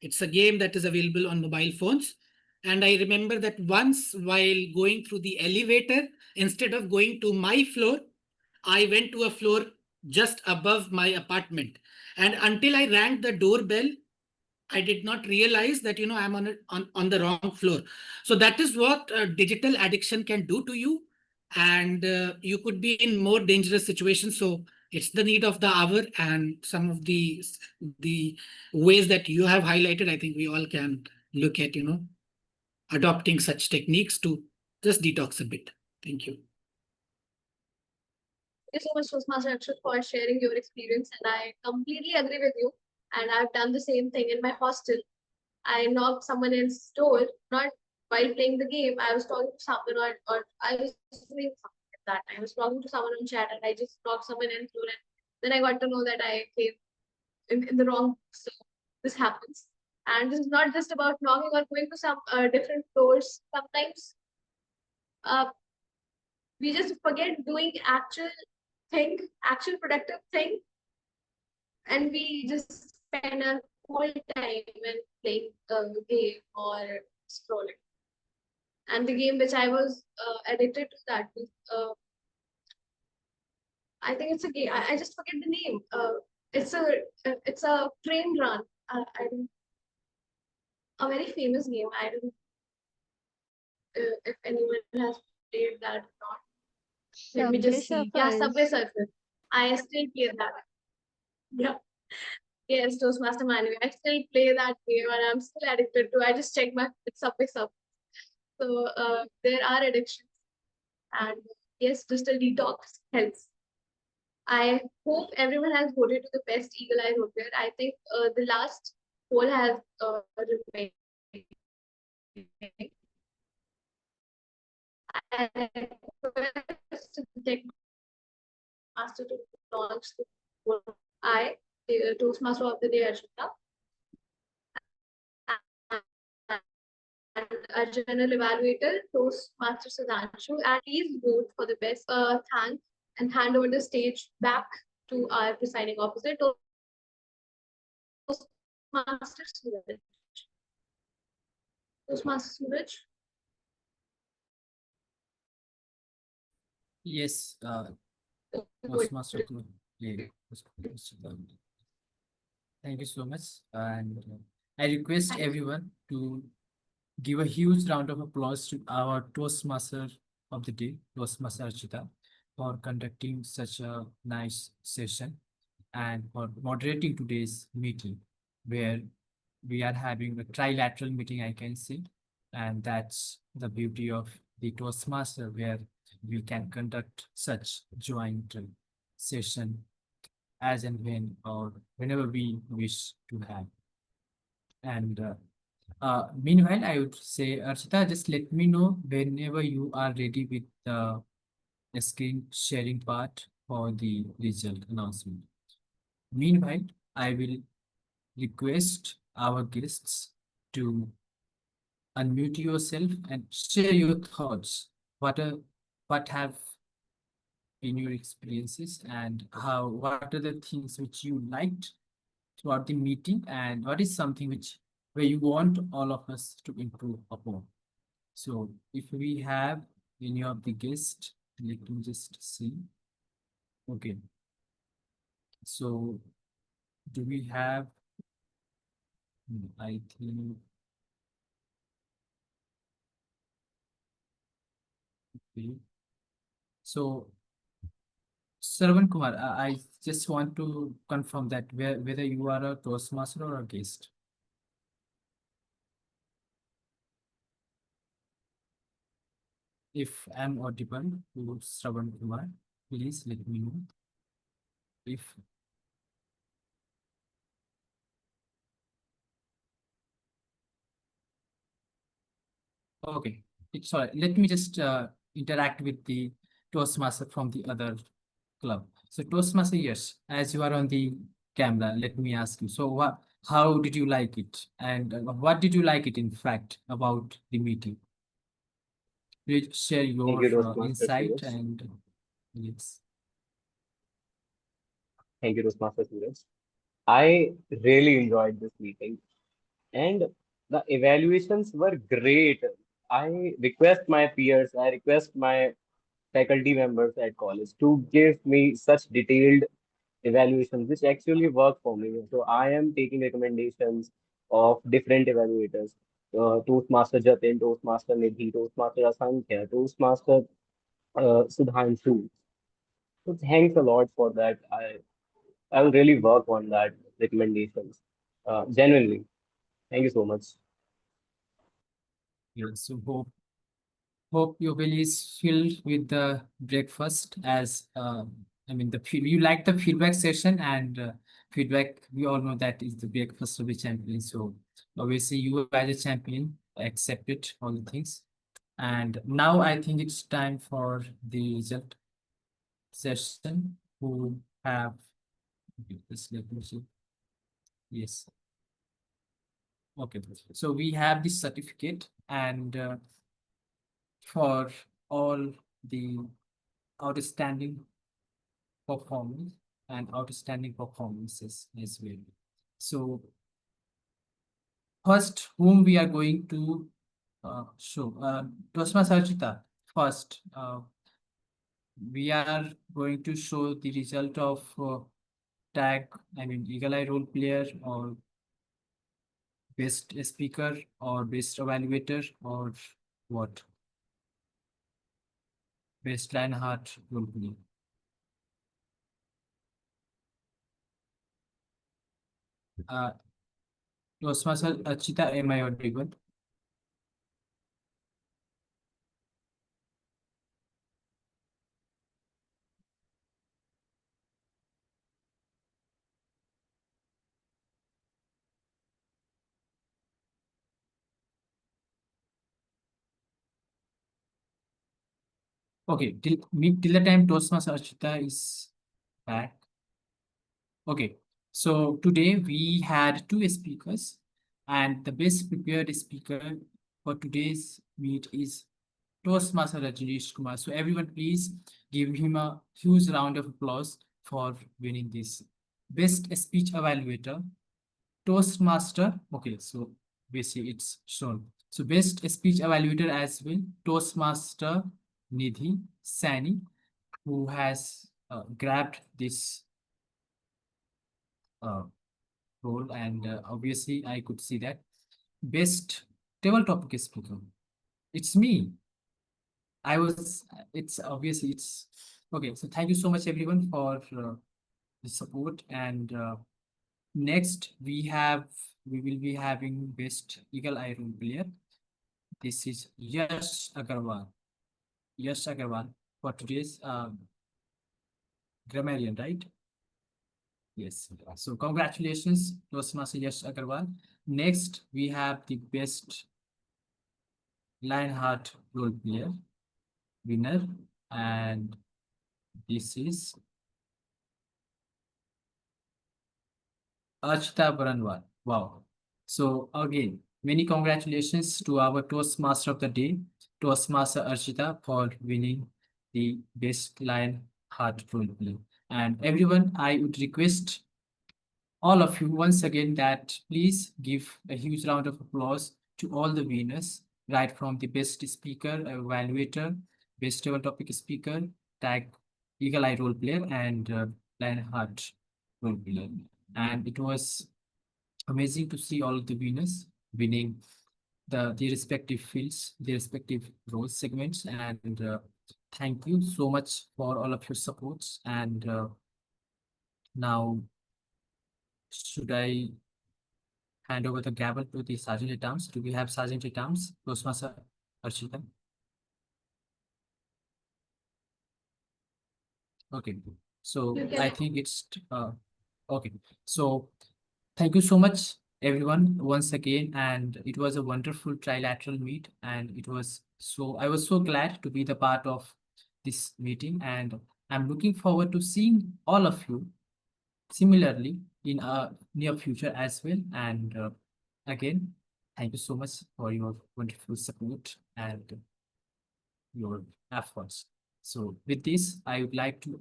It's a game that is available on mobile phones. And I remember that once while going through the elevator, instead of going to my floor, I went to a floor just above my apartment. And until I rang the doorbell, I did not realize that, I'm on the wrong floor. So that is what digital addiction can do to you. And you could be in more dangerous situations. So it's the need of the hour, and some of the ways that you have highlighted, I think we all can look at, adopting such techniques to just detox a bit. Thank you. Thank you so much, Toastmaster Akshat, for sharing your experience. And I completely agree with you. And I've done the same thing in my hostel. I knocked someone else's door, not while playing the game. I was talking to someone, or I was doing something like that. I was talking to someone on chat, and I just knocked someone else's door. And then I got to know that I came in the wrong. So this happens. And this is not just about knocking or going to some different floors. Sometimes we just forget doing actual productive thing, and we just spend our whole time when playing a game or scrolling. And the game which I was addicted to, that was, I think it's a game. I just forget the name. It's a train run. I don't, a very famous game. I don't if anyone has played that or not. Let me just see. Yeah, Subway Surfer. I still play that. Yeah. Yes, Toastmaster Manual. I still play that game and I'm still addicted to. I just check my Subway Surfer. So there are addictions, and yes, digital detox helps. I hope everyone has voted to the best Eagle Eye Road. I think the last poll has remained. I request the tech master to launch the poll. I, the Toastmaster of the day, Archita, and our general evaluator, Toastmaster Sudhanshu, and please vote for the best. Thanks, and hand over the stage back to our presiding officer, Toastmaster Suraj. Toastmaster Suraj. Yes, Toastmaster. Yeah. Thank you so much. And I request everyone to give a huge round of applause to our Toastmaster of the day, Toastmaster Archita, for conducting such a nice session and for moderating today's meeting, where we are having a trilateral meeting, I can say. And that's the beauty of the Toastmaster, where we can conduct such joint session as and when or whenever we wish to have. And meanwhile, I would say, Archita, just let me know whenever you are ready with the screen sharing part for the result announcement. Meanwhile, I will request our guests to unmute yourself and share your thoughts. What have been your experiences and what are the things which you liked throughout the meeting and what is something where you want all of us to improve upon. So if we have any of the guests, let me just see. Okay. So do we have, I think, okay. So Sarvan Kumar, I just want to confirm that whether you are a Toastmaster or a guest. If I'm audible to Sarvan Kumar, please let me know. If okay, it's all right. Let me just interact with the Toastmaster from the other club. So Toastmaster, yes, as you are on the camera, let me ask you. So how did you like it? And what did you like it, in fact, about the meeting? Please share Thank your you, Toastmaster insight Suraj. and yes. Thank you, Toastmaster Suraj. I really enjoyed this meeting, and the evaluations were great. I request my peers, I request my faculty members at college to give me such detailed evaluations which actually work for me. So I am taking recommendations of different evaluators. Toastmaster Jatin, Toastmaster Nidhi, Toastmaster Asankhya, Toastmaster Sudhanshu. So thanks a lot for that. I will really work on that recommendations. Genuinely. Thank you so much. Yes, so hope your belly is filled with the breakfast as I mean you like the feedback session and feedback we all know that is the breakfast of the champion. So obviously you as a champion accept it all the things. And now I think it's time for the result session who have this let me see. Yes. Okay. So we have this certificate and for all the outstanding performance and outstanding performances as well. So first, whom we are going to show, Tosma Sarchita, first, we are going to show the result of tag, I mean, Eagle Eye role player or best speaker or best evaluator or what? Best Lionheart role player. Tosma Sarchita, am I audible? Okay, till the time Toastmaster Archita is back. Okay, so today we had two speakers, and the best prepared speaker for today's meet is Toastmaster Rajneesh Kumar. So everyone, please give him a huge round of applause for winning this best speech evaluator. Toastmaster. Okay, so basically it's shown. So best speech evaluator as well. Toastmaster Nidhi Sani, who has grabbed this uh, role, and obviously I could see that best table topic speaker. It's me. I was. It's obviously it's okay. So thank you so much everyone for the support. And next we will be having best Eagle Eye role player. This is Yash Agarwal. Yash Agarwal for today's grammarian, right? Yes. So congratulations, Toastmaster Yash Agarwal. Next, we have the best Lionheart role player winner, and this is Archita Baranwal. Wow. So again, many congratulations to our Toastmaster of the day, Toastmaster Archita, for winning the best Lionheart role play. And everyone, I would request all of you once again that please give a huge round of applause to all the winners, right from the best speaker, evaluator, best table topic speaker, tag Eagle Eye role player, and Lionheart role player. And it was amazing to see all of the winners winning their respective fields, their respective role segments. And thank you so much for all of your supports. And now, should I hand over the gavel to the Sergeant at Arms? Do we have Sergeant at Arms? Toastmaster Archita? Okay. So You I can. think it's okay. So thank you so much, everyone, once again. And it was a wonderful trilateral meet. And I was so glad to be the part of this meeting. And I'm looking forward to seeing all of you similarly in near future as well. And again, thank you so much for your wonderful support and your efforts. So with this, I would like to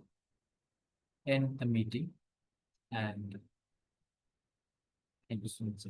end the meeting, and thank you so much.